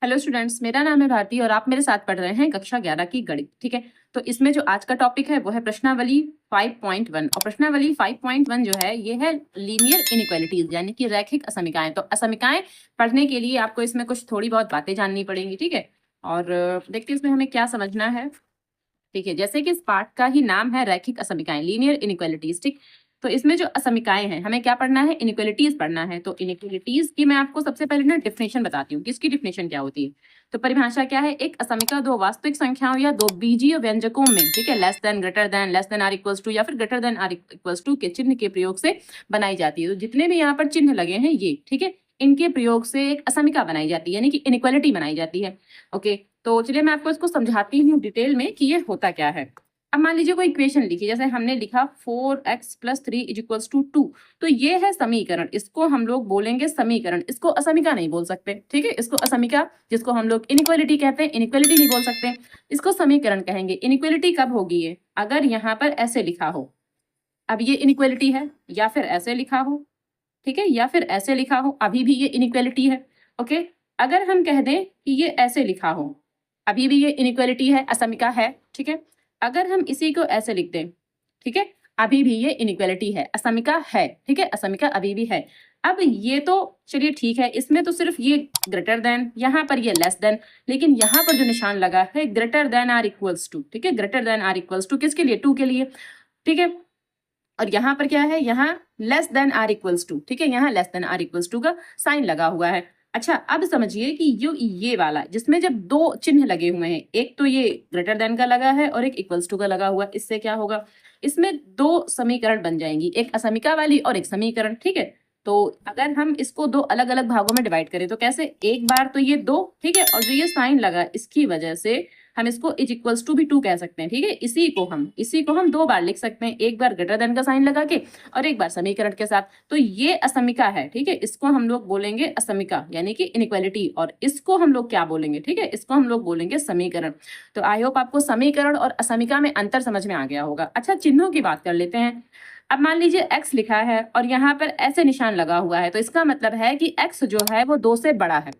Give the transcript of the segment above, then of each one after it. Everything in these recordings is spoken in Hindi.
हेलो स्टूडेंट्स, मेरा नाम है भारती और आप मेरे साथ पढ़ रहे हैं कक्षा 11 की गणित। ठीक है, तो इसमें जो आज का टॉपिक है वो है प्रश्नावली 5.1 और प्रश्नावली 5.1 जो है ये है लीनियर इनइक्वालिटीज यानी कि रैखिक असमिकाएं। तो असमिकाएं पढ़ने के लिए आपको इसमें कुछ थोड़ी बहुत बातें जाननी पड़ेंगी। ठीक है, और देखते हैं इसमें हमें क्या समझना है। ठीक है, जैसे कि इस पाठ का ही नाम है रैखिक असमिकाएं, लीनियर इनइक्वालिटीज। ठीक, तो इसमें जो असमिकाएं हैं हमें क्या पढ़ना है, इनइक्वालिटीज पढ़ना है। तो इनइक्वालिटीज की मैं आपको सबसे पहले ना डिफिनेशन बताती हूँ, किसकी डिफिनेशन क्या होती है। तो परिभाषा क्या है, एक असमिका दो वास्तविक संख्याओं या दो बीजीय व्यंजकों में, ठीक है, less than, greater than, less than or equals to या फिर greater than or equals to के चिन्ह के प्रयोग से बनाई जाती है। तो जितने भी यहाँ पर चिन्ह लगे हैं ये, ठीक है, इनके प्रयोग से एक असमिका बनाई जाती है यानी कि इनइक्वालिटी बनाई जाती है। ओके, तो चलिए मैं आपको इसको समझाती हूँ डिटेल में कि ये होता क्या है। अब मान लीजिए कोई इक्वेशन लिखी, जैसे हमने लिखा 4x + 3 = 2, तो ये है समीकरण, इसको हम लोग बोलेंगे समीकरण, इसको असमिका नहीं बोल सकते। ठीक है, इसको असमिका, जिसको हम लोग इनइक्वालिटी कहते हैं, इनइक्वालिटी नहीं बोल सकते, इसको समीकरण कहेंगे। इनइक्वालिटी कब होगी ये, अगर यहाँ पर ऐसे लिखा हो, अब ये इनइक्वालिटी है, या फिर ऐसे लिखा हो, ठीक है, या फिर ऐसे लिखा हो, अभी भी ये इनइक्वालिटी है। ओके, अगर हम कह दें कि ये ऐसे लिखा हो, अभी भी ये इनइक्वालिटी है, असमिका है। ठीक है, अगर हम इसी को ऐसे लिख दें, ठीक है, अभी भी ये इनइक्वालिटी है, असमिका है। ठीक है, असमिका अभी भी है। अब ये तो चलिए ठीक है, इसमें तो सिर्फ ये ग्रेटर देन, यहाँ पर ये लेस देन, लेकिन यहाँ पर जो निशान लगा है greater than or equals to, ठीक है, greater than or equals to किसके लिए, 2 के लिए। ठीक है, और यहाँ पर क्या है, यहाँ less than or equals to, ठीक है, यहाँ less than or equals to का साइन लगा हुआ है। अच्छा, अब समझिए कि जो ये वाला जिसमें जब दो चिन्ह लगे हुए हैं, एक तो ये ग्रेटर देन का लगा है और एक इक्वल्स टू का लगा हुआ है, इससे क्या होगा, इसमें दो समीकरण बन जाएंगी, एक असमिका वाली और एक समीकरण। ठीक है, तो अगर हम इसको दो अलग अलग भागों में डिवाइड करें तो कैसे, एक बार तो ये दो, ठीक है, और जो ये साइन लगा इसकी वजह से हम इसको इज इक्वल्स टू भी 2 कह सकते हैं। ठीक है, इसी को हम दो बार लिख सकते हैं, एक बार ग्रेटर देन का साइन लगा के और एक बार समीकरण के साथ। तो ये असमिका है। ठीक है, इसको हम लोग बोलेंगे असमिका यानी कि इनइक्वालिटी, और इसको हम लोग क्या बोलेंगे, ठीक है, इसको हम लोग बोलेंगे समीकरण। तो आई होप आपको समीकरण और असमिका में अंतर समझ में आ गया होगा। अच्छा, चिन्हों की बात कर लेते हैं। अब मान लीजिए x लिखा है और यहाँ पर ऐसे निशान लगा हुआ है, तो इसका मतलब है कि x जो है वो 2 से बड़ा है।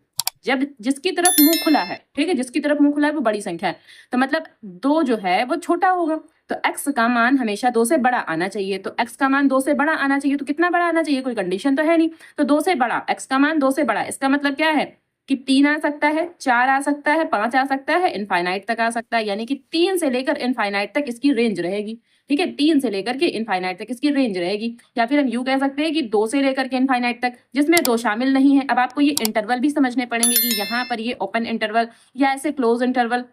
जब जिसकी तरफ मुंह खुला है, ठीक है, जिसकी तरफ मुंह खुला है वो बड़ी संख्या है, तो मतलब 2 जो है वो छोटा होगा। तो x का मान हमेशा 2 से बड़ा आना चाहिए। तो x का मान 2 से बड़ा आना चाहिए, तो कितना बड़ा आना चाहिए, कोई कंडीशन तो है नहीं। तो 2 से बड़ा, x का मान 2 से बड़ा, इसका मतलब क्या है कि 3 आ सकता है, 4 आ सकता है, 5 आ सकता है, इनफाइनाइट तक आ सकता है, यानी कि 3 से लेकर इनफाइनाइट तक इसकी रेंज रहेगी। ठीक है, 3 से लेकर के इनफाइनाइट तक इसकी रेंज रहेगी, या फिर हम यूं कह सकते हैं कि 2 से लेकर के इनफाइनाइट तक, जिसमें 2 शामिल नहीं है। अब आपको ये इंटरवल भी समझने पड़ेंगे कि यहाँ पर ये ओपन इंटरवल या ऐसे क्लोज इंटरवल।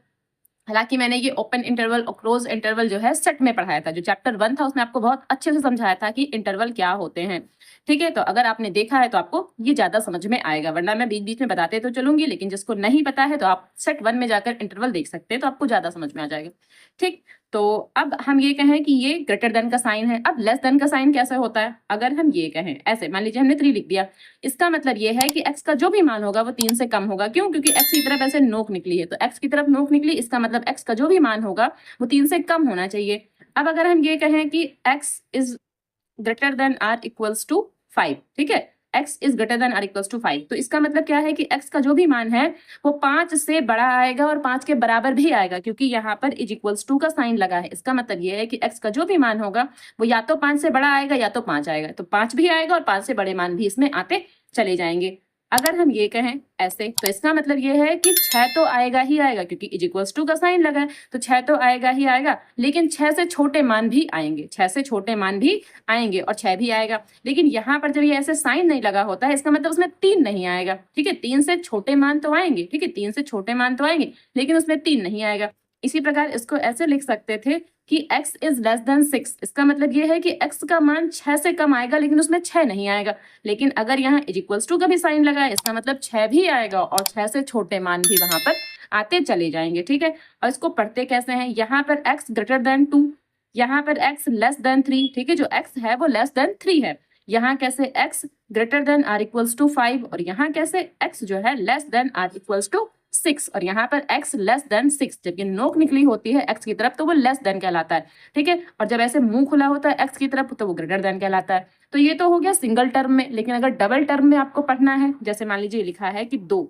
हालांकि मैंने ये ओपन इंटरवल और क्लोज इंटरवल जो है सेट में पढ़ाया था, जो चैप्टर 1 था उसमें आपको बहुत अच्छे से समझाया था कि इंटरवल क्या होते हैं। ठीक है, तो अगर आपने देखा है तो आपको ये ज्यादा समझ में आएगा, वरना मैं बीच बीच में बताते तो चलूंगी, लेकिन जिसको नहीं पता है तो आप सेट 1 में जाकर इंटरवल देख सकते हैं, तो आपको ज्यादा समझ में आ जाएगा। ठीक, तो अब हम ये कहें कि ये ग्रेटर देन का साइन है। अब लेस देन का साइन कैसे होता है, अगर हम ये कहें ऐसे, मान लीजिए हमने 3 लिख दिया, इसका मतलब ये है कि x का जो भी मान होगा वो 3 से कम होगा। क्यों, क्योंकि x की तरफ ऐसे नोक निकली है, तो x की तरफ नोक निकली, इसका मतलब x का जो भी मान होगा वो 3 से कम होना चाहिए। अब अगर हम ये कहें कि x is greater than or equals to 5, ठीक है, x is greater than or equals to 5, तो इसका मतलब क्या है कि x का जो भी मान है वो 5 से बड़ा आएगा और 5 के बराबर भी आएगा, क्योंकि यहाँ पर इज इक्वल्स टू का साइन लगा है। इसका मतलब ये है कि x का जो भी मान होगा वो या तो 5 से बड़ा आएगा या तो 5 आएगा, तो 5 भी आएगा और 5 से बड़े मान भी इसमें आते चले जाएंगे। अगर हम ये कहें ऐसे, तो इसका मतलब ये है कि 6 तो आएगा ही आएगा, क्योंकि इज इक्वल्स टू का साइन लगा है, तो 6 तो आएगा ही आएगा, लेकिन 6 से छोटे मान भी आएंगे, 6 से छोटे मान भी आएंगे और 6 भी आएगा। लेकिन यहाँ पर जब ये ऐसे साइन नहीं लगा होता है, इसका मतलब उसमें 3 नहीं आएगा। ठीक है, 3 से छोटे मान तो आएंगे, ठीक है, 3 से छोटे मान तो आएंगे, लेकिन उसमें 3 नहीं आएगा। इसी प्रकार इसको ऐसे लिख सकते थे कि x इज लेस देन 6, इसका मतलब ये है कि x का मान 6 से कम आएगा, लेकिन उसमें 6 नहीं आएगा। लेकिन अगर यहाँ इज इक्वल्स टू का भी साइन लगा है, इसका मतलब 6 भी आएगा और 6 से छोटे मान भी वहां पर आते चले जाएंगे। ठीक है, और इसको पढ़ते कैसे हैं, यहाँ पर x ग्रेटर देन 2, यहाँ पर x लेस देन 3, ठीक है, जो x है वो लेस देन 3 है। यहाँ कैसे x greater than or equals to 5, और यहाँ कैसे x जो है less than or equals to 6, और यहाँ पर x लेस देन 6, जब ये नोक निकली होती है x की तरफ तो वो लेस देन कहलाता है। ठीक है, और जब ऐसे मुंह खुला होता है x की तरफ तो वो ग्रेटर देन कहलाता है। तो ये तो हो गया सिंगल टर्म में, लेकिन अगर डबल टर्म में आपको पढ़ना है, जैसे मान लीजिए लिखा है कि 2,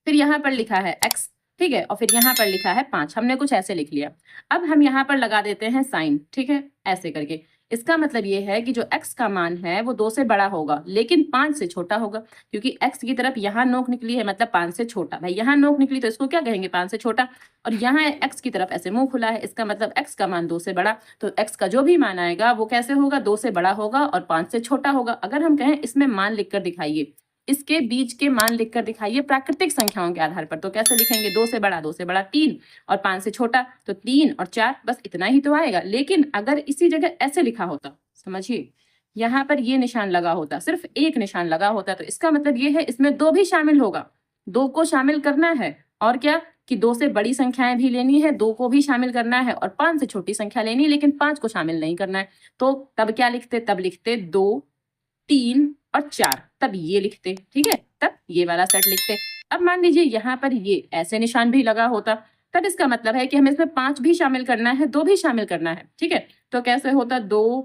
फिर यहाँ पर लिखा है x, ठीक है, और फिर यहाँ पर लिखा है 5। हमने कुछ ऐसे लिख लिया। अब हम यहाँ पर लगा देते हैं साइन, ठीक है, ऐसे करके। इसका मतलब ये है कि जो x का मान है वो 2 से बड़ा होगा लेकिन 5 से छोटा होगा, क्योंकि x की तरफ यहाँ नोक निकली है मतलब 5 से छोटा। भाई यहाँ नोक निकली तो इसको क्या कहेंगे, 5 से छोटा, और यहाँ x की तरफ ऐसे मुंह खुला है, इसका मतलब x का मान 2 से बड़ा। तो x का जो भी मान आएगा वो कैसे होगा, 2 से बड़ा होगा और 5 से छोटा होगा। अगर हम कहें इसमें मान लिखकर दिखाइए, इसके बीच के मान लिखकर दिखाइए प्राकृतिक संख्याओं के आधार पर, तो कैसे लिखेंगे, 2 से बड़ा 3 और 5 से छोटा तो 3 और 4, बस इतना ही तो आएगा। लेकिन अगर इसी जगह ऐसे लिखा होता, समझिए, यहाँ पर ये निशान लगा होता, सिर्फ एक निशान लगा होता, तो इसका मतलब ये है इसमें 2 भी शामिल होगा। 2 को शामिल करना है और क्या कि 2 से बड़ी संख्याएं भी लेनी है, 2 को भी शामिल करना है और 5 से छोटी संख्या लेनी है, लेकिन 5 को शामिल नहीं करना है। तो तब क्या लिखते, तब लिखते 2, 3 और 4, तब ये लिखते, ठीक है, तब ये वाला सेट लिखते। अब मान लीजिए यहाँ पर ये ऐसे निशान भी लगा होता, तब इसका मतलब है कि हमें इसमें 5 भी शामिल करना है, 2 भी शामिल करना है, ठीक है। तो कैसे होता, 2,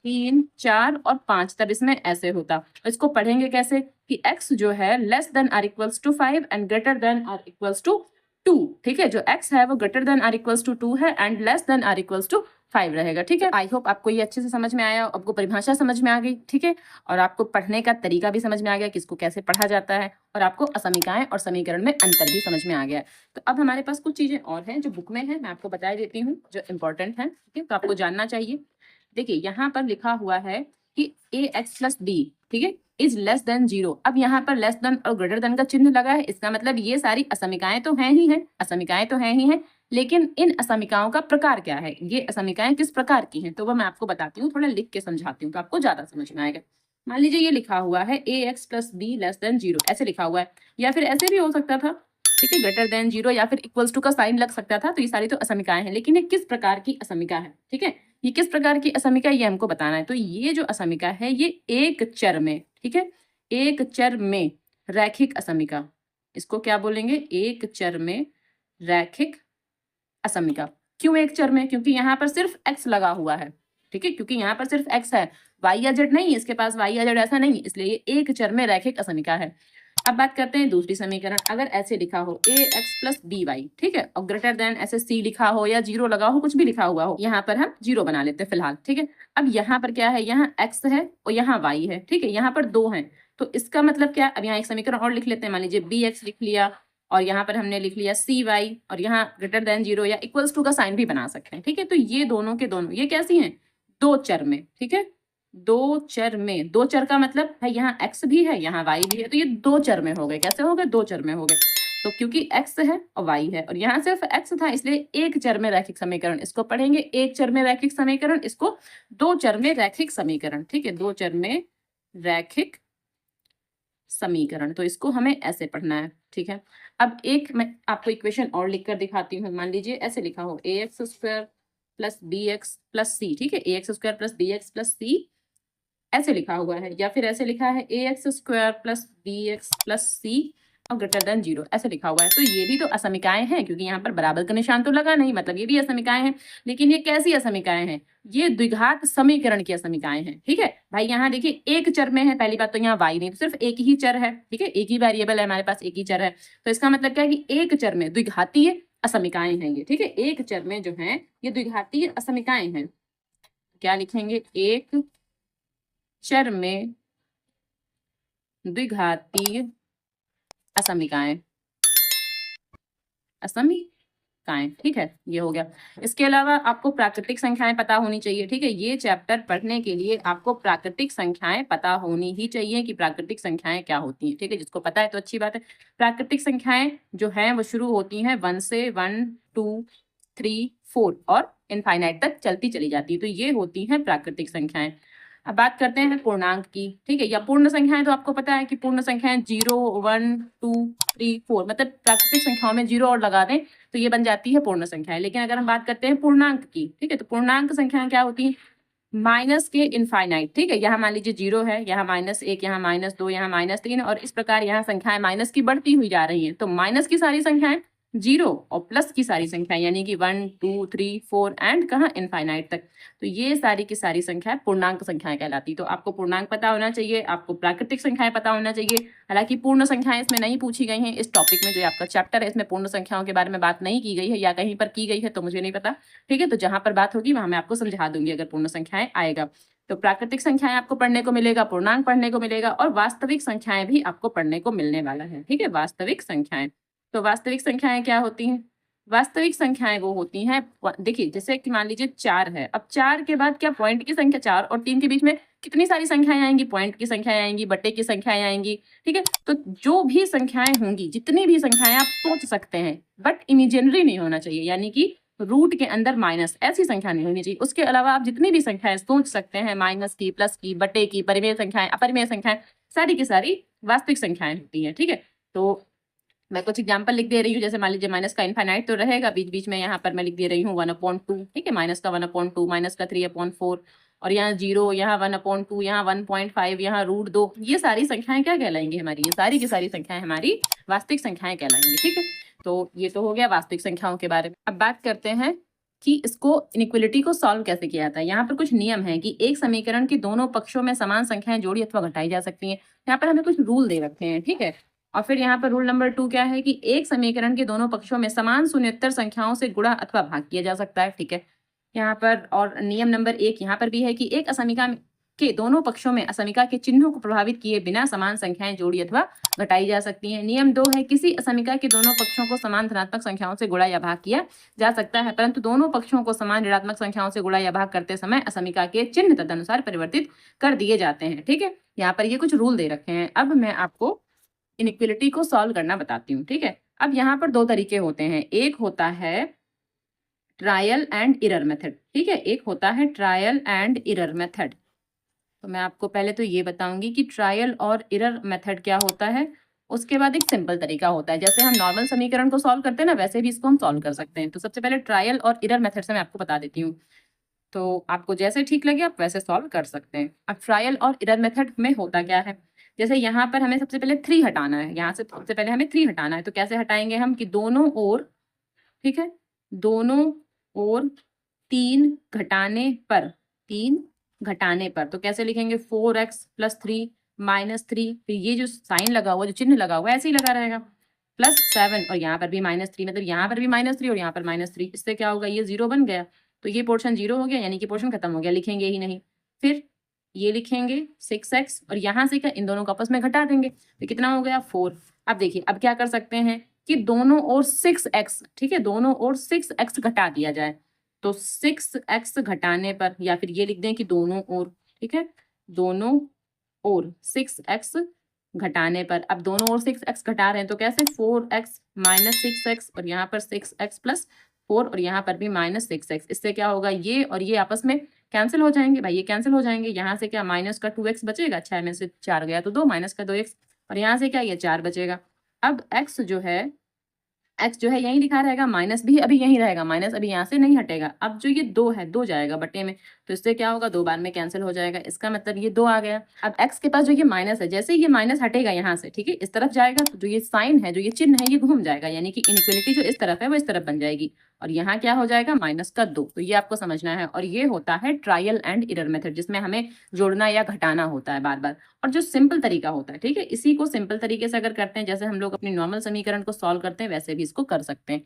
3, 4 और 5, तब इसमें ऐसे होता। इसको पढ़ेंगे कैसे कि x जो है less than or equals to 5 and greater than or equals to 2, ठीक है। जो x है वो greater than or equals to 2 है and less than or equals to 5 रहेगा, ठीक है। आई होप आपको ये अच्छे से समझ में आया, आपको परिभाषा समझ में आ गई, ठीक है, और आपको पढ़ने का तरीका भी समझ में आ गया, किसको कैसे पढ़ा जाता है, और आपको असमीकाएं और समीकरण में अंतर भी समझ में आ गया। तो अब हमारे पास कुछ चीजें और हैं जो बुक में है, मैं आपको बता देती हूँ, जो इम्पोर्टेंट है, ठीक है, तो आपको जानना चाहिए। देखिए यहाँ पर लिखा हुआ है कि ax प्लस b, ठीक है, इज लेस देन 0। अब यहाँ पर लेस देन और ग्रेटर देन का चिन्ह लगा है, इसका मतलब ये सारी असमीकाएं तो हैं ही हैं, असमीकाएं तो हैं ही हैं, लेकिन इन असमीकाओं का प्रकार क्या है, ये असमीकाएं किस प्रकार की हैं, तो वो मैं आपको बताती हूँ, थोड़ा लिख के समझाती हूँ तो आपको ज्यादा समझ में आएगा। मान लीजिए ये लिखा हुआ है ax plus b less than 0, ऐसे लिखा हुआ है, या फिर ऐसे भी हो सकता था, ठीक है, ग्रेटर देन 0, या फिर इक्वल्स टू का साइन लग सकता था। तो ये सारी तो असमीकाएं हैं, लेकिन ये किस प्रकार की असमीका है, ठीक है, ये किस प्रकार की असमीका, ये हमको बताना है। तो ये जो असमीका है ये एक चर में, ठीक है, एक चर में रैखिक असमीका, इसको क्या बोलेंगे, एक चर में रैखिक असमीका। क्यों एक चर में, क्योंकि यहाँ पर सिर्फ x लगा हुआ है, ठीक है, क्योंकि यहाँ पर सिर्फ x है, y या z नहीं, इसके पास y या z ऐसा नहीं, इसलिए ये एक चर में रैखिक असमीका है। अब बात करते हैं दूसरी समीकरण, अगर ऐसे लिखा हो ax प्लस by, ठीक है, और ग्रेटर देन ऐसे c लिखा हो या 0 लगा हो, कुछ भी लिखा हुआ हो, यहाँ पर हम 0 बना लेते हैं फिलहाल, ठीक है। अब यहाँ पर क्या है, यहाँ x है और यहाँ y है, ठीक है, यहाँ पर 2 हैं, तो इसका मतलब क्या, अब यहाँ एक समीकरण और लिख लेते हैं, मान लीजिए bx लिख लिया और यहाँ पर हमने लिख लिया cy, और यहाँ ग्रेटर देन 0 या इक्वल्स टू का साइन भी बना सकते हैं, ठीक है। तो ये दोनों के दोनों ये कैसी हैं, 2 चर में, ठीक है, 2 चर में, 2 चर का मतलब है यहाँ x भी है यहाँ y भी है, तो ये 2 चर में हो गए, कैसे हो गए, 2 चर में हो गए। तो क्योंकि x है और y है और यहाँ सिर्फ x था, इसलिए एक चर में रैखिक समीकरण, इसको पढ़ेंगे एक चर में रैखिक समीकरण, इसको 2 चर में रैखिक समीकरण, ठीक है, 2 चर में रैखिक समीकरण, तो इसको हमें ऐसे पढ़ना है, ठीक है। अब एक मैं आपको इक्वेशन और लिखकर दिखाती हूँ, मान लीजिए ऐसे लिखा हो ax square plus bx plus c, ठीक है, ax square plus bx plus c ऐसे लिखा हुआ है, या फिर ऐसे लिखा है ax square plus bx plus c और ग्रेटर देन 0, ऐसे लिखा हुआ है। तो ये भी तो असमीकाएं हैं, क्योंकि यहाँ पर बराबर का निशान तो लगा नहीं, मतलब ये भी असमीकाएं हैं, लेकिन ये कैसी असमीकाएं हैं, ये द्विघात समीकरण की असमीकाएं हैं, ठीक है। भाई यहाँ देखिए एक चर में है, पहली बात तो यहाँ y नहीं, तो सिर्फ एक ही चर है, ठीक है, एक ही वेरिएबल है हमारे पास, एक ही चर है, तो इसका मतलब क्या है कि एक चर में द्विघातीय असमीकाएं हैं ये, ठीक है, एक चर में जो है ये द्विघातीय असमीकाएं हैं। क्या लिखेंगे, एक चर में द्विघातीय असमीकाएं, असमीकाएं, ठीक है, ये हो गया। इसके अलावा आपको प्राकृतिक संख्याएं पता होनी चाहिए, ठीक है, ये चैप्टर पढ़ने के लिए आपको प्राकृतिक संख्याएं पता होनी ही चाहिए कि प्राकृतिक संख्याएं क्या होती हैं, ठीक है, जिसको पता है तो अच्छी बात है। प्राकृतिक संख्याएं जो हैं वो शुरू होती हैं 1 से, 1, 2, 3, 4 और इनफाइनाइट तक चलती चली जाती है, तो ये होती हैं प्राकृतिक संख्याएं। अब बात करते हैं पूर्णांक की, ठीक है, या पूर्ण संख्याएं, तो आपको पता है कि पूर्ण संख्याएं 0, 1, 2, 3, 4, मतलब प्राकृतिक संख्याओं में 0 और लगा दें तो ये बन जाती है पूर्ण संख्याएं। लेकिन अगर हम बात करते हैं पूर्णांक की, ठीक है, तो पूर्णांक संख्याएं क्या होती हैं, माइनस के इनफाइनाइट, ठीक है, यहाँ मान लीजिए 0 है, यहाँ -1, यहाँ -2, यहाँ -3, और इस प्रकार यहाँ संख्याएं माइनस की बढ़ती हुई जा रही हैं, तो माइनस की सारी संख्याएं जीरो और प्लस की सारी संख्या यानी कि 1 2 3 4 एंड कहाँ इनफाइनाइट तक। तो ये सारी की सारी संख्याएं पूर्णांक संख्याएं कहलाती। तो आपको पूर्णांक पता होना चाहिए, आपको प्राकृतिक संख्याएं पता होना चाहिए। हालांकि पूर्ण संख्याएं इसमें नहीं पूछी गई हैं। इस टॉपिक में जो आपका चैप्टर है इसमें पूर्ण संख्याओं के बारे में बात नहीं की गई है, या कहीं पर की गई है तो मुझे नहीं पता। ठीक है, तो जहां पर बात होगी वहां मैं आपको समझा दूंगी अगर पूर्ण संख्याएं आएगा। तो प्राकृतिक संख्याएं आपको पढ़ने को मिलेगा, पूर्णांक पढ़ने को मिलेगा, और वास्तविक संख्याएं भी आपको पढ़ने को मिलने वाला है। ठीक है, वास्तविक संख्याएं। तो वास्तविक संख्याएं क्या होती हैं? वास्तविक संख्याएं वो होती हैं, देखिए जैसे कि मान लीजिए 4 है, अब 4 के बाद क्या पॉइंट की संख्या, 4 और 3 के बीच में कितनी सारी संख्याएं आएंगी? पॉइंट की संख्याएं आएंगी, बट्टे की संख्याएं आएंगी। ठीक है, तो जो भी संख्याएं होंगी, जितनी भी संख्याएं आप सोच सकते हैं, बट इमेजिनरी नहीं होना चाहिए, यानी कि रूट के अंदर माइनस, ऐसी संख्या नहीं होनी चाहिए। उसके अलावा आप जितनी भी संख्याएं सोच सकते हैं, माइनस की, प्लस की, बटे की, परिमेय संख्याएं, अपरिमेय संख्याएं, सारी की सारी वास्तविक संख्याएं होती हैं। ठीक है, तो मैं कुछ एग्जांपल लिख दे रही हूँ। जैसे मान लीजिए माइनस का इनफाइनाइट तो रहेगा, बीच बीच में यहाँ पर मैं लिख दे रही हूँ 1/2। ठीक है, माइनस का 1/2, माइनस का 3/4, और यहाँ 0, यहाँ 1/2, यहाँ 1.5, यहाँ √2। ये सारी संख्याएं क्या कहलाएंगी हमारी? ये सारी की सारी संख्याएं हमारी वास्तविक संख्याएं कहलाएंगी। ठीक है, तो ये तो हो गया वास्तविक संख्याओं के बारे में। अब बात करते हैं कि इसको इनइक्वलिटी को सॉल्व कैसे किया जाता है। यहाँ पर कुछ नियम है कि एक समीकरण के दोनों पक्षों में समान संख्याएं जोड़ी अथवा घटाई जा सकती हैं। यहाँ पर हमें कुछ रूल दे रखे हैं। ठीक है, और फिर यहाँ पर रूल नंबर 2 क्या है कि एक समीकरण के दोनों पक्षों में समान शून्येतर संख्याओं से गुणा अथवा भाग किया जा सकता है। ठीक है, यहाँ पर और नियम नंबर 1 यहाँ पर भी है कि एक असमीका के दोनों पक्षों में असमीका के चिन्हों को प्रभावित किए बिना समान संख्याएं जोड़ी अथवा घटाई जा सकती हैं। नियम 2 है किसी असमीका के दोनों पक्षों को समान धनात्मक संख्याओं से गुणा या भाग किया जा सकता है, परंतु दोनों पक्षों को समान ऋणात्मक संख्याओं से गुणा या भाग करते समय असमीका के चिन्ह तदनुसार परिवर्तित कर दिए जाते हैं। ठीक है, यहाँ पर ये कुछ रूल दे रखे हैं। अब मैं आपको इनइक्वलिटी को सॉल्व करना बताती हूँ। ठीक है, अब यहाँ पर दो तरीके होते हैं। एक होता है ट्रायल एंड एरर मेथड। ठीक है, एक होता है ट्रायल एंड एरर मेथड। तो मैं आपको पहले तो ये बताऊंगी कि ट्रायल और एरर मेथड क्या होता है। उसके बाद एक सिंपल तरीका होता है, जैसे हम नॉर्मल समीकरण को सॉल्व करते हैं ना, वैसे भी इसको हम सॉल्व कर सकते हैं। तो सबसे पहले ट्रायल और एरर मेथड से मैं आपको बता देती हूँ, तो आपको जैसे ठीक लगे आप वैसे सॉल्व कर सकते हैं। अब ट्रायल और एरर मेथड में होता क्या है, जैसे यहाँ पर हमें सबसे पहले 3 हटाना है, यहाँ से सबसे पहले हमें 3 हटाना है। तो कैसे हटाएंगे हम कि दोनों ओर, ठीक है, दोनों ओर 3 घटाने पर, 3 घटाने पर तो कैसे लिखेंगे 4x + 3 - 3, फिर ये जो साइन लगा हुआ, जो चिन्ह लगा हुआ है ऐसे ही लगा रहेगा, +7 और यहाँ पर भी -3, मतलब यहाँ पर भी -3 और यहाँ पर -3। इससे क्या होगा, ये 0 बन गया। तो ये पोर्शन 0 हो गया, यानी कि पोर्शन खत्म हो गया, लिखेंगे ही नहीं। फिर ये लिखेंगे 6x और यहाँ से क्या, इन दोनों को आपस में घटा देंगे, तो कितना हो गया 4। अब देखिए अब क्या कर सकते हैं कि दोनों ओर 6x, ठीक है, दोनों ओर 6x घटा दिया जाए। तो 6x घटाने पर, या फिर ये लिख दें कि दोनों ओर, ठीक है, दोनों ओर 6x घटाने पर, अब दोनों ओर 6x घटा रहे हैं तो कैसे 4x - 6x और यहाँ पर 6x + 4 और यहाँ पर भी -6x। इससे क्या होगा, ये और ये आपस में कैंसिल हो जाएंगे भाई, ये कैंसिल हो जाएंगे। यहाँ से क्या माइनस का 2x बचेगा, 6 में से 4 गया तो 2, माइनस का 2x, और यहाँ से क्या ये 4 बचेगा। अब x जो है यहीं लिखा रहेगा, माइनस भी अभी यहीं रहेगा, माइनस अभी यहाँ से नहीं हटेगा। अब जो ये 2 है, 2 जाएगा बटे में, तो इससे क्या होगा 2 बार में कैंसिल हो जाएगा, इसका मतलब ये 2 आ गया। अब x के पास जो ये माइनस है, जैसे ये माइनस हटेगा यहाँ से, ठीक है, इस तरफ जाएगा, तो जो ये साइन है, जो ये चिन्ह है, ये घूम जाएगा, यानी कि इनइक्वलिटी जो इस तरफ है वो इस तरफ बन जाएगी, और यहाँ क्या हो जाएगा -2। तो ये आपको समझना है, और ये होता है ट्रायल एंड एरर मेथड, जिसमें हमें जोड़ना या घटाना होता है बार बार। और जो सिंपल तरीका होता है, ठीक है, इसी को सिंपल तरीके से अगर करते हैं, जैसे हम लोग अपनी नॉर्मल समीकरण को सॉल्व करते हैं, वैसे भी इसको कर सकते हैं।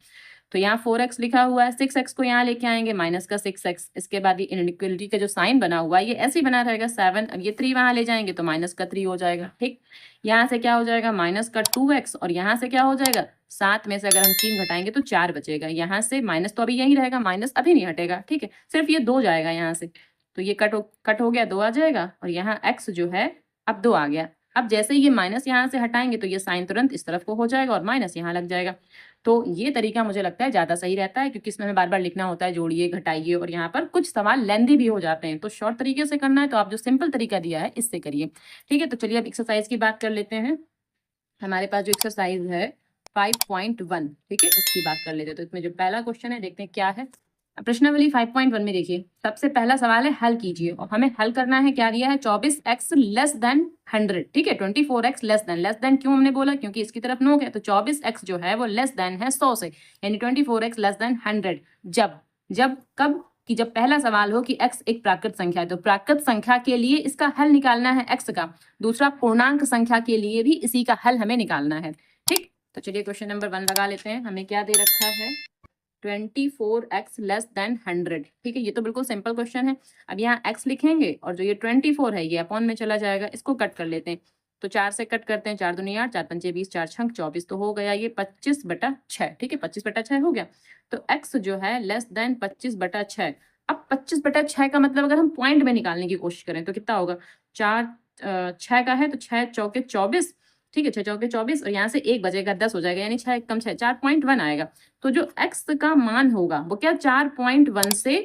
तो यहाँ 4x लिखा हुआ है, 6x को यहाँ लेके आएंगे माइनस का 6x, इसके बाद ये इनइक्वलिटी का जो साइन बना हुआ है ये ऐसे ही बना रहेगा 7, अब ये 3 वहां ले जाएंगे तो माइनस का 3 हो जाएगा। ठीक, यहाँ से क्या हो जाएगा माइनस का 2x, और यहाँ से क्या हो जाएगा 7 में से अगर हम 3 घटाएंगे तो 4 बचेगा। यहाँ से माइनस तो अभी यही रहेगा, माइनस अभी नहीं हटेगा, ठीक है, सिर्फ ये 2 जाएगा यहाँ से, तो ये कट हो गया, 2 आ जाएगा, और यहाँ x जो है अब 2 आ गया। अब जैसे ये माइनस यहाँ से हटाएंगे तो ये साइन तुरंत इस तरफ को हो जाएगा और माइनस यहाँ लग जाएगा। तो ये तरीका मुझे लगता है ज़्यादा सही रहता है, क्योंकि इसमें हमें बार बार लिखना होता है, जोड़िए घटाइए, और यहाँ पर कुछ सवाल लेंदी भी हो जाते हैं। तो शॉर्ट तरीके से करना है तो आप जो सिंपल तरीका दिया है इससे करिए। ठीक है, तो चलिए अब एक्सरसाइज की बात कर लेते हैं। हमारे पास जो एक्सरसाइज है 5.1, ठीक है, इसकी बात कर लेते हैं। तो इसमें जो पहला क्वेश्चन है देखते हैं क्या है। प्रश्नावली 5.1 में देखिए, सबसे पहला सवाल है हल कीजिए और हमें हल करना है, क्या दिया है 24x लेस देन 100, ठीक है 24x लेस देन क्यों हमने बोला, क्योंकि इसकी तरफ नोक है, तो 24x जो है वो लेस देन है 100 से, यानी 24x लेस देन 100 जब कब कि जब पहला सवाल हो कि x एक प्राकृत संख्या है, तो प्राकृत संख्या के लिए इसका हल निकालना है x का, दूसरा पूर्णांक संख्या के लिए भी इसी का हल हमें निकालना है। ठीक, तो चलिए क्वेश्चन नंबर 1 लगा लेते हैं। हमें क्या दे रखा है 24x लेस देन 100, ठीक है, ये तो बिल्कुल सिंपल क्वेश्चन है। अब यहाँ x लिखेंगे और जो ये 24 है ये अपॉन में चला जाएगा, इसको कट कर लेते हैं, तो 4 से कट करते हैं, 4 दूनी 8, 4 पंचे 20, 4 छंक 24, तो हो गया ये 25/6, ठीक है 25/6 हो गया। तो x जो है लेस देन 25/6। अब 25/6 का मतलब अगर हम पॉइंट में निकालने की कोशिश करें तो कितना होगा, 4 6 का है तो 6 चौके 24, ठीक है 6 चौके 24 और यहाँ से 1 बचेगा 10 हो जाएगा, यानी 6 कम 6 4.1 आएगा। तो जो x का मान होगा वो क्या 4.1 से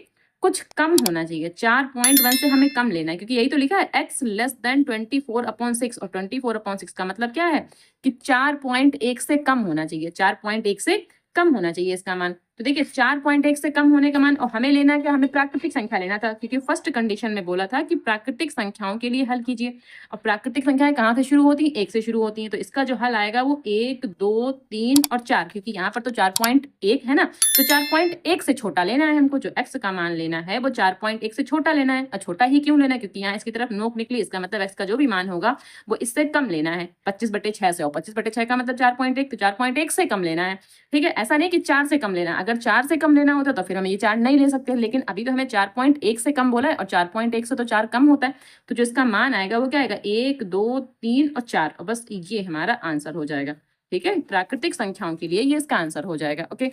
कुछ कम होना चाहिए, 4.1 से हमें कम लेना है, क्योंकि यही तो लिखा है x लेस देन 24/6 और 24/6 का मतलब क्या है कि 4.1 से कम होना चाहिए, 4.1 से कम होना चाहिए इसका मान। तो देखिए 4.1 से कम होने का मान, और हमें लेना है क्या, हमें प्राकृतिक संख्या लेना था, क्योंकि फर्स्ट कंडीशन में बोला था कि प्राकृतिक संख्याओं के लिए हल कीजिए, और प्राकृतिक संख्याएं कहाँ से शुरू होती हैं, 1 से शुरू होती हैं, तो इसका जो हल आएगा वो 1 2 3 और 4, क्योंकि यहाँ पर तो 4.1 है ना, तो 4.1 से छोटा लेना है हमको, जो x का मान लेना है वो 4.1 से छोटा लेना है। और छोटा ही क्यों लेना है, क्योंकि यहाँ इसकी तरफ नोक निकली, इसका मतलब x का जो भी मान होगा वो इससे कम लेना है 25/6 से, और 25/6 का मतलब 4.1, तो 4.1 से कम लेना है, ठीक है, ऐसा नहीं कि 4 से कम लेना। अगर 4 से कम लेना होता तो फिर हम ये 4 नहीं ले सकते, लेकिन अभी तो हमें 4.1 से कम बोला है, और 4.1 से तो 4 कम होता है, तो जो इसका मान आएगा वो क्या आएगा 1 2 3 और 4, और बस ये हमारा आंसर हो जाएगा, ठीक है, प्राकृतिक संख्याओं के लिए ये इसका आंसर हो जाएगा। ओके,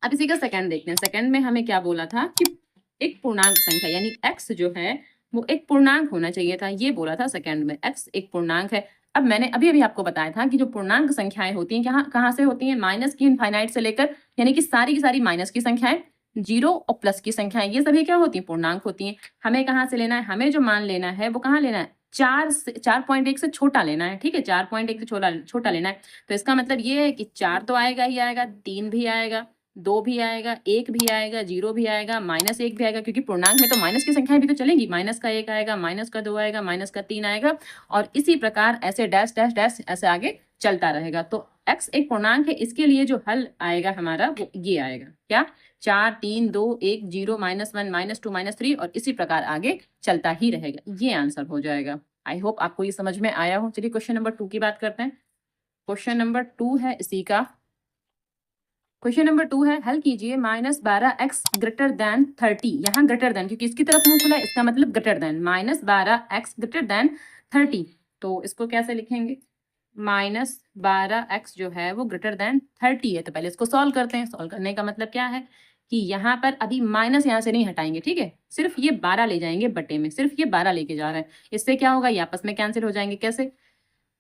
अब इसी का सेकंड देखते हैं। सेकंड में हमें क्या बोला था कि एक पूर्णांक संख्या यानी x जो है वो एक पूर्णांक होना चाहिए था, ये बोला था सेकंड में, x एक पूर्णांक है। अब मैंने अभी आपको बताया था कि जो पूर्णांक संख्याएं होती हैं कहाँ से होती हैं, माइनस की इनफाइनाइट से लेकर, यानी कि सारी की सारी माइनस की संख्याएं, जीरो और प्लस की संख्याएं, ये सभी क्या होती हैं, पूर्णांक होती हैं। हमें कहाँ से लेना है, हमें जो मान लेना है वो कहाँ लेना है, 4.1 से छोटा लेना है, ठीक है 4.1 से छोटा लेना है। तो इसका मतलब ये है कि 4 तो आएगा ही आएगा, 3 भी आएगा, 2 भी आएगा, 1 भी आएगा, 0 भी आएगा, -1 भी आएगा, क्योंकि पूर्णांक में तो माइनस की संख्याएं भी तो चलेंगी, माइनस का 1 आएगा, माइनस का 2 आएगा, माइनस का 3 आएगा, और इसी प्रकार ऐसे डैश डैश डैश ऐसे आगे चलता रहेगा। तो x एक पूर्णांक है, इसके लिए जो हल आएगा हमारा वो ये आएगा, क्या 4 3 2 1 0 -1 -2 -3 और इसी प्रकार आगे चलता ही रहेगा, ये आंसर हो जाएगा। आई होप आपको ये समझ में आया हो। चलिए क्वेश्चन नंबर 2 की बात करते हैं। क्वेश्चन नंबर 2 है इसी का, क्वेश्चन नंबर 2 है हल कीजिए -12x ग्रेटर देन 30, यहाँ ग्रेटर देन क्योंकि इसकी तरफ मुंह खुला है, इसका मतलब greater than, -12x greater than 30, तो इसको कैसे लिखेंगे, -12x जो है वो ग्रेटर देन 30 है, तो पहले इसको सॉल्व करते हैं। सॉल्व करने का मतलब क्या है कि यहाँ पर अभी माइनस यहाँ से नहीं हटाएंगे, ठीक है, सिर्फ ये 12 ले जाएंगे बटे में, सिर्फ ये 12 लेके जा रहे हैं, इससे क्या होगा ये आपस में कैंसिल हो जाएंगे, कैसे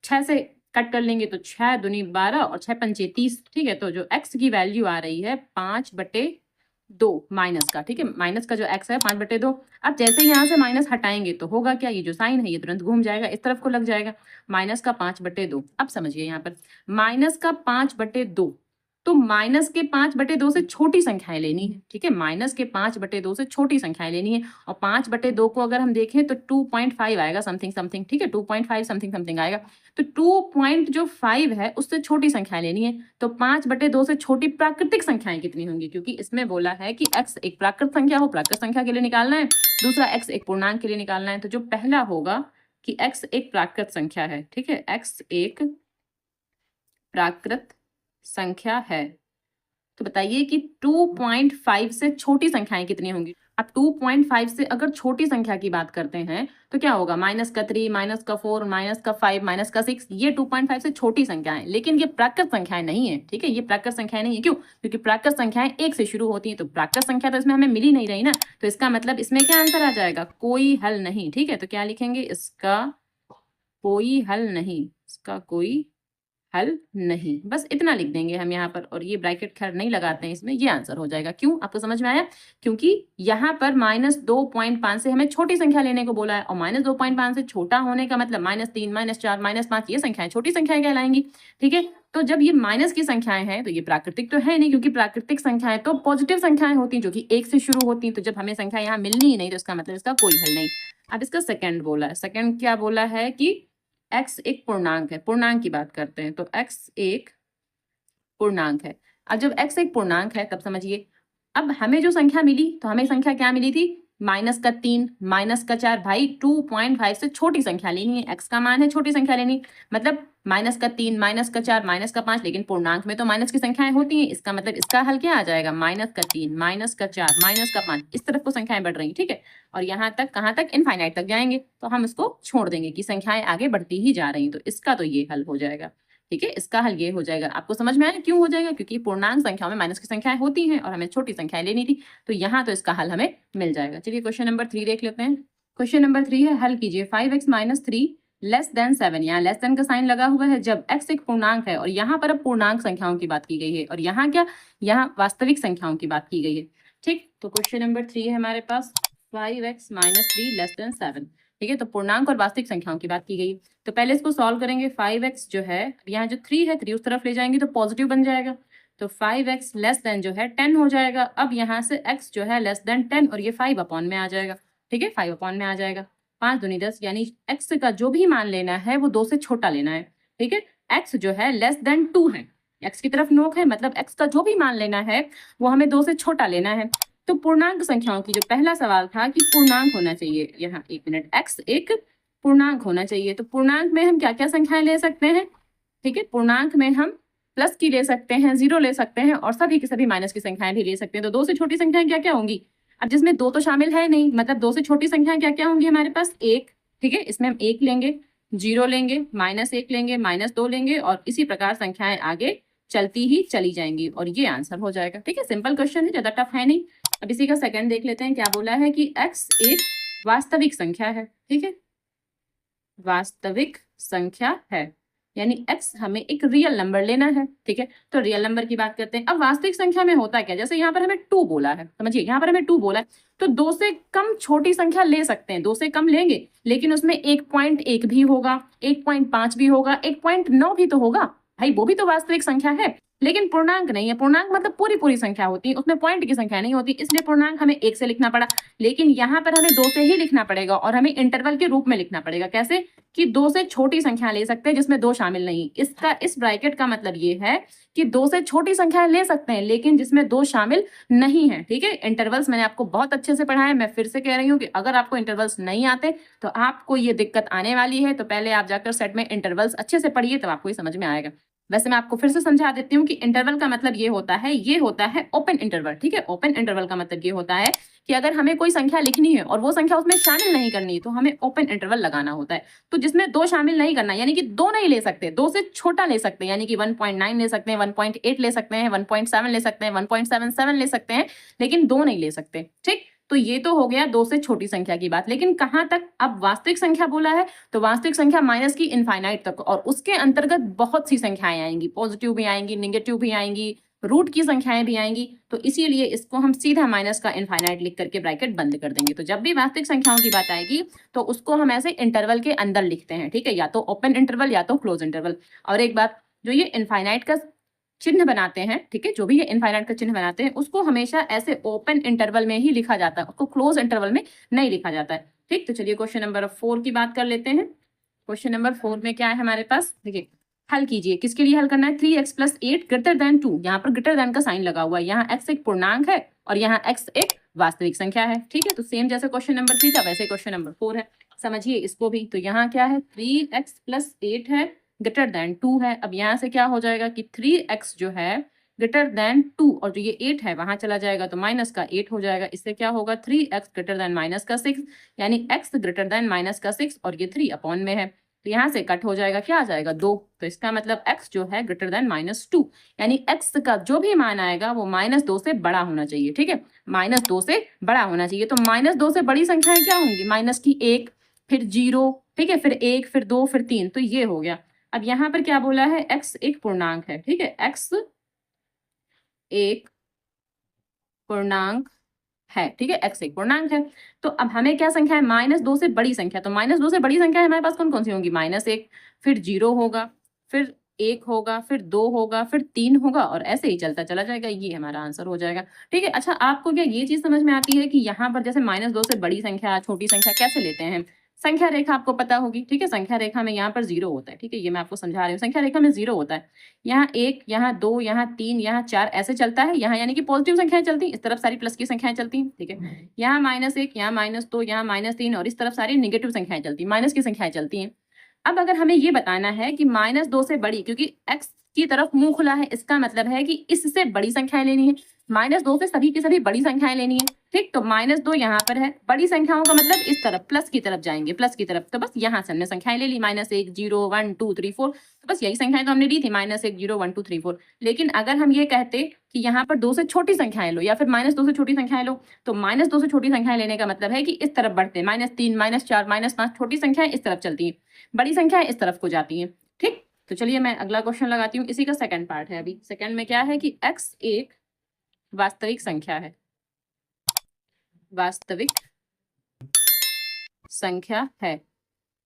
6 से कट कर लेंगे तो 6 दूनी 12 और 6 पंचे 30, ठीक है, तो जो x की वैल्यू आ रही है 5/2 माइनस का, ठीक है, माइनस का जो x है 5/2। अब जैसे ही यहाँ से माइनस हटाएंगे तो होगा क्या, ये जो साइन है ये तुरंत घूम जाएगा, इस तरफ को लग जाएगा, माइनस का 5/2। अब समझिए यहाँ पर माइनस का 5/2, तो माइनस के 5/2 से छोटी संख्याएं लेनी है, ठीक है, माइनस के 5/2 से छोटी संख्याएं लेनी है, और 5/2 को अगर हम देखें तो 2.5 आएगा समथिंग, ठीक है 2.5 समथिंग आएगा, तो 2.5 है उससे छोटी संख्या लेनी है, तो 5/2 से छोटी प्राकृतिक संख्याएं कितनी होंगी, क्योंकि इसमें बोला है कि x एक प्राकृत संख्या हो, प्राकृत संख्या के लिए निकालना है, दूसरा x एक पूर्णांक के लिए निकालना है। तो जो पहला होगा कि x एक प्राकृत संख्या है, ठीक है, x एक प्राकृत संख्या है, तो बताइए कि 2.5 से छोटी संख्याएं कितनी होंगी। अब 2.5 से अगर छोटी संख्या की बात करते हैं तो क्या होगा, -3 -4 -5 -6, ये 2.5 से छोटी संख्या है, लेकिन ये प्राकृत संख्याएं नहीं है, ठीक है, ये प्राकृत संख्याएं नहीं है, क्यों, क्योंकि प्राकृत संख्याएं 1 से शुरू होती है, तो प्राकृत संख्या तो इसमें हमें मिल ही नहीं रही ना, तो इसका मतलब इसमें क्या आंसर आ जाएगा, कोई हल नहीं, ठीक है, तो क्या लिखेंगे, इसका कोई हल नहीं, इसका कोई हल नहीं, बस इतना लिख देंगे हम यहाँ पर, और ये ब्रैकेट खैर नहीं लगाते हैं इसमें, ये आंसर हो जाएगा। क्यों, आपको समझ में आया, क्योंकि यहाँ पर -2.5 से हमें छोटी संख्या लेने को बोला है, और -2.5 से छोटा होने का मतलब -3 -4 -5 ये संख्याएं छोटी संख्याएं कहलाएंगी, ठीक है, तो जब ये माइनस की संख्याएं हैं तो ये प्राकृतिक तो है नहीं, क्योंकि प्राकृतिक संख्याएं तो पॉजिटिव संख्याएं होती हैं जो कि 1 से शुरू होती हैं। तो जब हमें संख्या यहाँ मिलनी ही नहीं तो इसका मतलब इसका कोई हल नहीं। अब इसका सेकंड बोला है, सेकंड क्या बोला है कि x एक पूर्णांक है। पूर्णांक की बात करते हैं, तो x एक पूर्णांक है। अब जब x एक पूर्णांक है तब समझिए, अब हमें जो संख्या मिली तो हमें संख्या क्या मिली थी, -3, -4। भाई 2.5 से छोटी संख्या लेनी है, x का मान है छोटी संख्या लेनी, मतलब -3, -4, -5। लेकिन पूर्णांक में तो माइनस की संख्याएं होती हैं, इसका मतलब इसका हल क्या आ जाएगा, -3, -4, -5। इस तरफ को संख्याएं बढ़ रही, ठीक है। और यहाँ तक कहाँ तक, इनफाइनाइट तक जाएंगे तो हम इसको छोड़ देंगे कि संख्याएं आगे बढ़ती ही जा रही। तो इसका तो ये हल हो जाएगा, ठीक है। इसका हल ये हो जाएगा। आपको समझ में आया क्यों हो जाएगा, क्योंकि पूर्णांक संख्याओं में माइनस की संख्याएं होती हैं और हमें छोटी संख्याएं लेनी थी, तो यहाँ तो इसका हल हमें मिल जाएगा। चलिए क्वेश्चन नंबर 3 देख लेते हैं। क्वेश्चन नंबर 3 है, हल कीजिए 5x - 3 लेस देन 7। यहाँ लेस देन का साइन लगा हुआ है जब x एक पूर्णांक है, और यहाँ पर अब पूर्णांक संख्याओं की बात की गई है, और यहाँ क्या, यहाँ वास्तविक संख्याओं की बात की गई है, ठीक। तो क्वेश्चन नंबर 3 है हमारे पास 5x - 3 लेस देन 7, ठीक है। तो पूर्णांक और वास्तविक संख्याओं की बात की गई। तो पहले इसको सॉल्व करेंगे। 5x जो है, यहाँ जो 3 है 3 उस तरफ ले जाएंगे तो पॉजिटिव बन जाएगा, तो 5x लेस देन जो है 10 हो जाएगा। अब यहाँ से x जो है लेस देन 10 और ये 5 अपॉन में आ जाएगा, ठीक है, 5 अपॉन में आ जाएगा। 5 दूनी 10, यानी x का जो भी मान लेना है वो 2 से छोटा लेना है, ठीक है। x जो है लेस देन 2 है, x की तरफ नोक है, मतलब x का जो भी मान लेना है वो हमें 2 से छोटा लेना है। तो पूर्णांक संख्याओं की जो पहला सवाल था कि पूर्णांक होना चाहिए, यहाँ एक मिनट, x एक पूर्णांक होना चाहिए। तो पूर्णांक में हम क्या क्या संख्याएं ले सकते हैं, ठीक है। पूर्णांक में हम प्लस की ले सकते हैं, 0 ले सकते हैं, और सभी की सभी माइनस की संख्याएं भी ले सकते हैं। तो 2 से छोटी संख्याएं क्या क्या होंगी, अब जिसमें 2 तो शामिल है नहीं, मतलब 2 से छोटी संख्याएं क्या क्या होंगी हमारे पास, 1, ठीक है। इसमें हम 1 लेंगे, 0 लेंगे, -1 लेंगे, -2 लेंगे, और इसी प्रकार संख्याएं आगे चलती ही चली जाएंगी, और ये आंसर हो जाएगा, ठीक है। सिंपल क्वेश्चन है, ज्यादा टफ है नहीं। अब इसी का सेकंड देख लेते हैं। क्या बोला है कि x एक वास्तविक संख्या है, ठीक है, वास्तविक संख्या है, यानी x हमें एक रियल नंबर लेना है, ठीक है। तो रियल नंबर की बात करते हैं। अब वास्तविक संख्या में होता क्या, जैसे यहाँ पर हमें 2 बोला है, समझिए यहाँ पर हमें 2 बोला है, तो 2 से कम छोटी संख्या ले सकते हैं, 2 से कम लेंगे, लेकिन उसमें 1.1 भी होगा, 1.5 भी होगा, 1.9 भी तो होगा, भाई वो भी तो वास्तविक संख्या है, लेकिन पूर्णांक नहीं है। पूर्णांक मतलब पूरी पूरी संख्या होती है, उसमें पॉइंट की संख्या नहीं होती, इसलिए पूर्णांक हमें 1 से लिखना पड़ा। लेकिन यहाँ पर हमें 2 से ही लिखना पड़ेगा, और हमें इंटरवल के रूप में लिखना पड़ेगा। कैसे, कि 2 से छोटी संख्या ले सकते हैं जिसमें 2 शामिल नहीं। इसका इस ब्रैकेट का मतलब ये है कि 2 से छोटी संख्या ले सकते हैं लेकिन जिसमें 2 शामिल नहीं है, ठीक है। इंटरवल्स मैंने आपको बहुत अच्छे से पढ़ाया है, मैं फिर से कह रही हूँ कि अगर आपको इंटरवल्स नहीं आते तो आपको ये दिक्कत आने वाली है। तो पहले आप जाकर सेट में इंटरवल्स अच्छे से पढ़िए, तब आपको ये समझ में आएगा। वैसे मैं आपको फिर से समझा देती हूँ कि इंटरवल का मतलब ये होता है ओपन इंटरवल, ठीक है। ओपन इंटरवल का मतलब ये होता है कि अगर हमें कोई संख्या लिखनी है और वो संख्या उसमें शामिल नहीं करनी तो हमें ओपन इंटरवल लगाना होता है। तो जिसमें 2 शामिल नहीं करना, यानी कि 2 नहीं ले सकते, 2 से छोटा ले सकते हैं, यानी कि 1.9 ले सकते हैं, 1.8 ले सकते हैं, 1.7 ले सकते हैं, 1.77 ले सकते हैं, लेकिन 2 नहीं ले सकते, ठीक। तो ये तो हो गया 2 से छोटी संख्या की बात। लेकिन कहाँ तक, अब वास्तविक संख्या बोला है तो वास्तविक संख्या माइनस की इनफाइनाइट तक, और उसके अंतर्गत बहुत सी संख्याएं आएंगी, पॉजिटिव भी आएंगी, नेगेटिव भी आएंगी, रूट की संख्याएं भी आएंगी। तो इसीलिए इसको हम सीधा माइनस का इनफाइनाइट लिख करके ब्रैकेट बंद कर देंगे। तो जब भी वास्तविक संख्याओं की बात आएगी तो उसको हम ऐसे इंटरवल के अंदर लिखते हैं, ठीक है, या तो ओपन इंटरवल या तो क्लोज इंटरवल। और एक बात, जो ये इनफाइनाइट का चिन्ह बनाते हैं, ठीक है, जो भी ये इनफाइनाइट का चिन्ह बनाते हैं उसको हमेशा ऐसे ओपन इंटरवल में ही लिखा जाता है, उसको क्लोज इंटरवल में नहीं लिखा जाता है, ठीक। तो चलिए क्वेश्चन नंबर 4 की बात कर लेते हैं। क्वेश्चन नंबर 4 में क्या है हमारे पास, देखिए हल कीजिए। किसके लिए हल करना है, 3x + 8 ग्रेटर देन 2। यहाँ पर ग्रेटर देन का साइन लगा हुआ है, यहाँ x एक पूर्णांक है और यहाँ x एक वास्तविक संख्या है, ठीक है। तो सेम जैसे क्वेश्चन नंबर 3 था वैसे क्वेश्चन नंबर 4 है, समझिए इसको भी। तो यहाँ क्या है, 3x + 8 है, ग्रेटर देन 2 है। अब यहाँ से क्या हो जाएगा कि 3x जो है ग्रेटर देन 2, और जो ये 8 है वहां चला जाएगा तो माइनस का 8 हो जाएगा। इससे क्या होगा, 3x ग्रेटर देन -6, यानी x ग्रेटर देन -6, और ये 3 अपॉन में है, तो यहाँ से कट हो जाएगा, क्या आ जाएगा 2। तो इसका मतलब x जो है ग्रेटर देन -2, यानी x का जो भी मान आएगा वो -2 से बड़ा होना चाहिए, ठीक है, -2 से बड़ा होना चाहिए। तो -2 से बड़ी संख्याएं क्या होंगी, माइनस की 1, फिर 0, ठीक है, फिर 1, फिर 2, फिर 3, तो ये हो गया। अब यहाँ पर क्या बोला है, x एक पूर्णांक है, ठीक है, x एक पूर्णांक है, ठीक है, x एक पूर्णांक है। तो अब हमें क्या संख्या है, -2 से बड़ी संख्या। तो -2 से बड़ी संख्या हमारे पास कौन कौन सी होंगी, -1, फिर 0 होगा, फिर 1 होगा, फिर 2 होगा, फिर 3 होगा और ऐसे ही चलता चला जाएगा। ये हमारा आंसर हो जाएगा। ठीक है, अच्छा आपको क्या ये चीज़ समझ में आती है कि यहाँ पर जैसे -2 से बड़ी संख्या, छोटी संख्या कैसे लेते हैं? संख्या रेखा आपको पता होगी, ठीक है? संख्या रेखा में यहाँ पर 0 होता है, ठीक है? ये मैं आपको समझा रही हूँ। संख्या रेखा में 0 होता है। यहाँ 1, यहाँ 2, यहाँ 3, यहाँ 4 ऐसे चलता है। यहाँ यानी कि पॉजिटिव संख्याएँ चलती हैं, इस तरफ सारी प्लस की संख्याएँ चलती हैं, ठीक है? यहाँ -1, यहाँ -2, यहाँ -3 और इस तरफ सारी नेगेटिव संख्याएँ चलती हैं, माइनस की संख्याएँ चलती हैं। अब अगर हमें ये बताना है कि -2 से बड़ी, क्योंकि x की तरफ मुंह खुला है, इसका मतलब है कि इससे बड़ी संख्याएं लेनी है। -2 से सभी की सभी बड़ी संख्याएं लेनी है, ठीक? तो -2 यहाँ पर है। बड़ी संख्याओं का मतलब इस तरफ प्लस की तरफ जाएंगे, प्लस की तरफ। तो बस यहाँ से हमने संख्याएं ले ली, -1, 0, 1, 2, 3, 4। तो बस यही संख्याएं तो हमने ली थी, -1, 0, 1, 2, 3, 4। लेकिन अगर हम ये कहते कि यहाँ पर 2 से छोटी संख्याएं लो या फिर -2 से छोटी संख्याएं लो, तो -2 से छोटी संख्याएं लेने का मतलब है कि इस तरफ बढ़ते हैं, -3, -4, -5, छोटी संख्याएं इस तरफ चलती हैं, बड़ी संख्याएं इस तरफ को जाती हैं, ठीक? तो चलिए मैं अगला क्वेश्चन लगाती हूँ। इसी का सेकंड पार्ट है। अभी सेकंड में क्या है कि x एक वास्तविक संख्या है, वास्तविक संख्या है।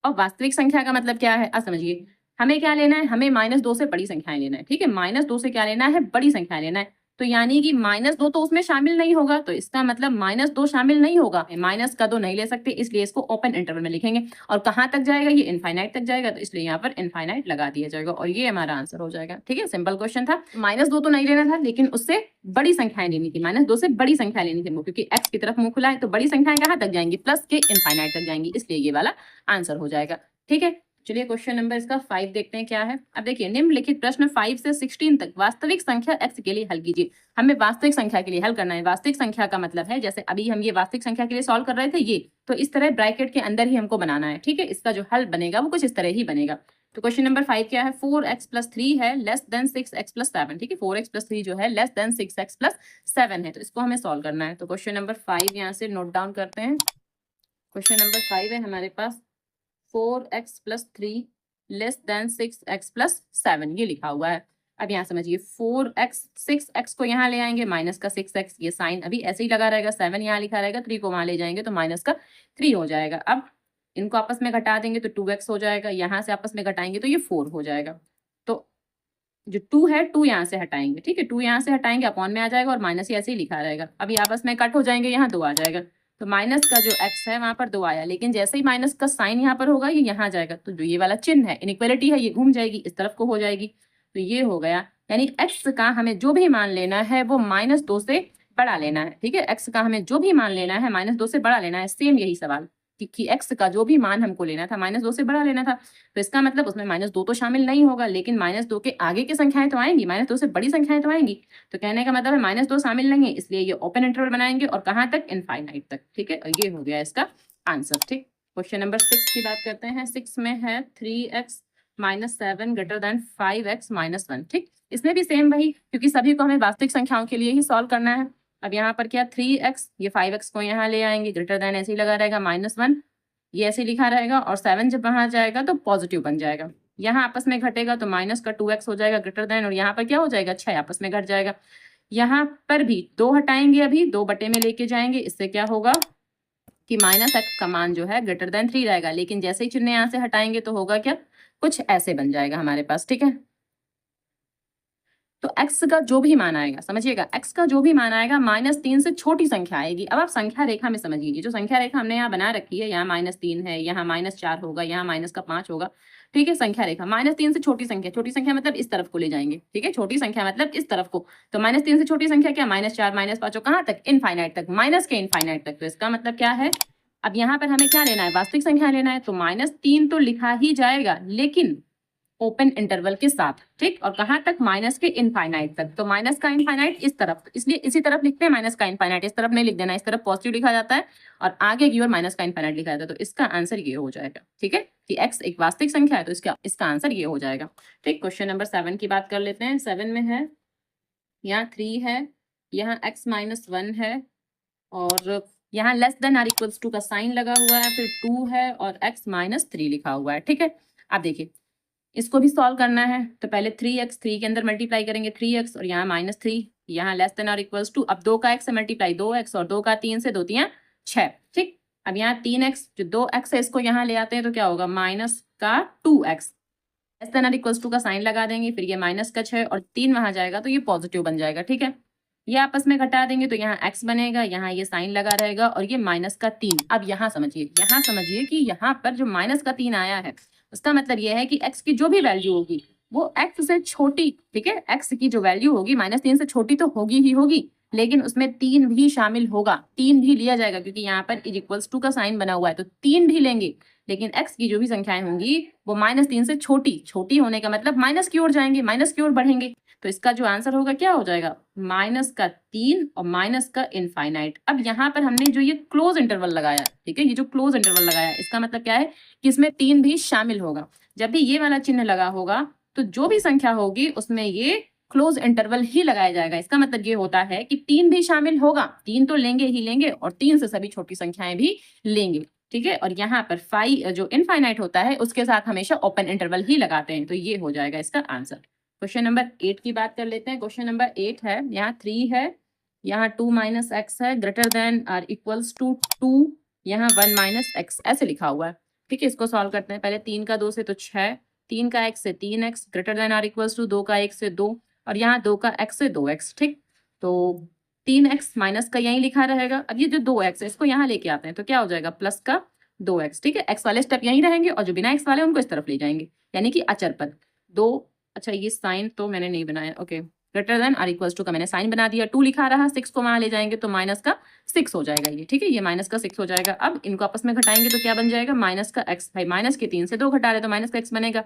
और वास्तविक संख्या का मतलब क्या है? अब समझिए, हमें क्या लेना है? हमें -2 से बड़ी संख्याएं लेना है, ठीक है? -2 से क्या लेना है? बड़ी संख्या लेना है। तो यानी कि -2 तो उसमें शामिल नहीं होगा, तो इसका मतलब -2 शामिल नहीं होगा। माइनस का 2 नहीं ले सकते, इसलिए इसको ओपन इंटरवल में लिखेंगे। और कहाँ तक जाएगा? ये इनफाइनाइट तक जाएगा, तो इसलिए यहाँ पर इनफाइनाइट लगा दिया जाएगा और ये हमारा आंसर हो जाएगा। ठीक है, सिंपल क्वेश्चन था। -2 तो नहीं लेना था, लेकिन उससे बड़ी संख्याएं लेनी थी। -2 से बड़ी संख्या लेनी थी, क्योंकि x की तरफ मुंह खुला है, तो बड़ी संख्याएं कहाँ तक जाएंगी? प्लस के इनफाइनाइट तक जाएंगी, इसलिए ये वाला आंसर हो जाएगा। ठीक है, चलिए क्वेश्चन नंबर इसका 5 देखते हैं क्या है। अब देखिए, निम्नलिखित प्रश्न 5 से 16 तक वास्तविक संख्या x के लिए हल कीजिए। हमें वास्तविक संख्या के लिए हल करना है। वास्तविक संख्या का मतलब है, जैसे अभी हम ये वास्तविक संख्या के लिए सॉल्व कर रहे थे, ये तो इस तरह ब्रैकेट के अंदर ही हमको बनाना है। ठीक है, इसका जो हल बनेगा वो कुछ इस तरह ही बनेगा। तो क्वेश्चन नंबर 5 क्या है? 4x + 3 है लेस देन 6x + 7। ठीक है, 4x + 3 जो है लेस देन 6x + 7 है, तो इसको हमें सॉल्व करना है। तो क्वेश्चन नंबर 5 यहाँ से नोट डाउन करते हैं। क्वेश्चन नंबर 5 है हमारे पास 4x + 3 लेस देन 6x + 7, ये लिखा हुआ है। अब यहाँ समझिए, 4x 6x को यहाँ ले आएंगे, माइनस का 6x, ये साइन अभी ऐसे ही लगा रहेगा, 7 यहाँ लिखा रहेगा, 3 को वहाँ ले जाएंगे तो माइनस का 3 हो जाएगा। अब इनको आपस में घटा देंगे तो 2x हो जाएगा, यहाँ से आपस में घटाएंगे तो ये 4 हो जाएगा। तो जो 2 है, 2 यहाँ से हटाएंगे, ठीक है, 2 यहाँ से हटाएंगे, अपॉन में आ जाएगा और माइनस ऐसे ही लिखा रहेगा। अभी आपस में कट हो जाएंगे, यहाँ 2 आ जाएगा, तो माइनस का जो x है वहां पर 2 आया, लेकिन जैसे ही माइनस का साइन यहाँ पर होगा, ये यहाँ जाएगा, तो जो ये वाला चिन्ह है, इनइक्वालिटी है, ये घूम जाएगी, इस तरफ को हो जाएगी। तो ये हो गया, यानी x का हमें जो भी मान लेना है वो -2 से बड़ा लेना है। ठीक है, x का हमें जो भी मान लेना है -2 से बड़ा लेना है। सेम यही सवाल कि x का जो भी मान हमको लेना था -2 से बड़ा लेना था, तो इसका मतलब उसमें -2 तो शामिल नहीं होगा, लेकिन -2 के आगे की संख्याएं तो आएंगी, -2 से बड़ी संख्याएं तो आएंगी। तो कहने का मतलब है -2 शामिल नहीं है, इसलिए ये ओपन इंटरवल बनाएंगे और कहाँ तक? इनफाइनाइट तक। ठीक है, और ये हो गया इसका आंसर। ठीक, क्वेश्चन नंबर 6 की बात करते हैं। 6 में है 3x - 7 > 5x - 1। ठीक, इसमें भी सेम वही, क्योंकि सभी को हमें वास्तविक संख्याओं के लिए ही सॉल्व करना है। अब यहाँ पर क्या, 3x, ये 5x को यहाँ ले आएंगे, ग्रेटर देन ऐसे ही लगा रहेगा, -1 ये ऐसे लिखा रहेगा, और 7 जब वहां जाएगा तो पॉजिटिव बन जाएगा। यहाँ आपस में घटेगा तो माइनस का 2x हो जाएगा, ग्रेटर देन, और यहाँ पर क्या हो जाएगा? 6 आपस में घट जाएगा। यहाँ पर भी 2 हटाएंगे, अभी 2 बटे में लेके जाएंगे, इससे क्या होगा कि -x का मान जो है ग्रेटर देन 3 रहेगा, लेकिन जैसे ही चिन्ह यहाँ से हटाएंगे तो होगा क्या? कुछ ऐसे बन जाएगा हमारे पास। ठीक है, तो x का जो भी मान आएगा, समझिएगा, x का जो भी मान आएगा -3 से छोटी संख्या आएगी। अब आप संख्या रेखा में समझिए, जो संख्या रेखा हमने यहाँ बना रखी है, यहाँ -3 है, यहाँ -4 होगा, यहाँ -5 होगा। ठीक है, संख्या रेखा -3 से छोटी संख्या मतलब इस तरफ को ले जाएंगे। ठीक है, छोटी संख्या मतलब इस तरफ को, तो -3 से छोटी संख्या क्या? -4, -5, कहाँ तक? इनफाइनाइट तक, माइनस के इनफाइनाइट तक। तो इसका मतलब क्या है? अब यहाँ पर हमें क्या लेना है? वास्तविक संख्या लेना है, तो -3 तो लिखा ही जाएगा, लेकिन ओपन इंटरवल के साथ। ठीक, और कहाँ तक? माइनस के इनफाइनाइट तक। तो माइनस का इनफाइनाइट इस तरफ, इसलिए इसी तरफ लिखते हैं, माइनस का इनफाइनाइट इस तरफ नहीं लिख देना, इस तरफ पॉजिटिव लिखा जाता है और आगे की ओर माइनस का इनफाइनाइट लिखा जाता है। तो इसका आंसर ये हो जाएगा। ठीक है, कि x एक वास्तविक संख्या है, तो इसका आंसर ये हो जाएगा। ठीक, क्वेश्चन नंबर 7 की बात कर लेते हैं। 7 में है, यहाँ 3 है, यहाँ x - 1 है, और यहाँ less than or equals to का साइन लगा हुआ है, फिर 2 है और x - 3 लिखा हुआ है। ठीक है, अब देखिए, इसको भी सॉल्व करना है, तो पहले 3x 3 के अंदर मल्टीप्लाई करेंगे, 3x, और यहाँ -3, यहाँ लेस देन और इक्वल्स टू, अब 2 का x से मल्टीप्लाई 2x, और 2 का 3 से 2 3 6। ठीक, अब यहाँ 3x, जो 2x है, इसको यहाँ ले आते हैं तो क्या होगा? माइनस का 2x, लेस देन और इक्वल्स टू का साइन लगा देंगे, फिर ये माइनस का 6 और 3 वहां जाएगा तो ये पॉजिटिव बन जाएगा। ठीक है, ये आपस में घटा देंगे तो यहाँ x बनेगा, यहाँ ये साइन लगा रहेगा और ये माइनस का 3। अब यहाँ समझिए कि यहाँ पर जो माइनस का 3 आया है उसका मतलब ये है कि x की जो भी वैल्यू होगी वो x से छोटी, ठीक है, x की जो वैल्यू होगी -3 से छोटी तो होगी ही होगी, लेकिन उसमें 3 भी शामिल होगा, 3 भी लिया जाएगा क्योंकि यहाँ पर इज इक्वल्स टू का साइन बना हुआ है तो 3 भी लेंगे, लेकिन x की जो भी संख्याएं होंगी वो -3 से छोटी होने का मतलब माइनस की ओर जाएंगे, माइनस की ओर बढ़ेंगे। तो इसका जो आंसर होगा क्या हो जाएगा, -3 और माइनस का इनफाइनाइट। अब यहाँ पर हमने जो ये क्लोज इंटरवल लगाया, ठीक है, ये जो क्लोज इंटरवल लगाया इसका मतलब क्या है कि इसमें 3 भी शामिल होगा। जब भी ये वाला चिन्ह लगा होगा तो जो भी संख्या होगी उसमें ये क्लोज इंटरवल ही लगाया जाएगा। इसका मतलब ये होता है कि 3 भी शामिल होगा, 3 तो लेंगे ही लेंगे और 3 से सभी छोटी संख्याएं भी लेंगे। ठीक है, और यहाँ पर जो इनफाइनाइट होता है उसके साथ हमेशा ओपन इंटरवल ही लगाते हैं, तो ये हो जाएगा इसका आंसर। क्वेश्चन नंबर 8 की बात कर लेते हैं। क्वेश्चन नंबर 8 है, यहाँ 3 है, यहाँ 2 - x है, ग्रेटर देन और इक्वल्स टू 2, यहाँ 1 - x ऐसे लिखा हुआ है। ठीक है, इसको सॉल्व करते हैं। पहले 3 का 2 से तो 6, 3 का x से 3x, ग्रेटर देन और इक्वल्स टू 2 का 1 से 2 और यहाँ 2 का x से 2x। ठीक, तो 3x माइनस का यही लिखा रहेगा। अब ये जो 2x है इसको यहाँ लेके आते हैं तो क्या हो जाएगा, प्लस का 2x। ठीक है, x वाले स्टेप यहीं रहेंगे और जो बिना x वाले उनको इस तरफ ले जाएंगे, यानी कि अचर पद 2। अच्छा, ये साइन तो मैंने नहीं बनाया, ओके, ग्रेटर देन और इक्वल्स टू का मैंने साइन बना दिया, 2 लिखा रहा, 6 को वहां ले जाएंगे तो माइनस का 6 हो जाएगा ये। ठीक है, ये माइनस का 6 हो जाएगा। अब इनको आपस में घटाएंगे तो क्या बन जाएगा, माइनस का x। भाई माइनस के 3 से 2 घटा रहे तो माइनस का x बनेगा।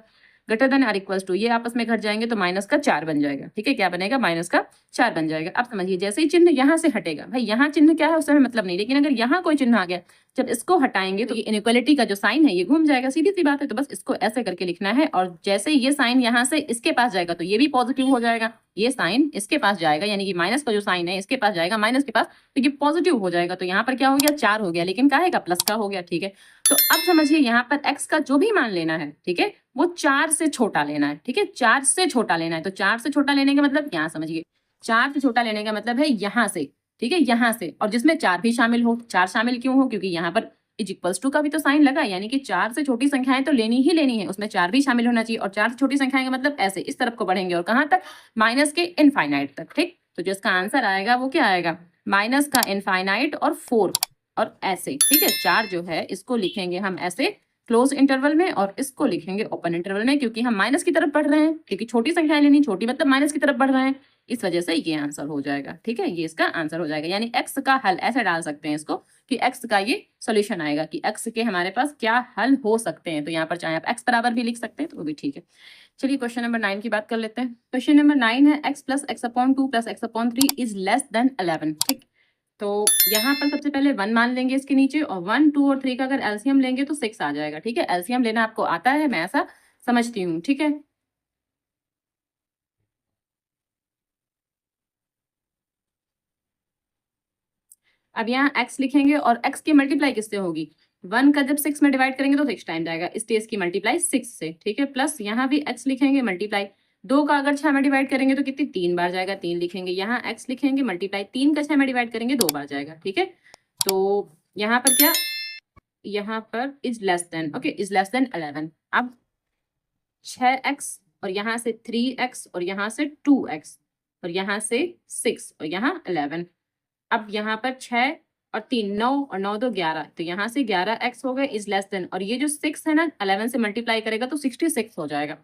ग्रेटर देन और इक्वल्स टू, ये आपस में घट जाएंगे तो माइनस का 4 बन जाएगा। ठीक है, क्या बनेगा, माइनस का 4 बन जाएगा। अब समझिए, जैसे ही चिन्ह यहाँ से हटेगा, भाई यहाँ चिन्ह क्या है उससे हमें मतलब नहीं, लेकिन अगर यहाँ कोई चिन्ह आ गया, जब इसको हटाएंगे तो ये इनइक्वालिटी का जो साइन है ये घूम जाएगा, सीधी सी बात है। तो बस इसको ऐसे करके लिखना है और जैसे ही ये साइन यहाँ से इसके पास जाएगा तो ये भी पॉजिटिव हो जाएगा, ये साइन इसके पास जाएगा, यानी कि माइनस का जो साइन है इसके पास जाएगा, माइनस के पास, तो ये पॉजिटिव हो जाएगा। तो यहाँ पर क्या हो गया, 4 हो गया, लेकिन काहे का, प्लस का हो गया। ठीक है, तो अब समझिए यहाँ पर x का जो भी मान लेना है, ठीक है, वो 4 से छोटा लेना है। ठीक है, 4 से छोटा लेना है। तो 4 से छोटा लेने का मतलब यहाँ समझिए, 4 से छोटा लेने का मतलब है यहाँ से, ठीक है, यहाँ से, और जिसमें 4 भी शामिल हो। 4 शामिल क्यों हो, क्योंकि यहाँ पर इज इक्वल्स टू का भी तो साइन लगा, यानी कि 4 से छोटी संख्याएं तो लेनी ही लेनी है, उसमें 4 भी शामिल होना चाहिए। और 4 से छोटी संख्याएं का मतलब ऐसे इस तरफ को बढ़ेंगे और कहाँ तक, माइनस के इनफाइनाइट तक। ठीक, तो जो इसका आंसर आएगा वो क्या आएगा, माइनस का इनफाइनाइट और 4 और ऐसे। ठीक है, 4 जो है इसको लिखेंगे हम ऐसे क्लोज इंटरवल में और इसको लिखेंगे ओपन इंटरवल में, क्योंकि हम माइनस की तरफ बढ़ रहे हैं, क्योंकि छोटी संख्याएं लेनी, छोटी मतलब माइनस की तरफ बढ़ रहे हैं, इस वजह से ये आंसर हो जाएगा। ठीक है, ये इसका आंसर हो जाएगा, यानी एक्स का हल ऐसे डाल सकते हैं इसको कि एक्स का ये सोल्यूशन आएगा कि एक्स के हमारे पास क्या हल हो सकते हैं। तो यहाँ पर चाहे आप एक्स बराबर भी लिख सकते हैं तो वो भी ठीक है। चलिए क्वेश्चन नंबर 9 की बात कर लेते हैं। क्वेश्चन नंबर 9 है, x + x/2 + x/3 is less then 11। ठीक, तो यहाँ पर सबसे पहले 1 मान लेंगे इसके नीचे, और 1, 2 और 3 का अगर एलसीएम लेंगे तो 6 आ जाएगा। ठीक है, एलसीएम लेना आपको आता है, मैं ऐसा समझती हूँ। ठीक है, अब यहाँ x लिखेंगे और x की मल्टीप्लाई किससे होगी, 1 का जब 6 में डिवाइड करेंगे तो 6 टाइम जाएगा, इसलिए इसकी मल्टीप्लाई 6 से। ठीक है, प्लस यहाँ भी x लिखेंगे मल्टीप्लाई, 2 का अगर 6 में डिवाइड करेंगे तो कितनी, 3 बार जाएगा, 3 लिखेंगे। यहाँ x लिखेंगे मल्टीप्लाई, 3 का 6 में डिवाइड करेंगे 2 बार जाएगा। ठीक है, तो यहाँ पर क्या, यहाँ पर is less then, okay, is less then 11। अब 6x और यहाँ से 3x और यहाँ से 2x और यहाँ से 6 और यहाँ 11। अब यहाँ पर 6 और 3 9 और 9 2 11, तो यहाँ से 11x हो गए इज लेस देन, और ये जो 6 है ना 11 से मल्टीप्लाई करेगा तो 66 हो जाएगा।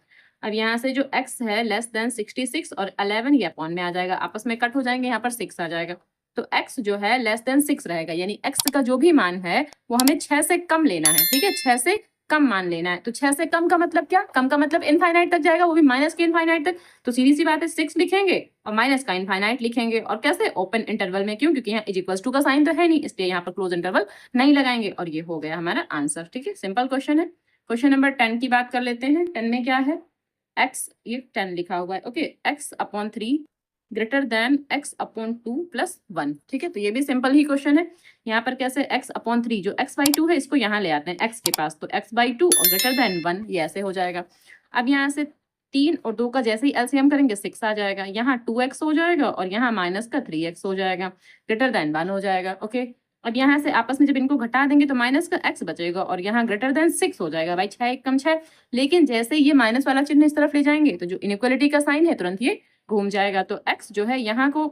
अब यहाँ से जो x है लेस देन 66 और 11 ये अपॉन में आ जाएगा, आपस में कट हो जाएंगे, यहाँ पर 6 आ जाएगा। तो x जो है लेस देन 6 रहेगा, यानी x का जो भी मान है वो हमें 6 से कम लेना है। ठीक है, 6 से कम मान लेना है। तो 6 से कम का मतलब क्या, कम का मतलब इनफाइनाइट तक जाएगा, वो भी माइनस के इनफाइनाइट तक। तो सीधी सी बात है, 6 लिखेंगे और माइनस का इनफाइनाइट लिखेंगे, और कैसे, ओपन इंटरवल में। क्यों, क्योंकि यहाँ इज इक्वल्स टू का साइन तो है नहीं, इसलिए यहाँ पर क्लोज इंटरवल नहीं लगाएंगे, और ये हो गया हमारा आंसर। ठीक है, सिंपल क्वेश्चन है। क्वेश्चन नंबर 10 की बात कर लेते हैं। 10 में क्या है, x, ये 10 लिखा हुआ है, okay, x/3 greater than x/2 + 1। ठीक है, तो ये भी सिंपल ही क्वेश्चन है। यहाँ पर कैसे, x/3 जो x/2 है इसको यहाँ ले आते हैं x के पास, तो x/2 और ग्रेटर देन 1, ये ऐसे हो जाएगा। अब यहाँ से 3 और 2 का जैसे ही एलसीएम करेंगे 6 आ जाएगा, यहाँ 2x हो जाएगा और यहाँ -3x हो जाएगा, ग्रेटर देन 1 हो जाएगा। ओके, अब यहाँ से आपस में जब इनको घटा देंगे तो माइनस का x बचेगा और यहाँ ग्रेटर देन 6 हो जाएगा। भाई 6 एक कम 6, लेकिन जैसे ये माइनस वाला चिन्ह इस तरफ ले जाएंगे तो जो इनइक्वालिटी का साइन है तुरंत ये घूम जाएगा। तो x जो है यहाँ को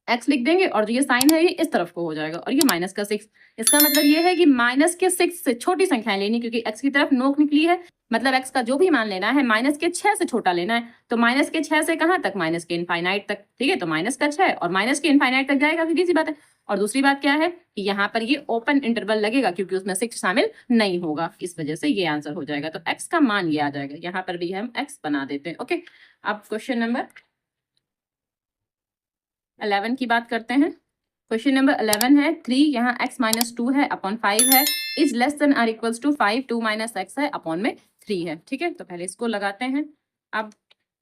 x लिख देंगे और जो ये साइन है ये इस तरफ को हो जाएगा और ये माइनस का 6। इसका मतलब ये है कि माइनस के 6 से छोटी संख्याएं लेनी, क्योंकि x की तरफ नोक निकली है, मतलब x का जो भी मान लेना है माइनस के 6 से छोटा लेना है। तो माइनस के 6 से कहाँ तक? माइनस के इनफाइनाइट तक। ठीक है, तो माइनस का 6 और माइनस के इनफाइनाइट तक जाएगा, सीधी सी बात है। और दूसरी बात क्या है कि यहाँ पर ये ओपन इंटरवल लगेगा क्योंकि उसमें 6 शामिल नहीं होगा, इस वजह से ये आंसर हो जाएगा। तो x का मान ये आ जाएगा, यहाँ पर भी हम x बना देते हैं। ओके, अब क्वेश्चन नंबर 11 की बात करते हैं। क्वेश्चन नंबर 11 है 3 यहाँ x माइनस 2 है अपॉन 5 है, is less than or equals to 5 2 minus x है अपॉन में 3 है। ठीक है, तो पहले इसको लगाते हैं। अब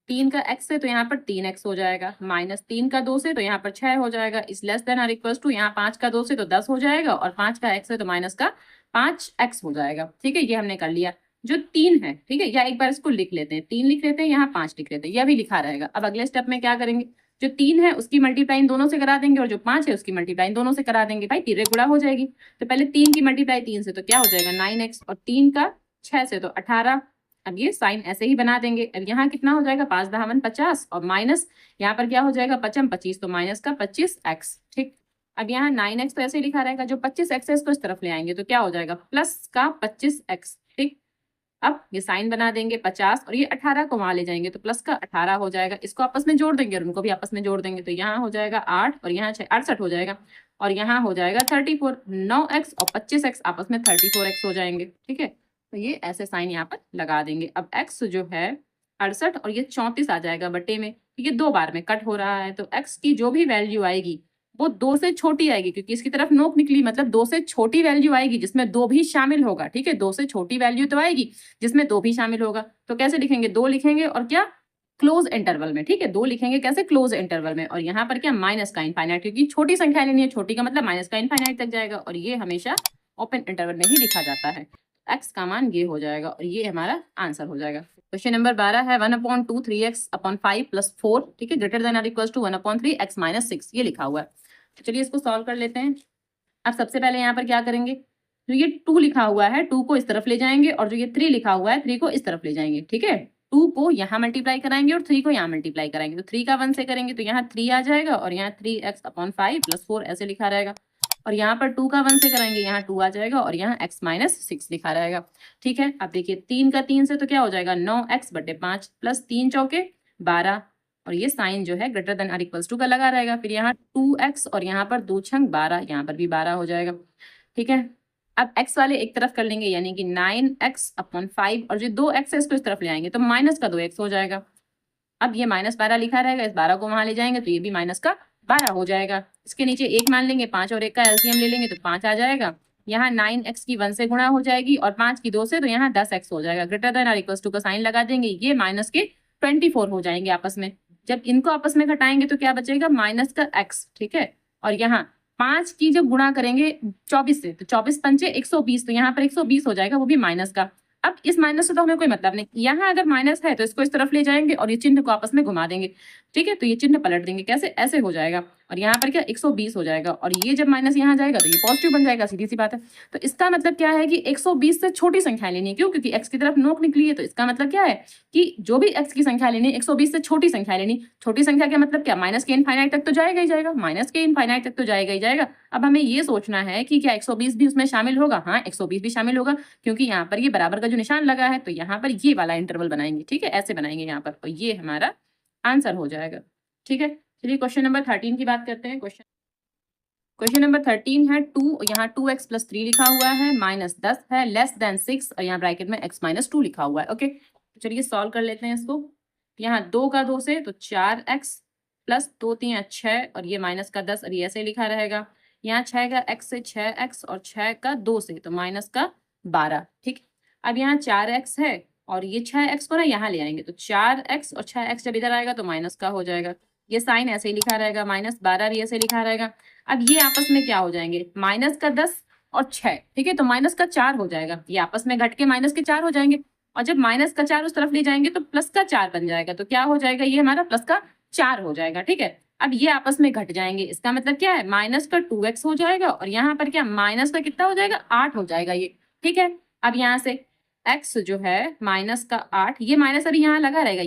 3 का x है तो यहाँ पर 3x हो जाएगा, माइनस 3 का 2 से तो यहाँ पर 6 हो जाएगा, is less than or equals to यहाँ 5 का 2 से तो 10 हो जाएगा और 5 का x है तो माइनस का 5x हो जाएगा। ठीक है, ये हमने कर लिया। जो 3 है, ठीक है, या एक बार इसको लिख लेते हैं, 3 लिख लेते हैं, यहाँ 5 लिख लेते हैं, यह भी लिखा रहेगा। अब अगले स्टेप में क्या करेंगे, जो 3 है उसकी मल्टीप्लाई इन दोनों से करा देंगे और जो 5 है उसकी मल्टीप्लाई इन दोनों से करा देंगे। भाई तिरे गुणा हो जाएगी, तो पहले 3 की मल्टीप्लाई 3 से तो क्या हो जाएगा 9x और 3 का 6 से तो 18। अब ये साइन ऐसे ही बना देंगे। अब यहाँ कितना हो जाएगा 5 10 50 और माइनस यहाँ पर क्या हो जाएगा 5 25 तो माइनस का 25x। ठीक, अब यहाँ 9x तो ऐसे ही लिखा रहेगा, जो 25x है इसको इस तरफ ले आएंगे तो क्या हो जाएगा प्लस का 25x। ठीक, अब ये साइन बना देंगे 50 और ये 18 को वहां ले जाएंगे तो प्लस का 18 हो जाएगा। इसको आपस में जोड़ देंगे और उनको भी आपस में जोड़ देंगे तो यहाँ हो जाएगा 8 और यहाँ 68 हो जाएगा और यहाँ हो जाएगा 34। 9x और 25x आपस में 34x हो जाएंगे। ठीक है, तो ये ऐसे साइन यहाँ पर लगा देंगे। अब x जो है 68 और ये 34 आ जाएगा बटे में, ये 2 बार में कट हो रहा है तो x की जो भी वैल्यू आएगी वो 2 से छोटी आएगी, क्योंकि इसकी तरफ नोक निकली, मतलब 2 से छोटी वैल्यू आएगी जिसमें 2 भी शामिल होगा। ठीक है, 2 से छोटी वैल्यू तो आएगी जिसमें 2 भी शामिल होगा। तो कैसे लिखेंगे, 2 लिखेंगे और क्या क्लोज इंटरवल में। ठीक है, 2 लिखेंगे कैसे, क्लोज इंटरवल में, और यहाँ पर क्या माइनस का इनफाइनाइट, क्योंकि छोटी संख्या लेनी है, छोटी का मतलब माइनस का इनफाइनाइट तक जाएगा और ये हमेशा ओपन इंटरवल में ही लिखा जाता है। एक्स का मान ये हो जाएगा और ये हमारा आंसर हो जाएगा। क्वेश्चन नंबर 12 है 1/2 3x अपॉन 5 प्लस 4, ठीक है, greater than or equals to 1/3 x minus 6, ये लिखा हुआ है। तो चलिए इसको सॉल्व कर लेते हैं। अब सबसे पहले यहाँ पर क्या करेंगे, जो ये 2 लिखा हुआ है 2 को इस तरफ ले जाएंगे और जो ये 3 लिखा हुआ है 3 को इस तरफ ले जाएंगे। ठीक है, 2 को यहाँ मल्टीप्लाई कराएंगे और 3 को यहाँ मल्टीप्लाई कराएंगे। तो 3 का 1 से करेंगे तो यहाँ 3 आ जाएगा और यहाँ 3x अपॉन 5 प्लस 4 ऐसे लिखा रहेगा, और यहाँ पर 2 का 1 से कराएंगे, यहाँ 2 आ जाएगा और यहाँ x माइनस 6 लिखा रहेगा। ठीक है, अब देखिए 3 का 3 से तो क्या हो जाएगा 9x बटे 5 प्लस 3 चौके 12, और ये साइन जो है greater than or equals to का लगा रहेगा। फिर यहाँ 2x और यहाँ पर 2 छंग 12, यहाँ पर भी 12 हो जाएगा। ठीक है, अब x वाले एक तरफ कर लेंगे यानी कि 9x अपॉन 5 और जो 2x है इसको इस तरफ ले आएंगे तो माइनस का 2x हो जाएगा। अब ये माइनस 12 लिखा रहेगा, इस 12 को वहां ले जाएंगे तो ये भी माइनस का 12 हो जाएगा। इसके नीचे 1 मान लेंगे, 5 और 1 का एलसीएम ले लेंगे तो 5 आ जाएगा। यहाँ 9x की 1 से गुणा हो जाएगी और 5 की 2 से तो यहाँ 10x हो जाएगा। Greater than or equals to का साइन लगा देंगे, ये माइनस के 24 हो जाएंगे आपस में। जब इनको आपस में घटाएंगे तो क्या बचेगा माइनस का x। ठीक है, और यहाँ 5 की जब गुणा करेंगे 24 से तो 24 पंचे 120, तो यहाँ पर 120 हो जाएगा, वो भी माइनस का। अब इस माइनस से तो हमें कोई मतलब नहीं, यहाँ अगर माइनस है तो इसको इस तरफ ले जाएंगे और ये चिन्ह को आपस में घुमा देंगे। ठीक है, तो ये चिन्ह पलट देंगे, कैसे, ऐसे हो जाएगा और यहाँ पर क्या 120 हो जाएगा और ये जब माइनस यहाँ जाएगा तो ये पॉजिटिव बन जाएगा, सीधी सी बात है। तो इसका मतलब क्या है कि 120 से छोटी संख्या लेनी है, क्यों, क्योंकि x की तरफ नोक निकली है। तो इसका मतलब क्या है कि जो भी x की संख्या लेनी 120 से छोटी संख्या लेनी। छोटी संख्या का मतलब क्या, माइनस के इनफाइनाइट तक तो जाएगा ही जाएगा, माइनस के इनफाइनाइट तक तो जाएगा ही जाएगा। अब हमें ये सोचना है कि क्या 120 भी उसमें शामिल होगा। हाँ, 120 भी शामिल होगा, क्योंकि यहाँ पर ये बराबर का जो निशान लगा है तो यहाँ पर ये वाला इंटरवल बनाएंगे। ठीक है, ऐसे बनाएंगे यहाँ पर, तो ये हमारा आंसर हो जाएगा। ठीक है, चलिए क्वेश्चन नंबर 13 की बात करते हैं। क्वेश्चन नंबर 13 है 2, यहाँ 2x प्लस 3 लिखा हुआ है, माइनस 10 है, लेस देन 6 और यहाँ ब्रैकेट में x माइनस 2 लिखा हुआ है। ओके, तो चलिए सॉल्व कर लेते हैं इसको। यहाँ 2 का 2 से तो 4x प्लस 2 3 6 और ये माइनस का 10 और ये ऐसे लिखा रहेगा। यहाँ 6 का x से 6x और 6 का 2 से तो माइनस का 12। ठीक, अब यहाँ 4x है और ये 6x को ना यहाँ ले आएंगे तो 4x और 6x जब इधर आएगा तो माइनस का हो जाएगा। ये साइन ऐसे ही लिखा रहेगा, माइनस 12 भी ऐसे लिखा रहेगा। अब ये आपस में क्या हो जाएंगे, माइनस का 10 और 6। ठीक है, तो माइनस का 4 हो जाएगा, ये आपस में घट के माइनस के 4 हो जाएंगे और जब माइनस का 4 उस तरफ ले जाएंगे तो प्लस का 4 बन जाएगा। तो क्या हो जाएगा, ये हमारा प्लस का 4 हो जाएगा। ठीक है, अब ये आपस में घट जाएंगे, इसका मतलब क्या है, माइनस का 2x हो जाएगा और यहाँ पर क्या माइनस का कितना हो जाएगा, 8 हो जाएगा ये, ठीक है। अब यहाँ से x जो है माइनस का 8, ये माइनस अभी यहाँ लगा रहेगा,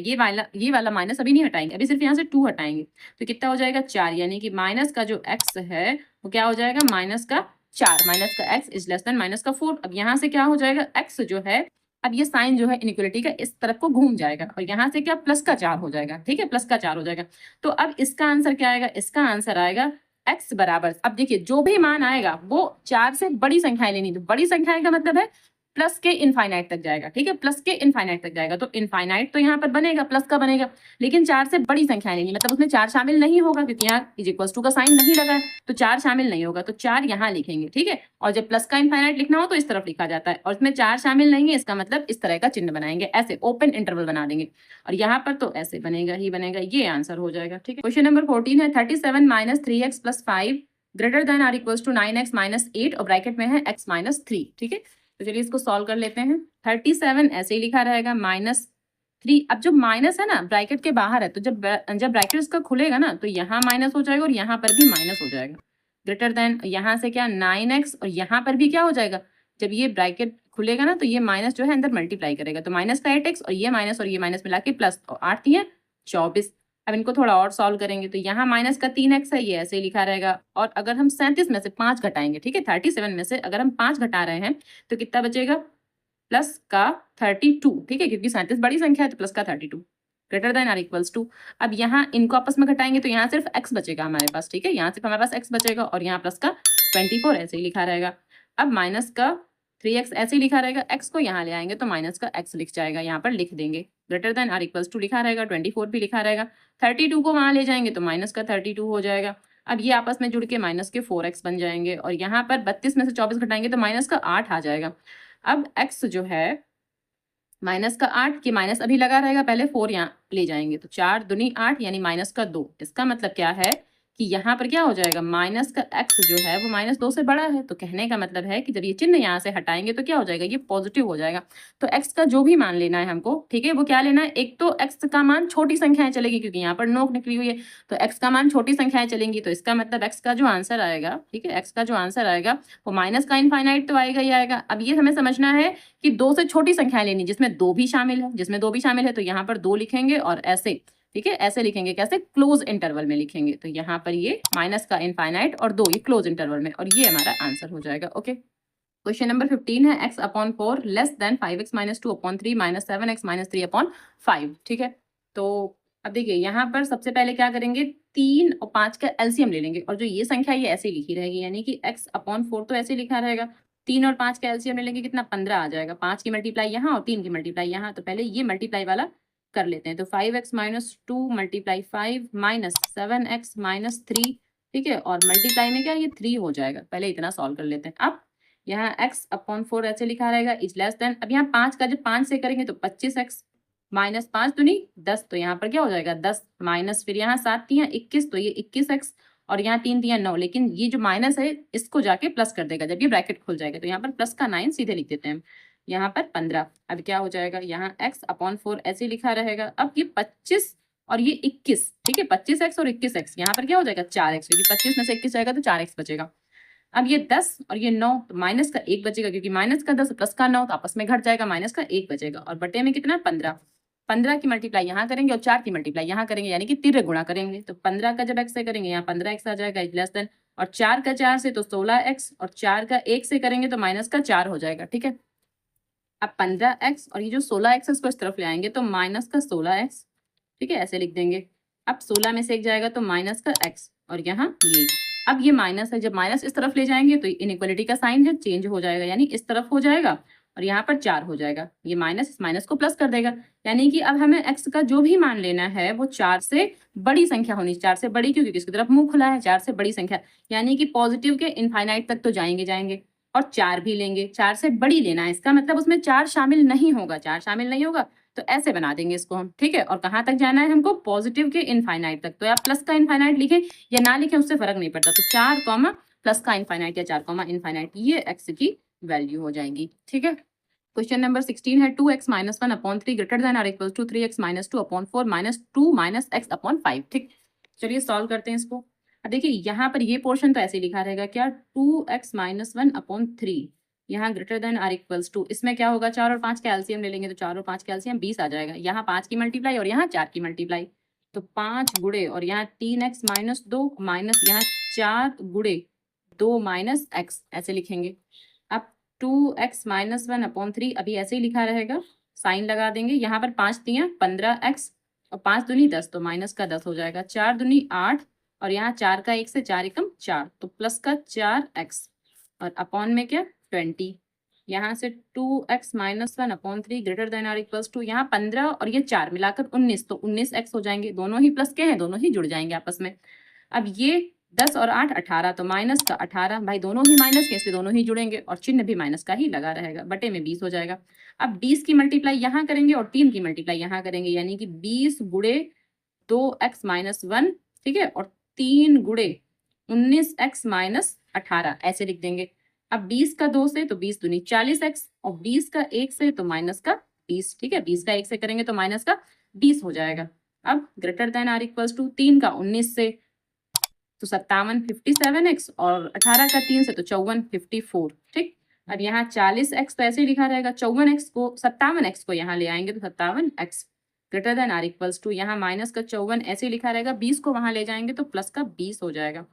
ये वाला माइनस अभी नहीं हटाएंगे, अभी सिर्फ यहाँ से 2 हटाएंगे तो कितना हो जाएगा 4, यानी कि माइनस का जो x है वो क्या हो जाएगा, माइनस का 4, माइनस का x is less then minus का 4। अब यहाँ से क्या हो जाएगा, x जो है, अब ये साइन जो है इनइक्वालिटी का इस तरफ को घूम जाएगा और यहाँ से क्या प्लस का 4 हो जाएगा, ठीक है, प्लस का 4 हो जाएगा। तो अब इसका आंसर क्या आएगा, इसका आंसर आएगा x बराबर, अब देखिए जो भी मान आएगा वो 4 से बड़ी संख्याएं लेनी, तो बड़ी संख्याएं का मतलब है प्लस के इनफाइनाइट तक जाएगा, ठीक है, प्लस के इनफाइनाइट तक जाएगा, तो इनफाइनाइट तो यहाँ पर बनेगा, प्लस का बनेगा, लेकिन 4 से बड़ी संख्याएं लेनी, मतलब उसमें 4 शामिल नहीं होगा क्योंकि यहाँ इज इक्वल टू का साइन नहीं लगा है, तो 4 शामिल नहीं होगा, तो 4 यहाँ लिखेंगे, ठीक है। और जब प्लस का इनफाइनाइट लिखना हो तो इस तरफ लिखा जाता है, और इसमें 4 शामिल नहीं है, इसका मतलब इस तरह का चिन्ह बनाएंगे, ऐसे ओपन इंटरवल बना देंगे, और यहाँ पर तो ऐसे बनेगा ही बनेगा, ये आंसर हो जाएगा, ठीक है। क्वेश्चन नंबर 14 है 37 minus 3x plus 5 greater than or equal to 9x minus 8 और ब्रैकेट में है x माइनस 3, ठीक है। तो चलिए इसको सॉल्व कर लेते हैं। 37 ऐसे ही लिखा रहेगा माइनस 3, अब जो माइनस है ना ब्रैकेट के बाहर है, तो जब ब्रैकेट इसका खुलेगा ना तो यहाँ माइनस हो जाएगा और यहाँ पर भी माइनस हो जाएगा, ग्रेटर देन यहाँ से क्या 9x और यहाँ पर भी क्या हो जाएगा, जब ये ब्रैकेट खुलेगा ना तो ये माइनस जो है अंदर मल्टीप्लाई करेगा, तो माइनस का 8x और ये माइनस मिला के प्लस, और 8 3 24। अब इनको थोड़ा और सॉल्व करेंगे तो यहाँ माइनस का 3x है, ये ऐसे ही लिखा रहेगा, और अगर हम 37 में से 5 घटाएंगे, ठीक है, 37 में से अगर हम 5 घटा रहे हैं तो कितना बचेगा, प्लस का 32, ठीक है, क्योंकि 37 बड़ी संख्या है तो प्लस का 32 greater than or equals to. अब यहाँ इनको आपस में घटाएंगे तो यहाँ सिर्फ x बचेगा हमारे पास, ठीक है, यहाँ सिर्फ हमारे पास x बचेगा और यहाँ प्लस का 24 ऐसे ही लिखा रहेगा। अब माइनस का 3x ऐसे ही लिखा रहेगा, x को यहाँ ले आएंगे तो माइनस का x लिख जाएगा, यहाँ पर लिख देंगे, greater than or equals to लिखा रहेगा, 24 भी लिखा रहेगा, 32 को वहाँ ले जाएंगे तो माइनस का 32 हो जाएगा। अब ये आपस में जुड़ के माइनस के 4x बन जाएंगे, और यहाँ पर 32 में से 24 घटाएंगे तो माइनस का 8 आ जाएगा। अब x जो है माइनस का 8 की माइनस अभी लगा रहेगा, पहले 4 यहाँ ले जाएंगे तो 4 दूनी 8 यानी माइनस का 2, इसका मतलब क्या है कि यहाँ पर क्या हो जाएगा, माइनस का x जो है वो माइनस 2 से बड़ा है, तो कहने का मतलब है कि जब ये चिन्ह यहाँ से हटाएंगे तो क्या हो जाएगा, ये पॉजिटिव हो जाएगा। तो x का जो भी मान लेना है हमको, ठीक है, वो क्या लेना है, एक तो x का मान छोटी संख्याएं चलेगी क्योंकि यहाँ पर नोक निकली हुई है, तो x का मान छोटी संख्याएं चलेंगी, तो इसका मतलब x का जो आंसर आएगा, ठीक है, x का जो आंसर आएगा वो माइनस का इनफाइनाइट तो आएगा ही आएगा। अब ये हमें समझना है कि 2 से छोटी संख्याएं लेनी जिसमें 2 भी शामिल है, जिसमें 2 भी शामिल है, तो यहाँ पर 2 लिखेंगे और ऐसे, ठीक है, ऐसे लिखेंगे, कैसे, क्लोज इंटरवल में लिखेंगे, तो यहाँ पर ये माइनस का इनफाइनाइट और 2 ये क्लोज इंटरवल में, और ये हमारा आंसर हो जाएगा, ओके। क्वेश्चन नंबर 15 है x upon 4 less than 5x minus 2 upon 3 minus 7x minus 3 upon 5, ठीक है। तो अब देखिए यहाँ पर सबसे पहले क्या करेंगे, 3 और 5 का एलसीएम ले लेंगे, और जो ये संख्या ये ऐसे लिखी रहेगी, यानी कि x अपॉन 4 तो ऐसे लिखा रहेगा, 3 और 5 का एलसीएम ले लेंगे, कितना 15 आ जाएगा, 5 की मल्टीप्लाई यहाँ और 3 की मल्टीप्लाई यहाँ, तो पहले ये मल्टीप्लाई वाला कर लेते हैं, तो 5x minus 2 multiply 5 minus 7x minus 3, ठीक है, और मल्टीप्लाई में क्या ये 3 हो जाएगा, पहले इतना सॉल्व कर लेते हैं। अब यहाँ x अपॉन 4 ऐसे लिखा रहेगा इज लेस देन, अब यहाँ 5 का जब 5 से करेंगे तो 25x माइनस 5 दूनी 10, तो यहाँ पर क्या हो जाएगा 10 माइनस, फिर यहाँ 7 तियां 21 तो ये 21x, और यहाँ 3 तियां 9, लेकिन ये जो माइनस है इसको जाके प्लस कर देगा जब ये ब्रैकेट खुल जाएगा, तो यहाँ पर प्लस का 9 सीधे लिख देते हैं, यहाँ पर 15। अब क्या हो जाएगा, यहाँ x अपॉन 4 ऐसे लिखा रहेगा, अब ये 25 और ये 21, ठीक है, 25x और 21x, यहाँ पर क्या हो जाएगा 4x, क्योंकि 25 में से 21 जाएगा तो 4x बचेगा। अब ये 10 और ये 9, तो माइनस का 1 बचेगा, क्योंकि माइनस का 10 प्लस का 9 तो आपस में घट जाएगा, माइनस का 1 बचेगा, और बटे में कितना 15, 15 की मल्टीप्लाई यहाँ करेंगे और 4 की मल्टीप्लाई यहाँ करेंगे, यानी कि 3 गुणा करेंगे, तो 15 का जब x से करेंगे यहाँ 15x आ जाएगा इज लेस देन, और 4 का 4 से तो 16x, और 4 का 1 से करेंगे तो माइनस का 4 हो जाएगा, ठीक है। अब 15x और ये जो 16x है इसको इस तरफ ले आएंगे तो माइनस का 16x, ठीक है, ऐसे लिख देंगे। अब 16 में से 1 जाएगा तो माइनस का x, और यहाँ ये, अब ये माइनस है, जब माइनस इस तरफ ले जाएंगे तो इनइक्वालिटी का साइन है चेंज हो जाएगा, यानी इस तरफ हो जाएगा और यहाँ पर 4 हो जाएगा, ये माइनस इस माइनस को प्लस कर देगा, यानी कि अब हमें x का जो भी मान लेना है वो 4 से बड़ी संख्या होनी, 4 से बड़ी क्योंकि इसकी तरफ मुंह खुला है, 4 से बड़ी संख्या, यानी कि पॉजिटिव के इनफाइनाइट तक तो जाएंगे, और 4 भी लेंगे, 4 से बड़ी लेना है, इसका मतलब उसमें 4 शामिल नहीं होगा, 4 शामिल नहीं होगा तो ऐसे बना देंगे इसको हम, ठीक है। और कहाँ तक जाना है हमको, पॉजिटिव के इनफाइनाइट तक, तो आप प्लस का इनफाइनाइट लिखें या ना लिखें उससे फर्क नहीं पड़ता, तो 4 कॉमा प्लस का इनफाइनाइट या 4 कॉमा इनफाइनाइट, ये x की वैल्यू हो जाएगी, ठीक है। क्वेश्चन नंबर 16 है 2x minus 1 upon 3 greater than or equal to 3x minus 2 upon 4 minus 2 minus x upon 5, ठीक। चलिए सॉल्व करते हैं इसको। अब देखिए यहाँ पर ये पोर्शन तो ऐसे लिखा रहेगा क्या, 2x - 1/3 यहाँ greater than or equals to, इसमें क्या होगा 4 और 5 का एलसीएम ले लेंगे तो 4 और 5 का एलसीएम 20 आ जाएगा। यहाँ 5 की मल्टीप्लाई और यहाँ 4 की मल्टीप्लाई, तो 5 गुड़े और यहाँ 3x - 2 माइनस यहाँ 4 गुड़े 2 माइनस x ऐसे लिखेंगे। अब 2x - 1/3 अभी ऐसे ही लिखा रहेगा, साइन लगा देंगे। यहाँ पर 5 तियां 15x और 5 दूनी 10 तो माइनस का 10 हो जाएगा, 4 दूनी 8 और यहाँ 4 का 1 से 4 एकम 4 तो प्लस का 4x और अपॉन में क्या 20। यहाँ से 2x - 1/3 greater than or equals to, यहाँ 15 और ये 4 मिलाकर 19 तो 19x हो जाएंगे। दोनों ही प्लस के हैं, दोनों ही जुड़ जाएंगे आपस में। अब ये 10 और 8 18 तो माइनस का 18, भाई दोनों ही माइनस के इसलिए दोनों ही जुड़ेंगे और चिन्ह भी माइनस का ही लगा रहेगा, बटे में 20 हो जाएगा। अब 20 की मल्टीप्लाई यहाँ करेंगे और 3 की मल्टीप्लाई यहाँ करेंगे, यानी कि 20 गुड़े 2x - 1, ठीक है, और 3 गुड़े 19x - 18 ऐसे लिख देंगे। अब 20 का 2 से तो 20 दूनी 40x और 20 का 1 से तो माइनस का 20, ठीक है, 20 का 1 से करेंगे तो माइनस का 20 हो जाएगा। अब greater than or equals to 3 का 19 से तो 57 57x और 18 का 3 से तो 54 54, ठीक। अब यहाँ 40x तो ऐसे ही लिखा रहेगा, 54x को 57x को यहाँ ले आएंगे तो 57x greater than or equals to, यहाँ माइनस का 54 ऐसे ही लिखा रहेगा, 20 को वहां ले जाएंगे तो प्लस का 20 हो जाएगा,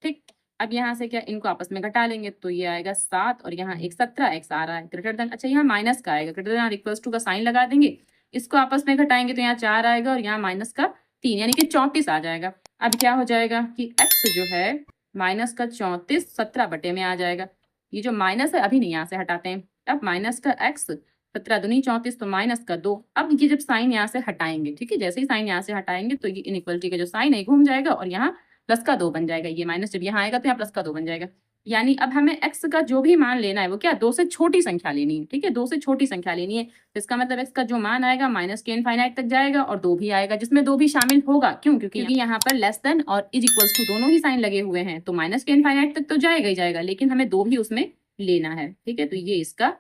ठीक। अब यहाँ से क्या इनको आपस में घटा लेंगे तो ये आएगा 7 और यहाँ एक 17x आ रहा है ग्रेटर देन, अच्छा यहाँ माइनस का आएगा, greater than or equals to का साइन लगा देंगे, इसको आपस में घटाएंगे तो यहाँ 4 आएगा और यहाँ माइनस का 3 यानी कि 34 आ जाएगा। अब क्या हो जाएगा कि x जो है माइनस का 34 17 बटे में आ जाएगा। ये जो माइनस है अभी नहीं यहाँ से हटाते हैं, अब माइनस का x 17 दूनी 34 तो माइनस का 2। अब ये जब साइन यहाँ से हटाएंगे, ठीक है, जैसे ही साइन यहाँ से हटाएंगे तो ये इनइक्वलिटी का जो साइन है घूम जाएगा और यहाँ प्लस का 2 बन जाएगा, ये माइनस जब यहाँ आएगा तो यहाँ प्लस का 2 बन जाएगा। यानी अब हमें x का जो भी मान लेना है वो क्या 2 से छोटी संख्या लेनी है, ठीक है, 2 से छोटी संख्या लेनी है। तो इसका मतलब x का जो मान आएगा माइनस के इनफाइनाइट तक जाएगा और 2 भी आएगा जिसमें 2 भी शामिल होगा, क्यों, क्योंकि यहाँ पर लेस देन और इज इक्वल्स टू दोनों ही साइन लगे हुए हैं तो माइनस के इनफाइनाइट तक तो जाएगा ही जाएगा, लेकिन हमें 2 भी उसमें लेना है, ठीक है, तो ये इसका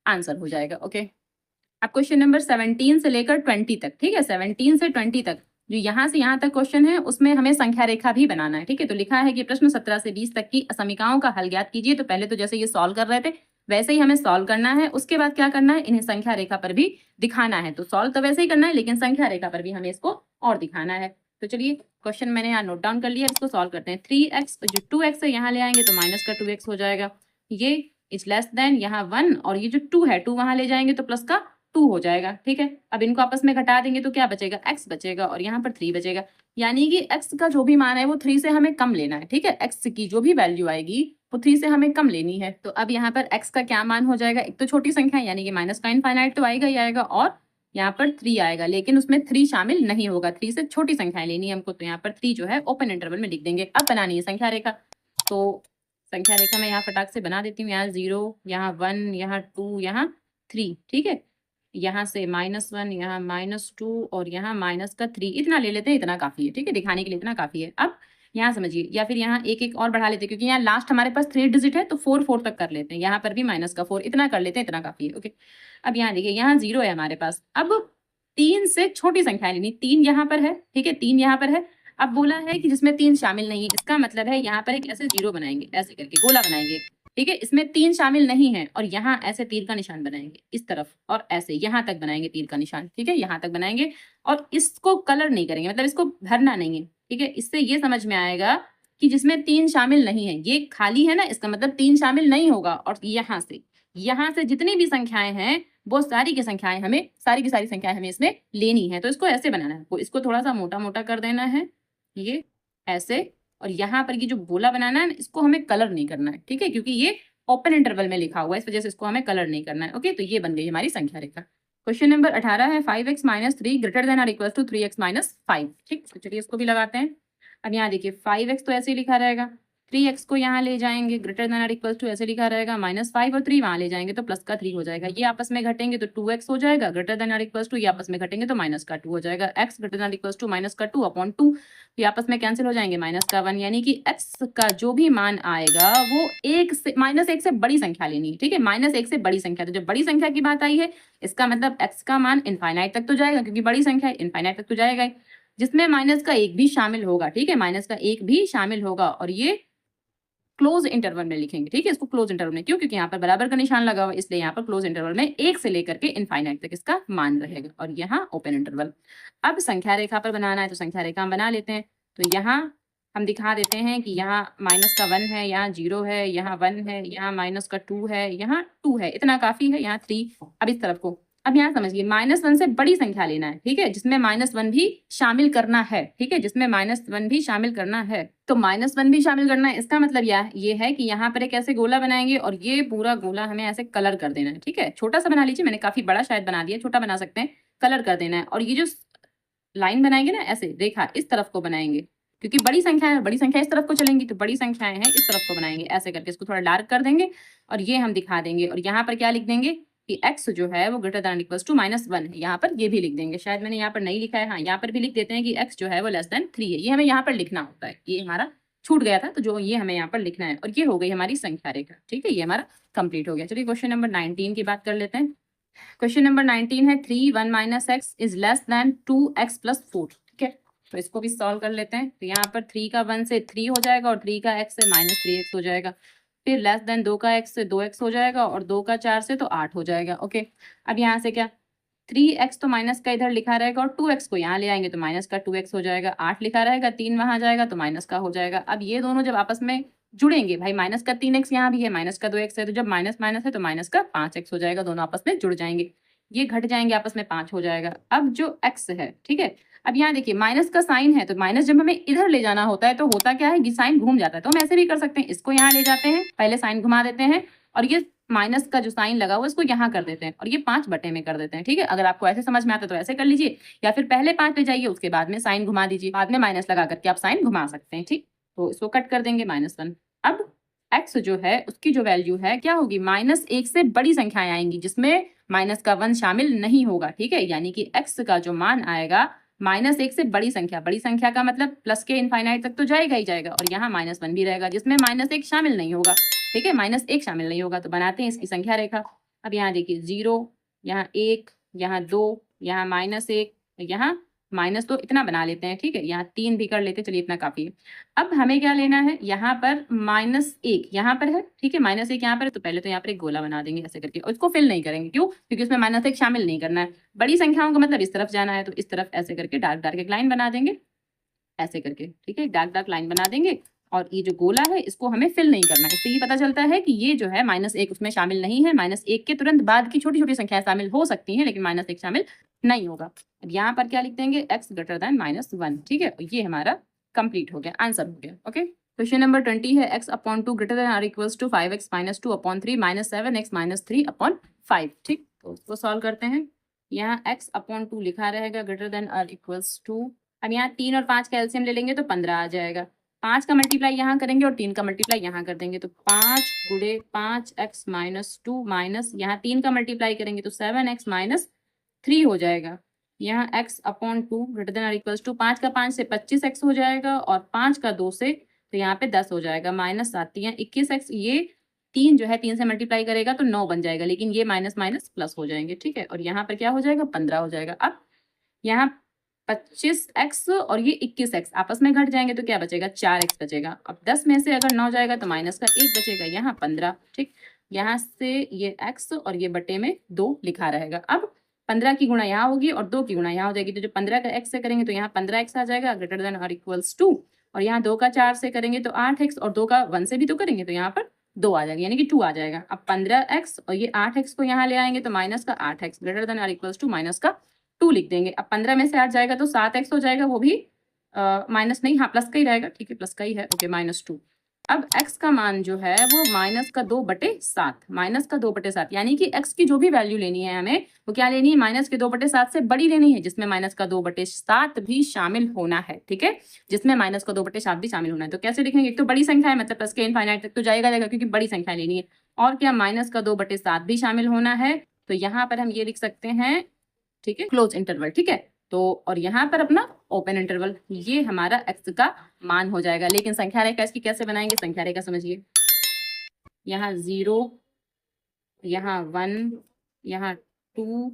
आंसर हो जाएगा। ओके, अब क्वेश्चन नंबर 17 से लेकर 20 तक, ठीक है, 17 से 20 तक जो यहाँ से यहाँ तक क्वेश्चन है उसमें हमें संख्या रेखा भी बनाना है, ठीक है। तो लिखा है कि प्रश्न 17 से 20 तक की असमीकाओं का हल ज्ञात कीजिए। तो पहले तो जैसे ये सॉल्व कर रहे थे वैसे ही हमें सॉल्व करना है, उसके बाद क्या करना है, इन्हें संख्या रेखा पर भी दिखाना है। तो सॉल्व तो वैसे ही करना है लेकिन संख्या रेखा पर भी हमें इसको और दिखाना है। तो चलिए क्वेश्चन मैंने यहाँ नोट डाउन कर लिया, इसको सॉल्व करते हैं। 3x जो 2x है यहाँ ले आएंगे तो माइनस का 2x हो जाएगा, ये इज लेस देन यहाँ 1 और ये जो 2 है 2 वहां ले जाएंगे तो प्लस का 2 हो जाएगा, ठीक है। अब इनको आपस में घटा देंगे तो क्या बचेगा, x बचेगा और यहाँ पर 3 बचेगा, यानी कि x का जो भी मान है वो 3 से हमें कम लेना है, ठीक है। x की जो भी वैल्यू आएगी वो 3 से हमें कम लेनी है। तो अब यहाँ पर x का क्या मान हो जाएगा, एक तो छोटी संख्या है यानी कि माइनस का इनफाइनाइट तो आएगा ही आएगा और यहाँ पर 3 आएगा, लेकिन उसमें 3 शामिल नहीं होगा, 3 से छोटी संख्याएं लेनी है हमको। तो यहाँ पर 3 जो है ओपन इंटरवल में लिख देंगे। अब बनानी है संख्या रेखा, तो संख्या रेखा मैं यहाँ फटाक से बना देती हूँ। यहाँ 0, यहाँ 1, यहाँ 2, यहाँ 3, ठीक है। यहाँ से -1, यहाँ -2 और यहाँ माइनस का 3, इतना ले लेते हैं, इतना काफी है, ठीक है, दिखाने के लिए इतना काफी है। अब यहाँ समझिए, या फिर यहाँ एक एक और बढ़ा लेते हैं क्योंकि यहाँ लास्ट हमारे पास 3 डिजिट है तो 4 4 तक कर लेते हैं, यहाँ पर भी माइनस का 4, इतना कर लेते हैं, इतना काफी है। ओके, अब यहाँ देखिए यहाँ 0 है हमारे पास। अब 3 से छोटी संख्या लेनी, 3 यहाँ पर है, ठीक है, 3 यहाँ पर है। अब बोला है कि जिसमें 3 शामिल नहीं है, इसका मतलब है यहाँ पर एक ऐसे 0 बनाएंगे, ऐसे करके गोला बनाएंगे, ठीक है, इसमें 3 शामिल नहीं है और यहाँ ऐसे तीर का निशान बनाएंगे इस तरफ और ऐसे यहाँ तक बनाएंगे तीर का निशान, ठीक है, यहाँ तक बनाएंगे और इसको कलर नहीं करेंगे, मतलब इसको भरना नहीं है, ठीक है। इससे ये समझ में आएगा कि जिसमें 3 शामिल नहीं है ये खाली है ना, इसका मतलब 3 शामिल नहीं होगा। और यहाँ से जितनी भी संख्याएं हैं वो सारी की संख्याएं हमें, सारी की सारी संख्याएं हमें इसमें लेनी है। तो इसको ऐसे बनाना है, इसको थोड़ा सा मोटा मोटा कर देना है, ये ऐसे, और यहाँ पर ये जो गोला बनाना है इसको हमें कलर नहीं करना है, ठीक है, क्योंकि ये ओपन इंटरवल में लिखा हुआ है, इस वजह से इसको हमें कलर नहीं करना है। ओके, तो ये बन गई हमारी संख्या रेखा। क्वेश्चन नंबर 18 है 5x - 3 greater than or equal to 3x - 5, ठीक। तो चलिए इसको भी लगाते हैं। अब यहाँ देखिए 5x तो ऐसे ही लिखा रहेगा, 3x को यहाँ ले जाएंगे greater than or equal to ऐसे लिखा रहेगा, -5 और 3 वहां ले जाएंगे तो प्लस का 3 हो जाएगा, ये आपस में घटेंगे तो 2x हो जाएगा, greater than or equal to ये आपस में घटेंगे तो माइनस का 2 हो जाएगा, x greater than or equal to minus का 2 अपॉन 2, ये आपस में कैंसिल हो जाएंगे, माइनस का 1, यानी कि x का जो भी मान आएगा वो -1 से बड़ी संख्या लेनी है, ठीक है, -1 से बड़ी संख्या। तो जब बड़ी संख्या की बात आई है इसका मतलब x का मान इनफाइनाइट तक तो जाएगा, क्योंकि बड़ी संख्या इनफाइनाइट तक तो जाएगा ही। जिसमें माइनस का एक भी शामिल होगा, ठीक है, माइनस का एक भी शामिल होगा, और ये क्लोज इंटरवल में लिखेंगे, ठीक है, इसको क्लोज इंटरवल में, क्यों, क्योंकि यहाँ पर बराबर का निशान लगा हुआ, इसलिए यहाँ पर क्लोज इंटरवल में 1 से लेकर के इनफाइनाइट तक इसका मान रहेगा, और यहाँ ओपन इंटरवल। अब संख्या रेखा पर बनाना है, तो संख्या रेखा हम बना लेते हैं। तो यहाँ हम दिखा देते हैं कि यहाँ माइनस का 1 है, यहाँ 0 है, यहाँ 1 है, यहाँ माइनस का 2 है, यहाँ 2 है, इतना काफी है, यहाँ 3। अब इस तरफ को, अब यहाँ समझिए, -1 से बड़ी संख्या लेना है, ठीक है, जिसमें -1 भी शामिल करना है, ठीक है, जिसमें -1 भी शामिल करना है। तो -1 भी शामिल करना है, इसका मतलब ये है कि यहाँ पर एक ऐसे गोला बनाएंगे, और ये पूरा गोला हमें ऐसे कलर कर देना है, ठीक है, छोटा सा बना लीजिए, मैंने काफी बड़ा शायद बना दिया, छोटा बना सकते हैं, कलर कर देना है। और ये जो लाइन बनाएंगे ना, ऐसे रेखा इस तरफ को बनाएंगे, क्योंकि बड़ी संख्या है, बड़ी संख्या इस तरफ को चलेंगी, तो बड़ी संख्याएं हैं इस तरफ को बनाएंगे, ऐसे करके इसको थोड़ा डार्क कर देंगे, और ये हम दिखा देंगे। और यहाँ पर क्या लिख देंगे कि x जो है वो ग्रेटर दैन इक्वल्स टू -1 है, यहाँ पर ये भी लिख देंगे, शायद मैंने यहाँ पर नहीं लिखा है, हाँ यहाँ पर भी लिख देते हैं कि x जो है वो लेस देन 3 है, ये हमें यहाँ पर लिखना होता है, ये हमारा छूट गया था, तो जो ये हमें यहाँ पर लिखना है, और ये हो गई हमारी संख्या रेखा, ठीक है, ये हमारा कंप्लीट हो गया। चलिए क्वेश्चन नंबर 19 की बात कर लेते हैं। क्वेश्चन नंबर 19 है 3 1 minus x is less then 2x plus 4, ठीक है, तो इसको भी सॉल्व कर लेते हैं। तो यहाँ पर 3 का 1 से 3 हो जाएगा, और 3 का x से -3x हो जाएगा, फिर लेस देन 2 का x से 2x हो जाएगा, और 2 का 4 से तो 8 हो जाएगा। ओके, अब यहाँ से क्या, 3x तो माइनस का इधर लिखा रहेगा, और 2x को यहाँ ले आएंगे तो माइनस का 2x हो जाएगा, 8 लिखा रहेगा, 3 वहां जाएगा तो माइनस का हो जाएगा। अब ये दोनों जब आपस में जुड़ेंगे, भाई माइनस का 3x यहाँ भी है, माइनस का 2x है, तो जब माइनस माइनस है तो माइनस का 5x हो जाएगा, दोनों आपस में जुड़ जाएंगे, ये घट जाएंगे, आपस में 5 हो जाएगा। अब जो x है, ठीक है, अब यहाँ देखिए माइनस का साइन है, तो माइनस जब हमें इधर ले जाना होता है तो होता क्या है कि साइन घूम जाता है, तो हम ऐसे भी कर सकते हैं, इसको यहाँ ले जाते हैं, पहले साइन घुमा देते हैं, और ये माइनस का जो साइन लगा हुआ इसको यहाँ कर देते हैं, और ये 5 बटे में कर देते हैं, ठीक है। अगर आपको ऐसे समझ में आता है तो ऐसे कर लीजिए, या फिर पहले 5 ले जाइए, उसके बाद में साइन घुमा दीजिए, बाद में माइनस लगा करके आप साइन घुमा सकते हैं, ठीक। तो इसको कट कर देंगे -1। अब x जो है उसकी जो वैल्यू है क्या होगी, -1 से बड़ी संख्याएं आएंगी, जिसमें माइनस का 1 शामिल नहीं होगा, ठीक है, यानी कि x का जो मान आएगा -1 से बड़ी संख्या का मतलब प्लस के इनफाइनाइट तक तो जाएगा ही जाएगा, और यहाँ -1 भी रहेगा, जिसमें -1 शामिल नहीं होगा, ठीक है, -1 शामिल नहीं होगा। तो बनाते हैं इसकी संख्या रेखा। अब यहाँ देखिए 0, यहाँ 1, यहाँ 2, यहाँ -1, यहाँ -2, इतना बना लेते हैं, ठीक है, यहाँ 3 भी कर लेते हैं, चलिए इतना काफी है। अब हमें क्या लेना है, यहाँ पर -1 यहाँ पर है, ठीक है, -1 यहाँ पर है, तो पहले तो यहाँ पर एक गोला बना देंगे ऐसे करके, और इसको फिल नहीं करेंगे, क्यों, क्योंकि उसमें -1 शामिल नहीं करना है, बड़ी संख्याओं का मतलब इस तरफ जाना है, तो इस तरफ ऐसे करके डार्क डार्क एक लाइन बना देंगे ऐसे करके, ठीक है, डार्क डार्क लाइन बना देंगे, और ये जो गोला है इसको हमें फिल नहीं करना है। इससे ये पता चलता है कि ये जो है -1 उसमें शामिल नहीं है, -1 के तुरंत बाद की छोटी छोटी संख्याएं शामिल हो सकती हैं, लेकिन -1 शामिल नहीं होगा। अब यहाँ पर क्या लिख देंगे, x ग्रेटर देन -1, ठीक है, ये हमारा कंप्लीट हो गया, आंसर हो गया। ओके, क्वेश्चन नंबर 20 है x/2 greater than or equals to 5x - 2/3 -7x - 3/5, ठीक। तो उसको सॉल्व करते हैं। यहाँ x/2 लिखा रहेगा greater than or equals to, अब यहाँ 3 और 5 का एलसीएम ले लेंगे तो 15 आ जाएगा, 5 का मल्टीप्लाई यहाँ करेंगे और 3 का मल्टीप्लाई यहाँ कर देंगे, तो 5 गुणे 5x - 2 माइनस यहाँ 3 का मल्टीप्लाई करेंगे तो 7x - 3 हो जाएगा। यहाँ x/2 greater than or equals to 5 का 5 से 25x हो जाएगा, और 5 का 2 से तो यहाँ पे 10 हो जाएगा, -7 यहाँ 21x, ये 3 जो है 3 से मल्टीप्लाई करेगा तो 9 बन जाएगा, लेकिन ये माइनस माइनस प्लस हो जाएंगे, ठीक है, और यहाँ पर क्या हो जाएगा, 15 हो जाएगा। अब यहाँ 25x और ये 21x आपस में घट जाएंगे तो क्या बचेगा, 4x बचेगा। अब 10 में से अगर 9 जाएगा तो माइनस का 1 बचेगा, यहाँ 15, ठीक, यहाँ से ये x और ये बटे में 2 लिखा रहेगा। अब 15 की गुणा यहाँ होगी और 2 की गुणा यहाँ हो जाएगी, तो जो 15 का x से करेंगे तो यहाँ 15x आ जाएगा ग्रेटर देन और इक्वल्स 2, और यहाँ 2 का 4 से करेंगे तो 8x, और 2 का 1 से भी तो करेंगे तो यहाँ पर 2 आ जाएगा, यानी कि 2 आ जाएगा। अब 15x और ये 8x को यहाँ ले आएंगे तो माइनस का 8x ग्रेटर देन और इक्वल्स टू माइनस का 2 लिख देंगे। अब 15 में से 8 जाएगा तो 7x हो जाएगा, वो भी माइनस नहीं, हाँ प्लस का ही रहेगा, ठीक है, प्लस का ही है, ओके, -2। अब x का मान जो है वो माइनस का 2/7, माइनस का 2/7, यानी कि x की जो भी वैल्यू लेनी है हमें वो क्या लेनी है, माइनस के 2/7 से बड़ी लेनी है, जिसमें माइनस का 2/7 भी शामिल होना है, ठीक है, जिसमें माइनस का 2/7 भी शामिल होना है। तो कैसे लिखेंगे, एक तो बड़ी संख्या है मतलब प्लस के इनफाइनाइट तक तो जाएगा क्योंकि बड़ी संख्या लेनी है, और क्या माइनस का 2/7 भी शामिल होना है, तो यहाँ पर हम ये लिख सकते हैं, ठीक है, क्लोज इंटरवल, ठीक है, तो और यहाँ पर अपना ओपन इंटरवल, ये हमारा x का मान हो जाएगा। लेकिन संख्या रेखा इसकी कैसे बनाएंगे, संख्या रेखा समझिए, यहाँ 0, यहाँ 1, यहाँ 2,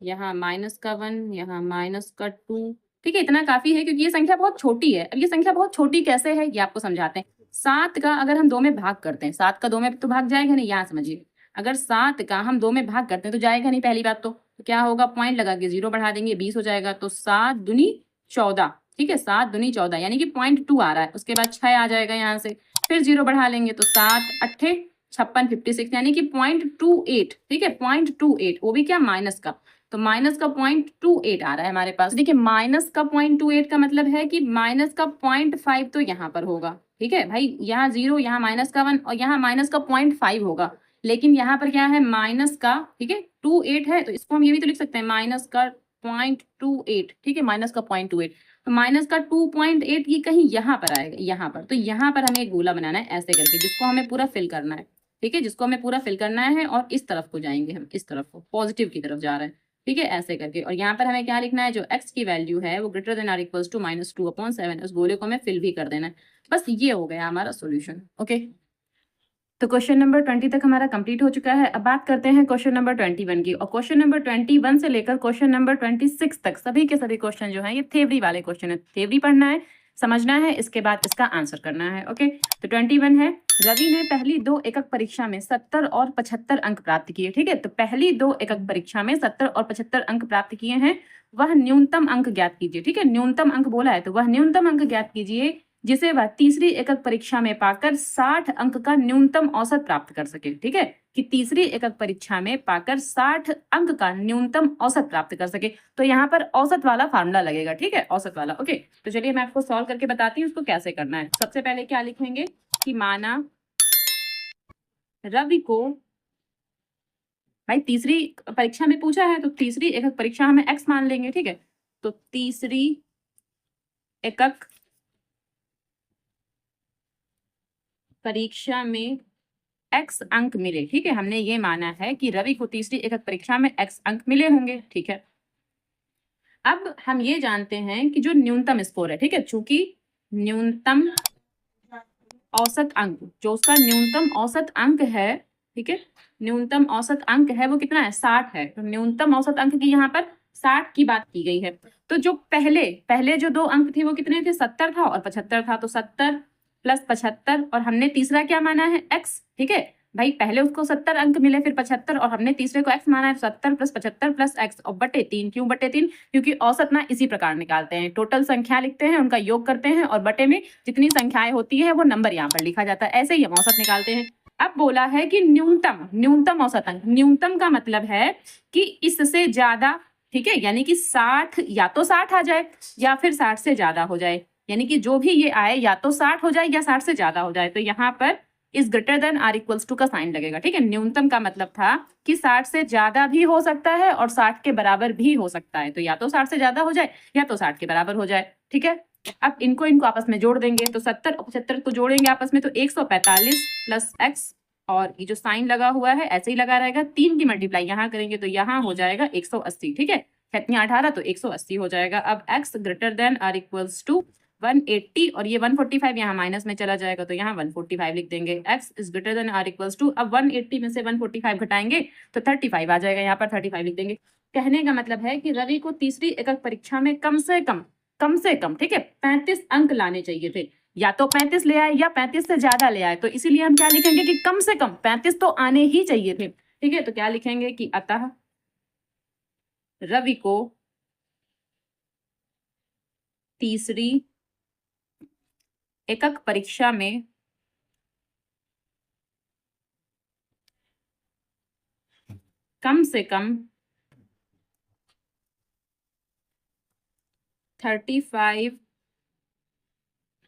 यहाँ -1, यहाँ -2, ठीक है, इतना काफी है क्योंकि ये संख्या बहुत छोटी है। अब ये संख्या बहुत छोटी कैसे है ये आपको समझाते हैं। 7 का अगर हम 2 में भाग करते हैं, 7 का 2 में तो भाग जाएगा नहीं, यहाँ समझिए। अगर 7 का हम 2 में भाग करते हैं तो जाएगा नहीं पहली बात तो क्या होगा, पॉइंट लगा के 0 बढ़ा देंगे, 20 हो जाएगा। तो 7 दूनी 14, ठीक है, 7 दूनी 14 यानी कि 0.2 आ रहा है। उसके बाद 6 आ जाएगा यहाँ से, फिर 0 बढ़ा लेंगे तो 7 अट्ठे 56 56 यानी कि 0.28, ठीक है, 0.28, वो भी क्या माइनस का। तो माइनस का 0.28 आ रहा है हमारे पास। देखिए माइनस का 0.28 का मतलब है कि माइनस का 0.5 तो यहाँ पर होगा, ठीक है भाई, यहाँ 0, यहाँ माइनस का 1 और यहाँ माइनस का 0.5 होगा। लेकिन यहाँ पर क्या है, माइनस का, ठीक है, 28 है, तो इसको हम ये भी तो लिख सकते हैं माइनस का 0.28, ठीक है, माइनस का 0.28। तो माइनस का 2.8 ये कहीं यहाँ पर आएगा, यहाँ पर। तो यहाँ पर हमें एक गोला बनाना है ऐसे करके, जिसको हमें पूरा फिल करना है, ठीक है, जिसको हमें पूरा फिल करना है। और इस तरफ को जाएंगे हम, इस तरफ को, पॉजिटिव की तरफ जा रहे हैं, ठीक है, ऐसे करके। और यहाँ पर हमें क्या लिखना है, जो x की वैल्यू है वो greater than or equals to -2/7, उस गोले को हमें फिल भी कर देना है। बस ये हो गया हमारा सॉल्यूशन। ओके, तो क्वेश्चन नंबर 20 तक हमारा कंप्लीट हो चुका है। अब बात करते हैं क्वेश्चन नंबर 21 की। और क्वेश्चन नंबर 21 से लेकर क्वेश्चन नंबर 26 तक सभी के सभी क्वेश्चन जो है ये थ्योरी वाले क्वेश्चन है। थ्योरी पढ़ना है, समझना है, इसके बाद इसका आंसर करना है। ओके, तो 21 है, रवि ने पहली 2 एकक परीक्षा में 70 और 75 अंक प्राप्त किए, ठीक है। तो पहली 2 एकक परीक्षा में 70 और 75 अंक प्राप्त किए हैं, वह न्यूनतम अंक ज्ञात कीजिए, ठीक है, न्यूनतम अंक बोला है तो वह न्यूनतम अंक ज्ञात कीजिए जिसे वह तीसरी एकक परीक्षा में पाकर 60 अंक का न्यूनतम औसत प्राप्त कर सके, ठीक है, कि तीसरी एकक परीक्षा में पाकर 60 अंक का न्यूनतम औसत प्राप्त कर सके। तो यहाँ पर औसत वाला फार्मूला लगेगा, ठीक है, औसत वाला। ओके, तो चलिए मैं आपको सॉल्व करके बताती हूँ उसको कैसे करना है। सबसे पहले क्या लिखेंगे कि माना रवि को, भाई तीसरी परीक्षा में पूछा है तो तीसरी एकक परीक्षा हमें x मान लेंगे, ठीक है। तो तीसरी एकक परीक्षा में x अंक मिले, ठीक है, हमने ये माना है कि रवि को तीसरी एकक परीक्षा में x अंक मिले होंगे, ठीक है। अब हम ये जानते हैं कि जो न्यूनतम स्कोर है, ठीक है, चूंकि न्यूनतम औसत अंक, जो उसका न्यूनतम औसत अंक है, ठीक है, न्यूनतम औसत अंक है वो कितना है, 60 है। तो न्यूनतम औसत अंक की यहाँ पर 60 की बात की गई है। तो जो पहले जो 2 अंक थे वो कितने थे, 70 था और 75 था। तो 70 + 75 और हमने तीसरा क्या माना है, x, ठीक है भाई, पहले उसको 70 अंक मिले फिर 75 और हमने तीसरे को x माना है, 70 + 75 + x और /3। क्यों /3? क्योंकि औसत ना इसी प्रकार निकालते हैं, टोटल संख्या लिखते हैं, उनका योग करते हैं और बटे में जितनी संख्याएं होती है वो नंबर यहाँ पर लिखा जाता है, ऐसे ही हम औसत निकालते हैं। अब बोला है कि न्यूनतम औसत अंक, न्यूनतम का मतलब है कि इससे ज्यादा, ठीक है, यानी कि 60 या तो 60 आ जाए या फिर 60 से ज्यादा हो जाए, यानी कि जो भी ये आए या तो 60 हो जाए या 60 से ज्यादा हो जाए। तो यहाँ पर इस greater than or equals to का साइन लगेगा, ठीक है। न्यूनतम का मतलब था कि 60 से ज्यादा भी हो सकता है और 60 के बराबर भी हो सकता है। तो या तो 60 से ज्यादा हो जाए या तो 60 के बराबर हो जाए, ठीक है। अब इनको आपस में जोड़ देंगे तो 70 और 75 को जोड़ेंगे आपस में तो 145 + x और ये जो साइन लगा हुआ है ऐसे ही लगा रहेगा, 3 की मल्टीप्लाई यहाँ करेंगे तो यहाँ हो जाएगा 180, ठीक है, 18 तो 180 हो जाएगा। अब x greater than or equals to 180 और ये 145 यहाँ माइनस में चला जाएगा तो यहाँ 145 लिख देंगे। x is greater than or equals to, अब 180 में से 145 घटाएंगे तो 35 आ जाएगा, यहाँ पर 35 लिख देंगे। कहने का मतलब है कि रवि को तीसरी एकक परीक्षा में कम से कम, ठीक है, 35 अंक लाने चाहिए थे, या तो 35 ले आए या 35 से ज्यादा ले आए। तो इसीलिए हम क्या लिखेंगे कि कम से कम 35 तो आने ही चाहिए थे, ठीक है। तो क्या लिखेंगे कि अतः रवि को तीसरी एकक परीक्षा में कम से कम 35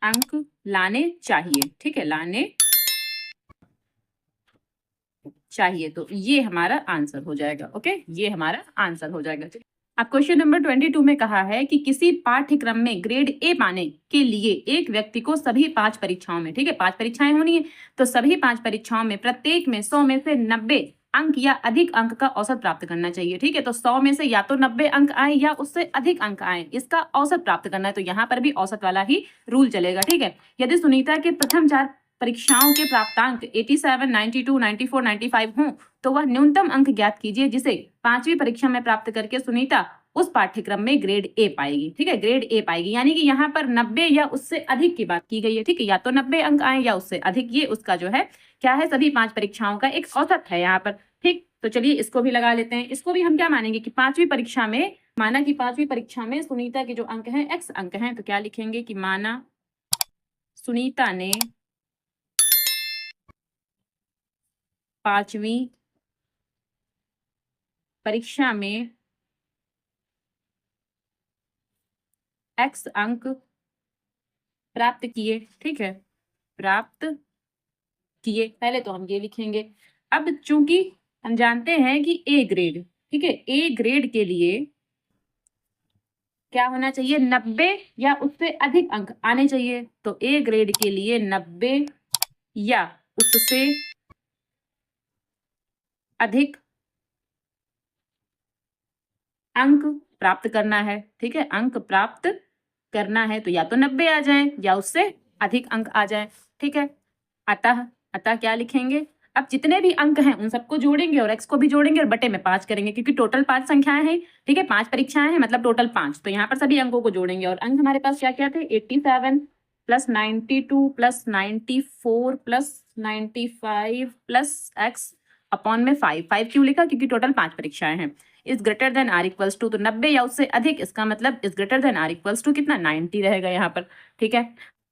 अंक लाने चाहिए, ठीक है, लाने चाहिए। तो ये हमारा आंसर हो जाएगा। ओके, ये हमारा आंसर हो जाएगा। अब क्वेश्चन नंबर 22 में कहा है कि किसी पाठ्यक्रम में ग्रेड ए पाने के लिए एक व्यक्ति को सभी 5 परीक्षाओं में, ठीक है, 5 परीक्षाएं होनी है, तो सभी 5 परीक्षाओं में प्रत्येक में 100 में से 90 अंक या अधिक अंक का औसत प्राप्त करना चाहिए, ठीक है। तो 100 में से या तो 90 अंक आए या उससे अधिक अंक आए, इसका औसत प्राप्त करना है। तो यहाँ पर भी औसत वाला ही रूल चलेगा, ठीक है। यदि सुनीता के प्रथम 4 परीक्षाओं के प्राप्तांक 87, 92, 94, 95 हों तो वह न्यूनतम अंक ज्ञात कीजिए जिसे 5वीं परीक्षा में प्राप्त करके सुनीता उस पाठ्यक्रम में ग्रेड ए पाएगी। ठीक है, ग्रेड ए पाएगी, यानी कि यहाँ पर 90 या उससे अधिक की बात की गई है। ठीक है, या तो 90 अंक आए या उससे अधिक, ये उसका जो है क्या है, सभी 5 परीक्षाओं का एक औसत है यहाँ पर। ठीक, तो चलिए इसको भी लगा लेते हैं। इसको भी हम क्या मानेंगे कि 5वीं परीक्षा में, माना कि 5वीं परीक्षा में सुनीता के जो अंक हैं x अंक हैं, तो क्या लिखेंगे कि माना सुनीता ने 5वीं परीक्षा में x अंक प्राप्त किए। ठीक है, प्राप्त किए, पहले तो हम ये लिखेंगे। अब चूंकि हम जानते हैं कि ए ग्रेड, ठीक है, ए ग्रेड के लिए क्या होना चाहिए, 90 या उससे अधिक अंक आने चाहिए। तो ए ग्रेड के लिए 90 या उससे अधिक अंक प्राप्त करना है। ठीक है, अंक प्राप्त करना है तो या तो 90 आ जाए या उससे अधिक अंक आ जाए। ठीक है, अतः अतः क्या लिखेंगे, अब जितने भी अंक हैं उन सबको जोड़ेंगे और x को भी जोड़ेंगे और बटे में 5 करेंगे, क्योंकि टोटल 5 संख्याएं हैं। ठीक है, 5 परीक्षाएं हैं, मतलब टोटल 5, तो यहाँ पर सभी अंकों को जोड़ेंगे। और अंक हमारे पास क्या क्या थे, 87 plus 92 plus 94 plus 95 plus x upon में 5 क्यों लिखा, क्योंकि टोटल 5 परीक्षाएं हैं। Is greater than or equals to, तो 90 या उससे अधिक, इसका मतलब is greater than or equals to कितना, 90 रहेगा यहाँ पर। ठीक है,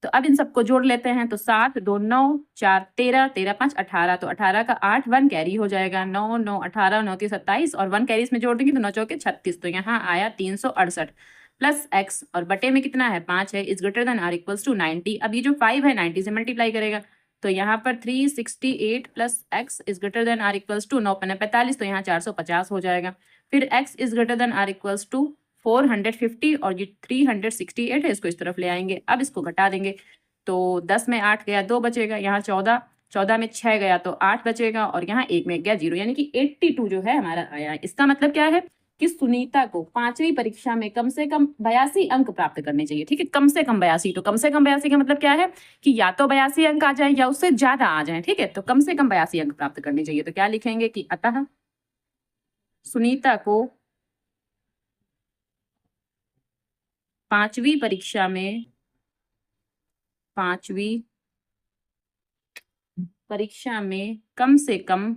तो अब इन सबको जोड़ लेते हैं। तो 7 2 9 4 13 13 5 18, तो 18 का 8 1 कैरी हो जाएगा, 9 9 18 9 3 27 और 1 कैरी इसमें जोड़ देंगे तो 9 चौके 36, तो यहाँ आया 368 प्लस x और बटे में कितना है 5 है, is greater than or equals to 90। अब ये जो 5 है 90 से मल्टीप्लाई करेगा, तो यहाँ पर 368 plus x is greater than or equals to 9 पन्ने 45, तो यहाँ 450 हो जाएगा। फिर x is greater than or equals to 450 और ये 368 है, इसको इस तरफ ले आएंगे। अब इसको घटा देंगे, तो 10 में 8 गया 2 बचेगा, यहाँ 14 14 में 6 गया तो 8 बचेगा और यहाँ 1 में गया 0, यानी कि 82 जो है हमारा आया। इसका मतलब क्या है कि सुनीता को 5वीं परीक्षा में कम से कम 82 अंक प्राप्त करने चाहिए। ठीक है, कम से कम 82, तो कम से कम 82 का मतलब क्या है कि या तो 82 अंक आ जाए या उससे ज्यादा आ जाए। ठीक है, तो कम से कम 82 अंक प्राप्त करने चाहिए। तो क्या लिखेंगे कि अतः सुनीता को 5वीं परीक्षा में 5वीं परीक्षा में कम से कम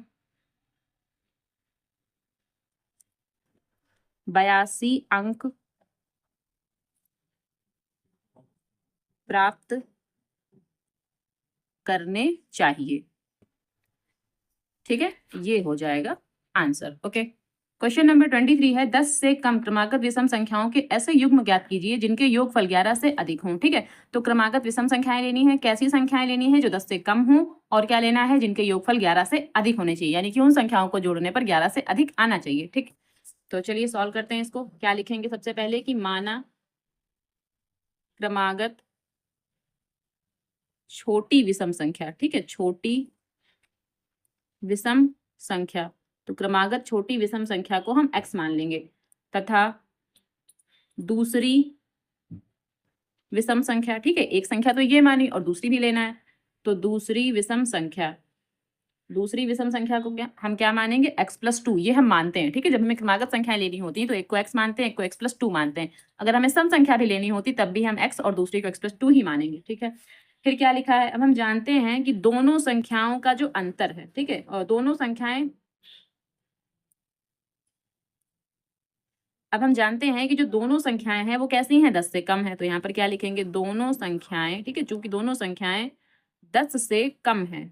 82 अंक प्राप्त करने चाहिए। ठीक है, ये हो जाएगा आंसर। ओके, क्वेश्चन नंबर 23 है, 10 से कम क्रमागत विषम संख्याओं के ऐसे युग्म ज्ञात कीजिए जिनके योगफल 11 से अधिक हों। ठीक है, तो क्रमागत विषम संख्याएं लेनी है, कैसी संख्याएं लेनी है, जो 10 से कम हों, और क्या लेना है, जिनके योगफल 11 से अधिक होने चाहिए, यानी कि उन संख्याओं को जोड़ने पर 11 से अधिक आना चाहिए। ठीक, तो चलिए सॉल्व करते हैं इसको। क्या लिखेंगे सबसे पहले कि माना क्रमागत छोटी विषम संख्या। ठीक है, छोटी विषम संख्या, तो क्रमागत छोटी विषम संख्या को हम x मान लेंगे, तथा दूसरी विषम संख्या, ठीक है, एक संख्या तो ये मानी और दूसरी भी लेना है, तो दूसरी विषम संख्या को हम क्या मानेंगे, x+2, ये हम मानते हैं। ठीक है, जब हमें क्रमागत संख्याएं लेनी होती है तो एक को x मानते हैं, एक को x+2 मानते हैं। अगर हमें सम संख्या भी लेनी होती तब भी हम x और दूसरी को x+2 ही मानेंगे। ठीक है, फिर क्या लिखा है, अब हम जानते हैं कि दोनों संख्याओं का जो अंतर है, ठीक है, और दोनों संख्याएं, अब हम जानते हैं कि जो दोनों संख्याएं हैं वो कैसी हैं, 10 से कम है। तो यहाँ पर क्या लिखेंगे, दोनों संख्याएं, ठीक है, चूंकि दोनों संख्याएं 10 से कम है,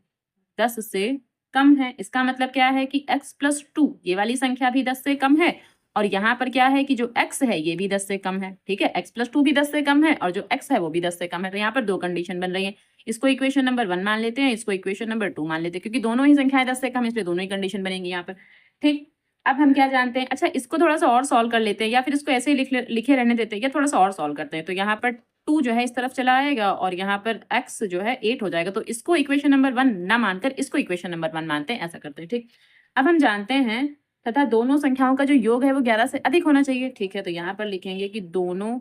10 से कम है, इसका मतलब क्या है कि x+2, ये वाली संख्या भी 10 से कम है, और यहाँ पर क्या है कि जो x है ये भी 10 से कम है। ठीक है, x+2 भी 10 से कम है और जो x है वो भी 10 से कम है। तो यहाँ पर दो कंडीशन बन रही है। इसको इक्वेशन नंबर 1 मान लेते हैं, इसको इक्वेशन नंबर 2 मान लेते हैं, क्योंकि दोनों ही संख्याएं 10 से कम है, इसलिए दोनों ही कंडीशन बनेंगी यहाँ पर। ठीक, अब हम क्या जानते हैं, अच्छा इसको थोड़ा सा और सॉल्व कर लेते हैं, या फिर इसको ऐसे ही लिखे रहने देते हैं, या थोड़ा सा और सॉल्व करते हैं। तो यहाँ पर 2 जो है इस तरफ चला आएगा और यहाँ पर x जो है 8 हो जाएगा। तो इसको इक्वेशन नंबर 1 ना मानकर इसको इक्वेशन नंबर 1 मानते हैं, ऐसा करते हैं। ठीक, अब हम जानते हैं तथा दोनों संख्याओं का जो योग है वो 11 से अधिक होना चाहिए। ठीक है, तो यहाँ पर लिखेंगे कि दोनों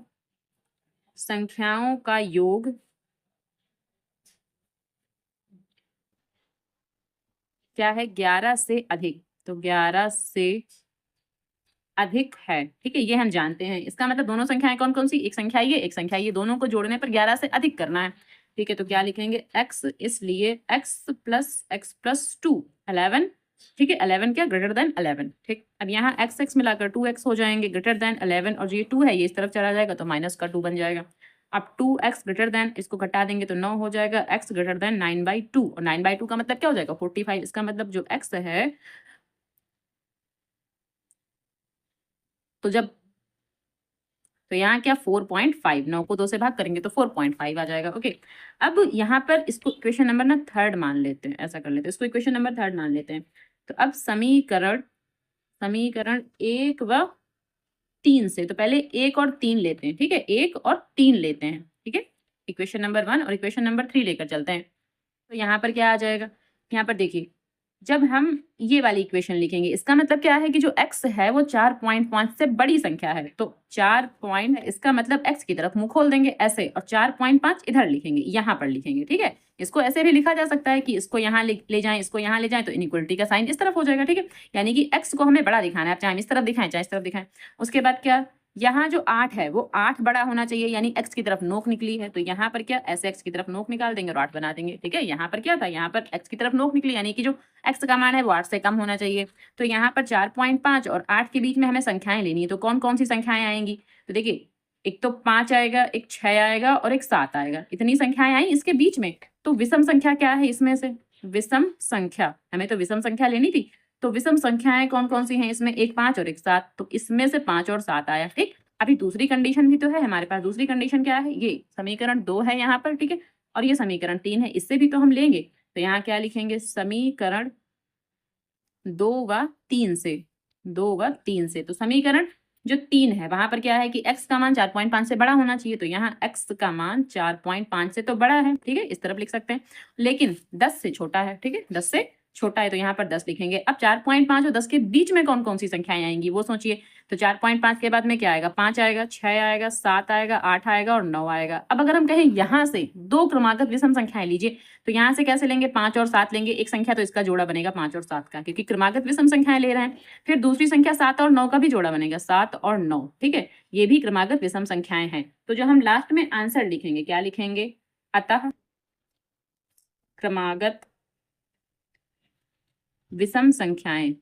संख्याओं का योग क्या है, 11 से अधिक। तो 11 से अधिक है, ठीक है, ये हम जानते हैं। इसका मतलब दोनों संख्याएं कौन कौन सी, एक संख्या ये, एक संख्या ये, दोनों को जोड़ने पर 11 से अधिक करना है, ठीक है। तो क्या लिखेंगे x, इसलिए x प्लस 2 11, ठीक है। 11 क्या, ग्रेटर देन 11, ठीक। अब यहाँ x मिलाकर 2x हो जाएंगे, ग्रेटर देन 11, और ये 2 है, ये इस तरफ चला जाएगा तो माइनस का 2 बन जाएगा। अब 2x ग्रेटर देन, इसको घटा देंगे तो 9 हो जाएगा, x ग्रेटर देन 9/2, और 9/2 का मतलब क्या हो जाएगा 45। इसका मतलब जो x है, तो जब, तो यहाँ क्या 4.5, 9 को 2 से भाग करेंगे तो 4.5 आ जाएगा, ओके। अब यहाँ पर इसको इक्वेशन नंबर ना थर्ड मान लेते हैं, ऐसा कर लेते हैं, इसको इक्वेशन नंबर थर्ड मान लेते हैं। तो अब समीकरण समीकरण 1 व 3 से, तो पहले 1 और 3 लेते हैं, ठीक है, 1 और 3 लेते हैं, ठीक है। इक्वेशन नंबर 1 और इक्वेशन नंबर 3 लेकर चलते हैं। तो यहाँ पर क्या आ जाएगा, यहाँ पर देखिए, जब हम ये वाली इक्वेशन लिखेंगे, इसका मतलब क्या है कि जो x है वो 4.5 से बड़ी संख्या है, तो 4 पॉइंट, इसका मतलब x की तरफ मुंह खोल देंगे ऐसे, और 4.5 इधर लिखेंगे, यहाँ पर लिखेंगे, ठीक है। इसको ऐसे भी लिखा जा सकता है कि इसको यहाँ ले जाएं, इसको यहाँ ले जाएं, तो इनइक्वलिटी का साइन इस तरफ हो जाएगा, ठीक है। यानी कि x को हमें बड़ा दिखाना है, चाहे इस तरफ दिखाएं चाहे इस तरफ दिखाएं। उसके बाद क्या, यहाँ जो 8 है वो 8 बड़ा होना चाहिए, यानी x की तरफ नोक निकली है, तो यहाँ पर क्या, ऐसे x की तरफ नोक निकाल देंगे और 8 बना देंगे, ठीक है। यहाँ पर क्या था, यहाँ पर x की तरफ नोक निकली, यानी कि जो x का मान है वो 8 से कम होना चाहिए। तो यहाँ पर 4.5 और 8 के बीच में हमें संख्याएं लेनी है, तो कौन कौन सी संख्याएं आएंगी, तो देखिए, एक तो 5 आएगा, एक 6 आएगा और एक 7 आएगा, इतनी संख्याएं आई इसके बीच में। तो विषम संख्या क्या है इसमें से, विषम संख्या, हमें तो विषम संख्या लेनी थी। तो विषम संख्याएं कौन कौन सी हैं इसमें, एक 5 और एक 7, तो इसमें से 5 और 7 आया, ठीक। अभी दूसरी कंडीशन भी तो है हमारे पास, दूसरी कंडीशन क्या है, ये समीकरण 2 है यहाँ पर, ठीक है, और ये समीकरण 3 है, इससे भी तो हम लेंगे। तो यहाँ क्या लिखेंगे, समीकरण 2 व 3 से, 2 व 3 से, तो समीकरण जो 3 है वहां पर क्या है कि x का मान 4.5 से बड़ा होना चाहिए, तो यहाँ x का मान 4.5 से तो बड़ा है, ठीक है, इस तरफ लिख सकते हैं, लेकिन 10 से छोटा है, ठीक है, 10 से छोटा है, तो यहाँ पर 10 लिखेंगे। अब 4.5 और 10 के बीच में कौन कौन सी संख्याएं आएंगी वो सोचिए। तो 4.5 के बाद में क्या आएगा, 5 आएगा, 6 आएगा, 7 आएगा, 8 आएगा और 9 आएगा। अब अगर हम कहें यहाँ से दो क्रमागत विषम संख्याएं लीजिए, तो यहाँ से कैसे लेंगे, 5 और 7 लेंगे, एक संख्या तो इसका जोड़ा बनेगा 5 और 7 का, क्योंकि क्रमागत विषम संख्याएं ले रहे हैं। फिर दूसरी संख्या 7 और 9 का भी जोड़ा बनेगा, 7 और 9, ठीक है, ये भी क्रमागत विषम संख्याएं हैं। तो जो हम लास्ट में आंसर लिखेंगे, क्या लिखेंगे, अतः क्रमागत विषम संख्याएं,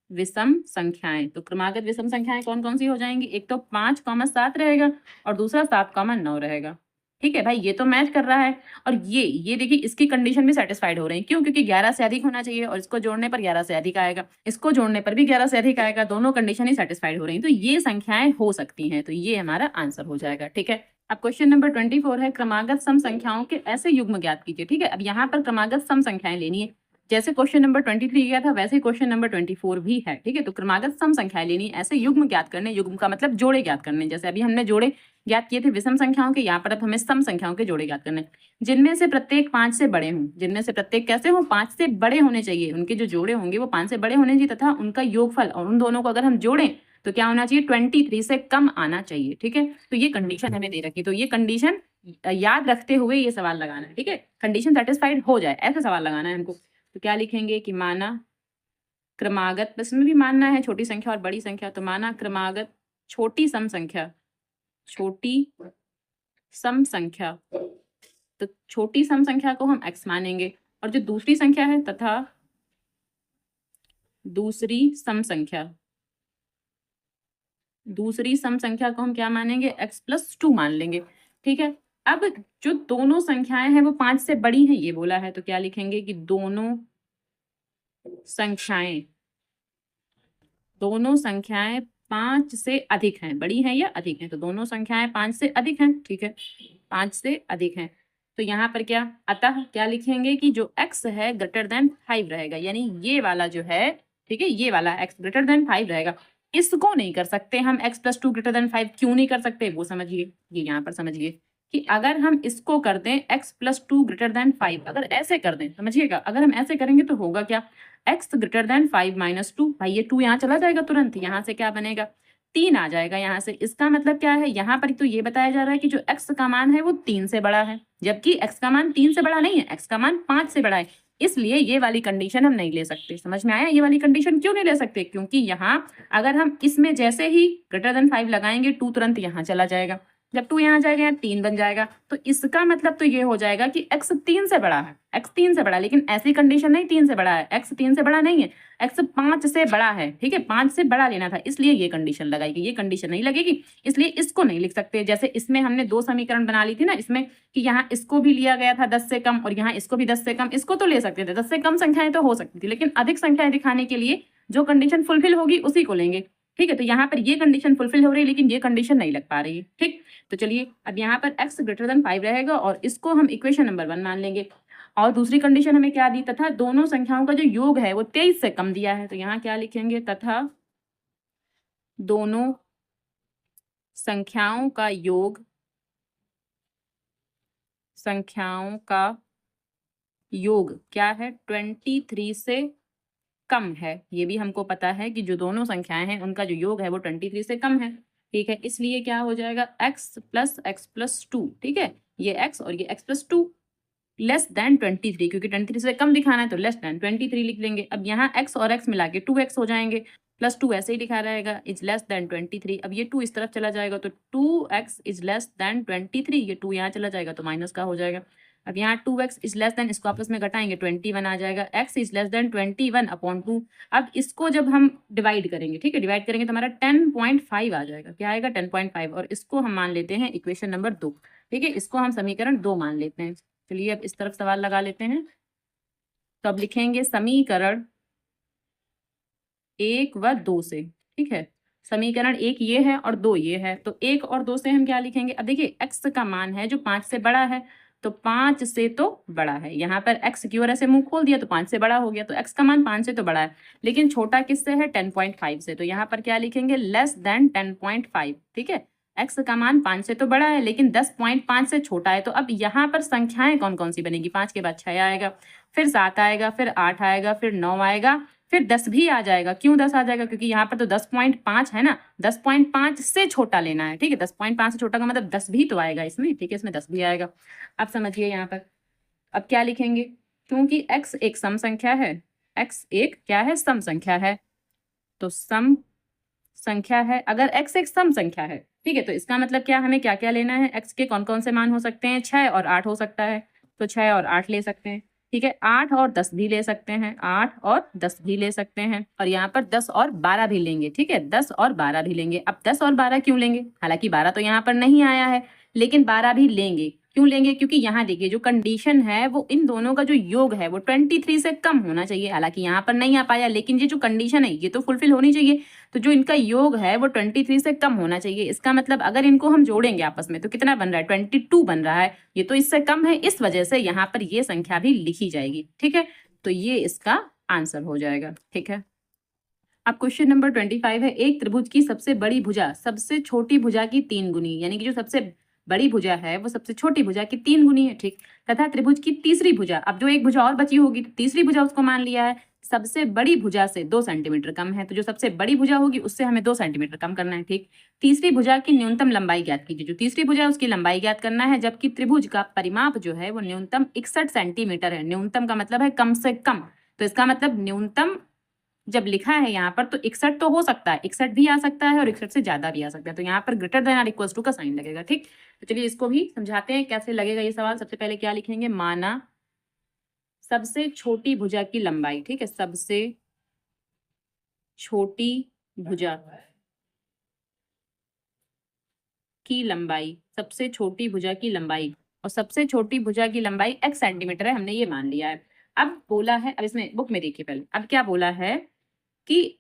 विषम संख्याएं, तो क्रमागत विषम संख्याएं कौन कौन सी हो जाएंगी, एक तो 5, 7 रहेगा और दूसरा 7, 9 रहेगा, ठीक है भाई, ये तो मैच कर रहा है। और ये देखिए, इसकी कंडीशन भी सेटिस्फाइड हो रही है, क्यों, क्योंकि 11 से अधिक होना चाहिए, और इसको जोड़ने पर 11 से अधिक आएगा, इसको जोड़ने पर भी 11 से अधिक आएगा, दोनों कंडीशन ही सेटिस्फाइड हो रही है, तो ये संख्याएं हो सकती हैं, तो ये हमारा आंसर हो जाएगा, ठीक है। अब क्वेश्चन नंबर 24 है, क्रमागत सम संख्याओं के ऐसे युग्म ज्ञात कीजिए, ठीक है। अब यहाँ पर क्रमागत सम संख्याएं लेनी है, जैसे क्वेश्चन नंबर 23 किया था वैसे ही क्वेश्चन नंबर 24 भी है, ठीक है। तो क्रमागत सम संख्याएं लेनी, ऐसे युग्म ज्ञात करने, युग्म का मतलब जोड़े ज्ञात करने, जैसे अभी हमने जोड़े ज्ञात किए थे विषम संख्याओं के, यहाँ पर अब हमें सम संख्याओं के जोड़े ज्ञात करने, जिनमें से प्रत्येक 5 से बड़े हों, जिनमें से प्रत्येक कैसे हो, 5 से बड़े होने चाहिए, उनके जो जोड़े होंगे वो 5 से बड़े होने चाहिए, तथा उनका योगफल, और उन दोनों को अगर हम जोड़ें तो क्या होना चाहिए, 23 से कम आना चाहिए, ठीक है। तो ये कंडीशन हमें दे रखी, तो ये कंडीशन याद रखते हुए ये सवाल लगाना है, ठीक है, कंडीशन सेटिस्फाइड हो जाए ऐसे सवाल लगाना है हमको। तो क्या लिखेंगे कि माना क्रमागत, बस में भी मानना है छोटी संख्या और बड़ी संख्या, तो माना क्रमागत छोटी सम संख्या, छोटी सम संख्या, तो छोटी सम संख्या को हम x मानेंगे, और जो दूसरी संख्या है तथा दूसरी सम संख्या, दूसरी सम संख्या को हम क्या मानेंगे, x+2 मान लेंगे, ठीक है। अब जो दोनों संख्याएं हैं वो 5 से बड़ी हैं ये बोला है, तो क्या लिखेंगे कि दोनों संख्याएं 5 से अधिक हैं, बड़ी हैं या अधिक हैं, तो दोनों संख्याएं 5 से अधिक हैं, ठीक है, 5 से अधिक हैं। तो यहाँ पर क्या, अतः क्या लिखेंगे कि जो x है ग्रेटर देन 5 रहेगा, यानी ये वाला जो है, ठीक है, ये वाला x ग्रेटर देन 5 रहेगा। इसको नहीं कर सकते हम, x+2 ग्रेटर देन 5 क्यों नहीं कर सकते वो समझिए, ये यहाँ पर समझिए कि अगर हम इसको कर दें x+2 ग्रेटर देन 5, अगर ऐसे कर दें, समझिएगा, अगर हम ऐसे करेंगे तो होगा क्या, x ग्रेटर देन 5 - 2, भाई ये 2 यहाँ चला जाएगा तुरंत, यहाँ से क्या बनेगा, 3 आ जाएगा यहाँ से। इसका मतलब क्या है, यहाँ पर तो ये बताया जा रहा है कि जो x का मान है वो 3 से बड़ा है, जबकि x का मान 3 से बड़ा नहीं है, x का मान 5 से बड़ा है। इसलिए ये वाली कंडीशन हम नहीं ले सकते। समझ में आया? ये वाली कंडीशन क्यों नहीं ले सकते? क्योंकि यहाँ अगर हम इसमें जैसे ही ग्रेटर देन 5 लगाएंगे 2 तुरंत यहाँ चला जाएगा, जब 2 यहाँ जाएगा यहाँ 3 बन जाएगा। तो इसका मतलब तो ये हो जाएगा कि x 3 से बड़ा है, x 3 से बड़ा, लेकिन ऐसी कंडीशन नहीं 3 से बड़ा है, x 3 से बड़ा नहीं है, x 5 से बड़ा है। ठीक है, 5 से बड़ा लेना था, इसलिए ये कंडीशन लगाएगी, ये कंडीशन नहीं लगेगी, इसलिए इसको नहीं लिख सकते। जैसे इसमें हमने 2 समीकरण बना ली थी ना, इसमें कि यहाँ इसको भी लिया गया था 10 से कम और यहाँ इसको भी 10 से कम, इसको तो ले सकते थे, 10 से कम संख्याएं तो हो सकती थी, लेकिन अधिक संख्याएं दिखाने के लिए जो कंडीशन फुलफिल होगी उसी को लेंगे। ठीक है, तो यहाँ पर ये कंडीशन फुलफिल हो रही है, लेकिन ये कंडीशन नहीं लग पा रही है। ठीक, तो चलिए अब यहाँ पर x ग्रेटर देन 5 रहेगा और इसको हम इक्वेशन नंबर 1 मान लेंगे। और दूसरी कंडीशन हमें क्या दी? तथा दोनों संख्याओं का जो योग है वो 23 से कम दिया है। तो यहाँ क्या लिखेंगे? तथा दोनों संख्याओं का योग, संख्याओं का योग क्या है? 23 से कम है। ये भी हमको पता है कि जो दोनों संख्याएं हैं उनका जो योग है वो 23 से कम है। ठीक है, इसलिए क्या हो जाएगा? x plus 2। ठीक है, ये x और ये x प्लस 2 लेस देन 23, क्योंकि 23 से कम दिखाना है तो लेस देन 23 लिख लेंगे। अब यहाँ x और x मिला के 2x हो जाएंगे, प्लस 2 ऐसे ही लिखा रहेगा, इज लेस देन 23। अब ये 2 इस तरफ चला जाएगा तो 2x इज लेस देन 23, ये 2 यहाँ चला जाएगा तो माइनस का हो जाएगा। अब यहाँ 2x इज लेस देन, इसको आपस में घटाएंगे 21 आ जाएगा, x इज लेस देन 21/2। अब इसको जब हम डिवाइड करेंगे, ठीक है, डिवाइड करेंगे तो हमारा 10.5 आ जाएगा। क्या आएगा? 10.5, और इसको हम मान लेते हैं इक्वेशन नंबर 2। ठीक है, इसको हम समीकरण 2 मान लेते हैं। चलिए अब इस तरफ सवाल लगा लेते हैं। तो अब लिखेंगे समीकरण 1 व 2 से। ठीक है, समीकरण 1 ये है और 2 ये है, तो 1 और 2 से हम क्या लिखेंगे? अब देखिए x का मान है जो 5 से बड़ा है, तो 5 से तो बड़ा है। यहाँ पर x की वजह से मुंह खोल दिया तो 5 से बड़ा हो गया, तो x का मान 5 से तो बड़ा है, लेकिन छोटा किससे है? 10.5 से। तो यहाँ पर क्या लिखेंगे? Less than 10.5। ठीक है, x का मान 5 से तो बड़ा है लेकिन 10.5 से छोटा है। तो अब यहाँ पर संख्याएं कौन कौन सी बनेगी? 5 के बाद 6 आएगा, फिर 7 आएगा, फिर 8 आएगा, फिर 9 आएगा, फिर 10 भी आ जाएगा। क्यों 10 आ जाएगा? क्योंकि यहाँ पर तो 10.5 है ना, 10.5 से छोटा लेना है। ठीक है, 10.5 से छोटा का मतलब 10 भी तो आएगा इसमें। ठीक है, इसमें 10 भी आएगा। अब समझिए यहाँ पर अब क्या लिखेंगे? क्योंकि x एक सम संख्या है, x एक क्या है? सम संख्या है, तो सम संख्या है। अगर x एक सम संख्या है, ठीक है, तो इसका मतलब क्या? हमें क्या क्या लेना है? x के कौन कौन से मान हो सकते हैं? 6 और 8 हो सकता है, तो 6 और 8 ले सकते हैं। ठीक है, 8 और 10 भी ले सकते हैं, 8 और 10 भी ले सकते हैं, और यहाँ पर 10 और 12 भी लेंगे। ठीक है, 10 और 12 भी लेंगे। अब 10 और 12 क्यों लेंगे? हालांकि 12 तो यहाँ पर नहीं आया है, लेकिन 12 भी लेंगे। क्यों लेंगे? क्योंकि यहाँ देखिए जो कंडीशन है वो इन दोनों का जो योग है वो 23 से कम होना चाहिए। हालांकि यहाँ पर नहीं आ पाया, लेकिन ये जो कंडीशन है ये तो फुलफिल होनी चाहिए। तो जो इनका योग है वो 23 से कम होना चाहिए। इसका मतलब अगर इनको हम जोड़ेंगे आपस में तो कितना बन रहा है? 22 बन रहा है। ये तो इससे कम है, इस वजह से यहाँ पर ये संख्या भी लिखी जाएगी। ठीक है, तो ये इसका आंसर हो जाएगा। ठीक है, अब क्वेश्चन नंबर 25 है, एक त्रिभुज की सबसे बड़ी भुजा सबसे छोटी भुजा की 3 गुनी, यानी कि जो सबसे बड़ी भुजा है वो सबसे छोटी भुजा की 3 गुनी है। ठीक, तथा त्रिभुज की तीसरी भुजा, अब जो एक भुजा और बची होगी तीसरी भुजा उसको मान लिया है, सबसे बड़ी भुजा से 2 सेंटीमीटर कम है। तो जो सबसे बड़ी भुजा होगी उससे हमें 2 सेंटीमीटर कम करना है। ठीक, तीसरी भुजा की न्यूनतम लंबाई ज्ञात कीजिए। जो तीसरी भुजा है उसकी लंबाई ज्ञात करना है, जबकि त्रिभुज का परिमाप जो है वो न्यूनतम 61 सेंटीमीटर है। न्यूनतम का मतलब है कम से कम, तो इसका मतलब न्यूनतम जब लिखा है यहाँ पर तो 61 तो हो सकता है, 61 भी आ सकता है और 61 से ज्यादा भी आ सकता है। तो यहाँ पर ग्रेटर देन और इक्वल टू का साइन लगेगा। ठीक, तो चलिए इसको भी समझाते हैं कैसे लगेगा ये सवाल। सबसे पहले क्या लिखेंगे? माना सबसे छोटी भुजा की लंबाई, ठीक है, सबसे छोटी भुजा की लंबाई, सबसे छोटी भुजा की लंबाई, और सबसे छोटी भुजा की लंबाई x सेंटीमीटर है, हमने ये मान लिया है। अब बोला है, अब इसमें बुक में देखिए पहले, अब क्या बोला है कि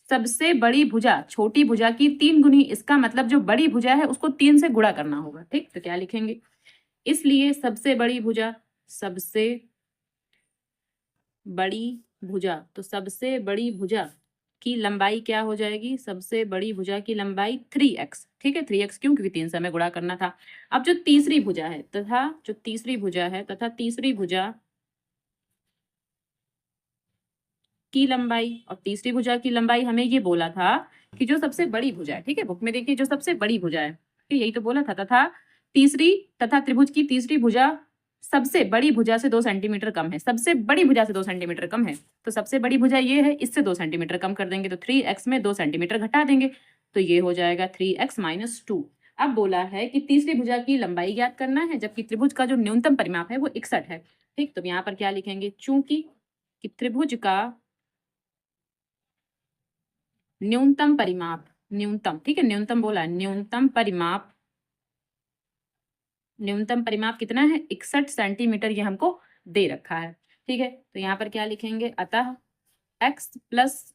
सबसे बड़ी भुजा छोटी भुजा की 3 गुनी, इसका मतलब जो बड़ी भुजा है उसको 3 से गुणा करना होगा। ठीक, तो क्या लिखेंगे? इसलिए सबसे बड़ी भुजा, सबसे बड़ी भुजा, तो सबसे बड़ी भुजा की लंबाई क्या हो जाएगी? सबसे बड़ी भुजा की लंबाई 3x। ठीक है, 3x क्यों? क्योंकि 3 से हमें गुणा करना था। अब जो तीसरी भुजा है तथा जो तीसरी भुजा है तथा तीसरी भुजा की लंबाई, और तीसरी भुजा की लंबाई हमें ये बोला था कि जो सबसे बड़ी भुजा है, ठीक है, बुक में देखिए जो सबसे बड़ी भुजा है, यही तो बोला था, तथा त्रिभुज की तीसरी भुजा सबसे बड़ी भुजा से 2 सेंटीमीटर कम है, सबसे बड़ी भुजा से 2 सेंटीमीटर कम है, तो सबसे बड़ी भुजा ये है, इससे 2 सेंटीमीटर कम कर देंगे तो 3x में 2 सेंटीमीटर घटा देंगे तो ये हो जाएगा 3x - 2। अब बोला है कि तीसरी भुजा की लंबाई ज्ञात करना है, जबकि त्रिभुज का जो न्यूनतम परिमाप है वो 61 है। ठीक, तो यहाँ पर क्या लिखेंगे, चूंकि त्रिभुज का न्यूनतम परिमाप, न्यूनतम, ठीक है, न्यूनतम बोला है, न्यूनतम परिमाप कितना है, 61 सेंटीमीटर, ये हमको दे रखा है। ठीक है, तो यहाँ पर क्या लिखेंगे, अतः x +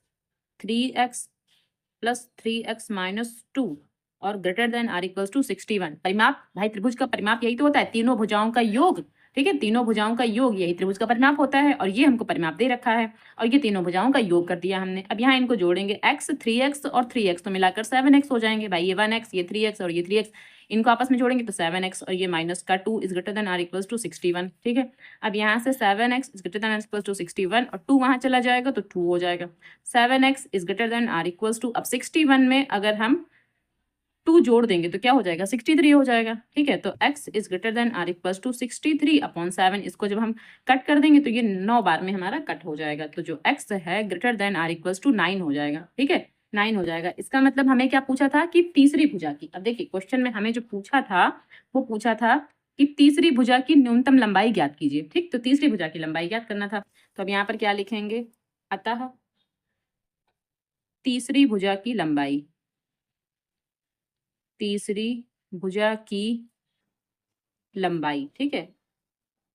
3x + 3x - 2 और greater than or equals to 61। परिमाप, भाई त्रिभुज का परिमाप यही तो होता है, तीनों भुजाओं का योग। ठीक है, तीनों भुजाओं का योग यही त्रिभुज का परिमाप होता है, और ये हमको परिमाप दे रखा है और ये तीनों भुजाओं का योग कर दिया हमने। अब यहाँ इनको जोड़ेंगे, x 3x और 3x तो मिलाकर 7x हो जाएंगे। भाई ये 1x, ये 3x और ये 3x, इनको आपस में जोड़ेंगे तो 7x और ये माइनस का 2 is greater than or equals to 61। ठीक है, अब यहाँ से 7x is greater than or equals to 61 और 2 वहाँ चला जाएगा तो 2 हो जाएगा। 7x is greater than or equals to, अब 61 में अगर हम 2 जोड़ देंगे तो क्या हो जाएगा, 63 हो जाएगा। ठीक है, तो x is greater than or equals to 63/7। इसको जब हम कट कर देंगे तो ये 9 बार में हमारा कट हो जाएगा, तो जो x है greater than or equals to 9 हो जाएगा। ठीक है, 9 हो जाएगा। इसका मतलब हमें क्या पूछा था कि तीसरी भुजा की, अब देखिए क्वेश्चन में हमें जो पूछा था वो पूछा था कि तीसरी भुजा की न्यूनतम लंबाई ज्ञात कीजिए। ठीक, तो तीसरी भुजा की लंबाई ज्ञात करना था, तो अब यहाँ पर क्या लिखेंगे, अतः तीसरी भुजा की लंबाई, तीसरी भुजा की लंबाई, ठीक है,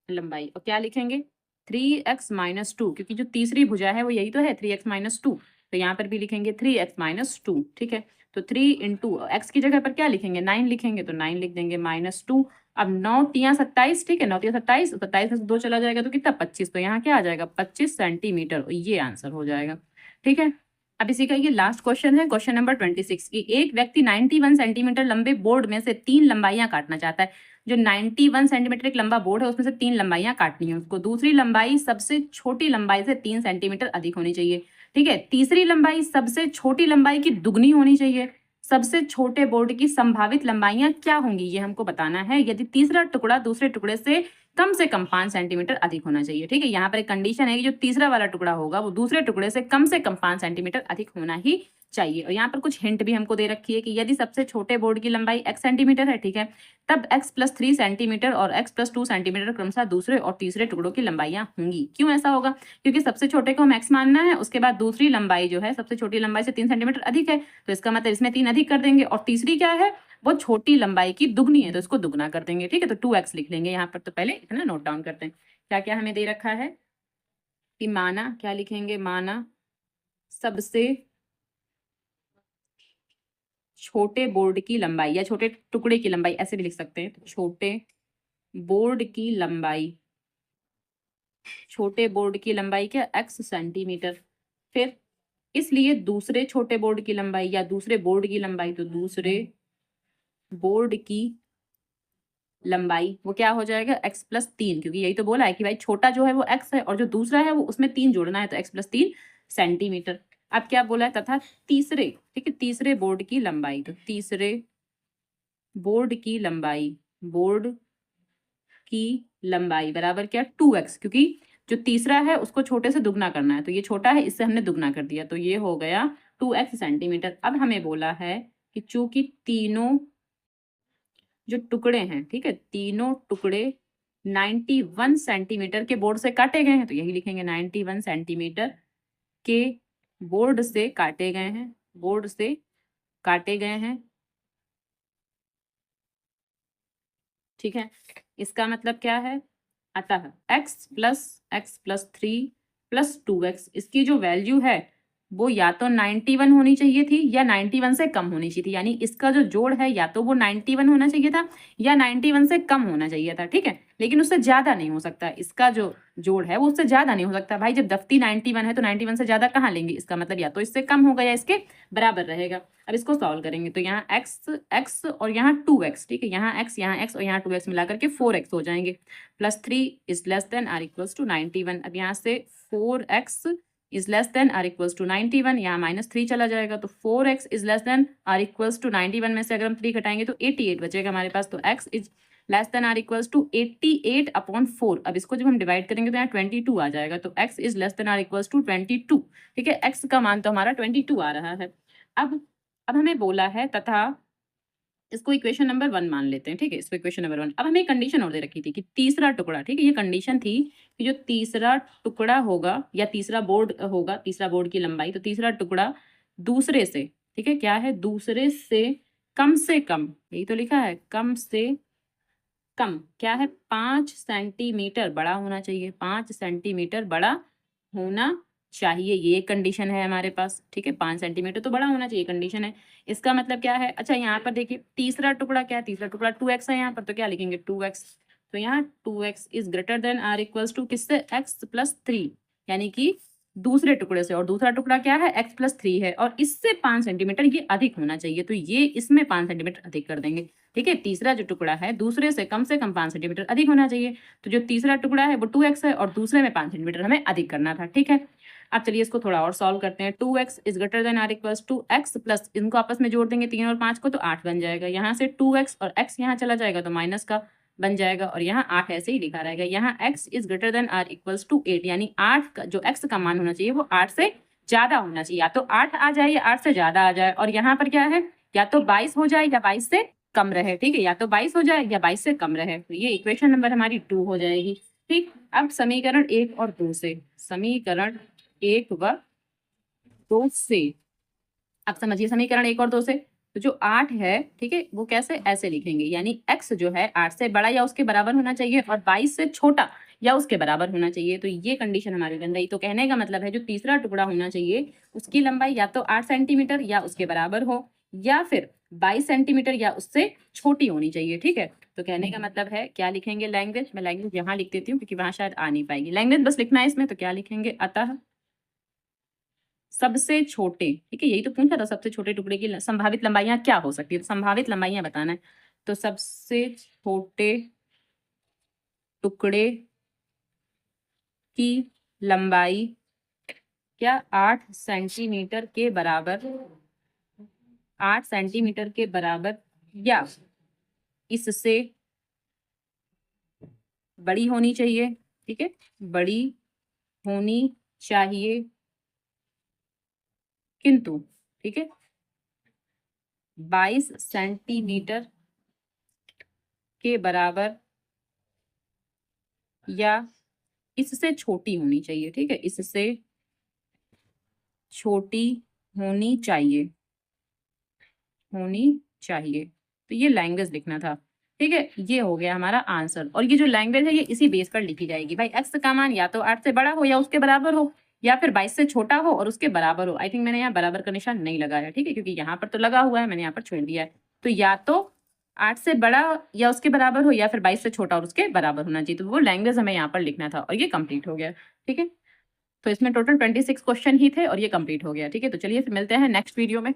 लंबाई, और क्या लिखेंगे 3x - 2, क्योंकि जो तीसरी भुजा है वो यही तो है 3x - 2, तो यहाँ पर भी लिखेंगे 3x - 2। ठीक है, तो 3 इंटू x की जगह पर क्या लिखेंगे, 9 लिखेंगे, तो 9 लिख देंगे -2। अब 9 तिया 27, ठीक है, 9 तिया 27, 27 में से 2 चला जाएगा तो कितना 25, तो यहाँ क्या आ जाएगा 25 सेंटीमीटर, ये आंसर हो जाएगा। ठीक है, अब इसी का ये लास्ट क्वेश्चन है, क्वेश्चन नंबर 26 की, एक व्यक्ति 91 सेंटीमीटर लंबे बोर्ड में से 3 लंबाइयां काटना चाहता है। जो 91 सेंटीमीटर एक लंबा बोर्ड है उसमें से 3 लंबाइयां काटनी है उसको। दूसरी लंबाई सबसे छोटी लंबाई से 3 सेंटीमीटर अधिक होनी चाहिए। ठीक है, तीसरी लंबाई सबसे छोटी लंबाई की दुगनी होनी चाहिए। सबसे छोटे बोर्ड की संभावित लंबाइयां क्या होंगी ये हमको बताना है, यदि तीसरा टुकड़ा दूसरे टुकड़े से कम 5 सेंटीमीटर अधिक होना चाहिए। ठीक है, यहाँ पर एक कंडीशन है कि जो तीसरा वाला टुकड़ा होगा वो दूसरे टुकड़े से कम 5 सेंटीमीटर अधिक होना ही चाहिए। और यहाँ पर कुछ हिंट भी हमको दे रखी है कि यदि सबसे छोटे बोर्ड की लंबाई x सेंटीमीटर है, ठीक है, तब x + 3 सेंटीमीटर और x + 2 सेंटीमीटर क्रमशः दूसरे और तीसरे टुकड़ों की लंबाइयां होंगी। क्यों ऐसा होगा, क्योंकि सबसे छोटे को हम x मानना है, उसके बाद दूसरी लंबाई जो है सबसे छोटी लंबाई से 3 सेंटीमीटर अधिक है, तो इसका मतलब इसमें 3 अधिक कर देंगे, और तीसरी क्या है, वो छोटी लंबाई की दुगनी है, तो इसको दुगना कर देंगे। ठीक है, तो 2x लिख लेंगे यहाँ पर। तो पहले इतना नोट डाउन करते हैं, क्या क्या हमें दे रखा है कि माना, क्या लिखेंगे, माना सबसे छोटे बोर्ड की लंबाई या छोटे टुकड़े की लंबाई, ऐसे भी लिख सकते हैं, तो छोटे बोर्ड की लंबाई, छोटे बोर्ड की लंबाई क्या, x सेंटीमीटर। फिर इसलिए दूसरे छोटे बोर्ड की लंबाई या दूसरे बोर्ड की लंबाई, तो दूसरे बोर्ड की लंबाई वो क्या हो जाएगा x + 3, क्योंकि यही तो बोला है कि भाई छोटा जो है वो x है और जो दूसरा है वो उसमें 3 जोड़ना है, तो x + 3 सेंटीमीटर। अब क्या बोला है, तथा तीसरे, ठीक है, तीसरे बोर्ड की लंबाई, तो तीसरे बोर्ड की लंबाई, बोर्ड की लंबाई बराबर क्या, 2x, क्योंकि जो तीसरा है उसको छोटे से दुगना करना है, तो ये छोटा है इससे हमने दुगना कर दिया, तो ये हो गया 2x सेंटीमीटर। अब हमें बोला है कि चूंकि तीनों जो टुकड़े हैं, ठीक है, तीनों टुकड़े 91 सेंटीमीटर के बोर्ड से काटे गए हैं, तो यही लिखेंगे 91 सेंटीमीटर के बोर्ड से काटे गए हैं, बोर्ड से काटे गए हैं। ठीक है, इसका मतलब क्या है, अतः x + 3 + 2x, इसकी जो वैल्यू है वो या तो 91 होनी चाहिए थी या 91 से कम होनी चाहिए थी, यानी इसका जो जोड़ है या तो वो 91 होना चाहिए था या 91 से कम होना चाहिए था। ठीक है, लेकिन उससे ज्यादा नहीं हो सकता, इसका जो जोड़ है वो उससे ज्यादा नहीं हो सकता। भाई जब दफ्ती 91 है तो 91 से ज्यादा कहाँ लेंगे, इसका मतलब या तो इससे कम होगा या इसके बराबर रहेगा। अब इसको सॉल्व करेंगे तो यहाँ x और यहाँ 2x, ठीक है, यहाँ x और यहाँ 2x मिलाकर के 4x हो जाएंगे, +3 is less than or equals to 91। अब यहाँ से 4x is less than or equals to 91, यहाँ -3 चला जाएगा, तो 4x is less than or equals to 91 में से अगर हम 3 घटाएंगे तो 88 बचेगा हमारे पास, तो x is less than or equals to 88/4। अब इसको जब हम डिवाइड करेंगे तो यहाँ 22 आ जाएगा, तो x is less than or equals to 22। ठीक है, x का मान तो हमारा 22 आ रहा है। अब हमें बोला है तथा इसको इक्वेशन नंबर 1 मान लेते हैं। ठीक है, इसको इक्वेशन नंबर 1। अब हमें एक कंडीशन और दे रखी थी कि तीसरा टुकड़ा, ठीक है, ये कंडीशन थी कि जो तीसरा टुकड़ा होगा या तीसरा बोर्ड होगा, तीसरा बोर्ड की लंबाई, तो तीसरा टुकड़ा दूसरे से, ठीक है, क्या है, दूसरे से कम, यही तो लिखा है, कम से कम क्या है, 5 सेंटीमीटर बड़ा होना चाहिए, 5 सेंटीमीटर बड़ा होना चाहिए, ये कंडीशन है हमारे पास। ठीक है, 5 सेंटीमीटर तो बड़ा होना चाहिए, कंडीशन है। इसका मतलब क्या है, अच्छा यहाँ पर देखिए तीसरा टुकड़ा क्या है, तीसरा टुकड़ा 2x है यहाँ पर, तो क्या लिखेंगे 2x। तो यहाँ 2x is greater than or equals to किससे, x+3, यानी कि दूसरे टुकड़े से, और दूसरा टुकड़ा क्या है, x+3 है, और इससे 5 सेंटीमीटर ये अधिक होना चाहिए, तो ये इसमें 5 सेंटीमीटर अधिक कर देंगे। ठीक है, तीसरा जो टुकड़ा है दूसरे से कम 5 सेंटीमीटर अधिक होना चाहिए, तो जो तीसरा टुकड़ा है वो 2x है और दूसरे में 5 सेंटीमीटर हमें अधिक करना था। ठीक है, अब चलिए इसको थोड़ा और सॉल्व करते हैं। 2x is greater than or equals to x plus, इनको आपस में जोड़ देंगे 3 और 5 को, तो 8 बन जाएगा। यहाँ से 2x और x यहाँ चला जाएगा तो माइनस का बन जाएगा, और यहाँ 8 ऐसे ही लिखा रहेगा। यहाँ x is greater than or equals to 8, यानी 8 का जो x का मान होना चाहिए वो 8 से ज्यादा होना चाहिए, या तो 8 आ जाए या 8 से ज्यादा आ जाए। और यहाँ पर क्या है, या तो 22 हो जाए या 22 से कम रहे। ठीक है, या तो 22 हो जाए या 22 से कम रहे, तो ये इक्वेशन नंबर हमारी 2 हो जाएगी। ठीक, अब समीकरण 1 और 2 से, समीकरण 1 व 2 से, अब समझिए समीकरण 1 और 2 से, तो जो 8 है, ठीक है, वो कैसे, ऐसे लिखेंगे, यानी x जो है 8 से बड़ा या उसके बराबर होना चाहिए और 22 से छोटा या उसके बराबर होना चाहिए, तो ये कंडीशन हमारी बन रही। तो कहने का मतलब है जो तीसरा टुकड़ा होना चाहिए उसकी लंबाई या तो 8 सेंटीमीटर या उसके बराबर हो, या फिर 22 सेंटीमीटर या उससे छोटी होनी चाहिए। ठीक है, तो कहने का मतलब है क्या लिखेंगे, लैंग्वेज, मैं लैंग्वेज यहाँ लिख देती हूँ क्योंकि वहां शायद आ नहीं पाएगी, लैंग्वेज बस लिखना है इसमें, तो क्या लिखेंगे, अतः सबसे छोटे, ठीक है, यही तो पूछा था, सबसे छोटे टुकड़े की संभावित लंबाइयां क्या हो सकती है, तो संभावित लंबाइयां बताना है। तो सबसे छोटे टुकड़े की लंबाई क्या 8 सेंटीमीटर के बराबर, 8 सेंटीमीटर के बराबर या इससे बड़ी होनी चाहिए। ठीक है, बड़ी होनी चाहिए, किंतु, ठीक है, 22 सेंटीमीटर के बराबर या इससे छोटी होनी चाहिए। ठीक है, इससे छोटी होनी चाहिए, तो ये लैंग्वेज लिखना था। ठीक है, ये हो गया हमारा आंसर, और ये जो लैंग्वेज है ये इसी बेस पर लिखी जाएगी। भाई x का मान या तो 8 से बड़ा हो या उसके बराबर हो, या फिर 22 से छोटा हो और उसके बराबर हो। आई थिंक मैंने यहाँ बराबर का निशान नहीं लगाया, ठीक है, क्योंकि यहाँ पर तो लगा हुआ है, मैंने यहाँ पर छोड़ दिया है। तो या तो 8 से बड़ा या उसके बराबर हो, या फिर 22 से छोटा और उसके बराबर होना चाहिए, तो वो लैंग्वेज हमें यहाँ पर लिखना था, और ये कंप्लीट हो गया। ठीक है, तो इसमें टोटल 26 क्वेश्चन ही थे और ये कंप्लीट हो गया। ठीक है, तो चलिए फिर मिलते हैं नेक्स्ट वीडियो में।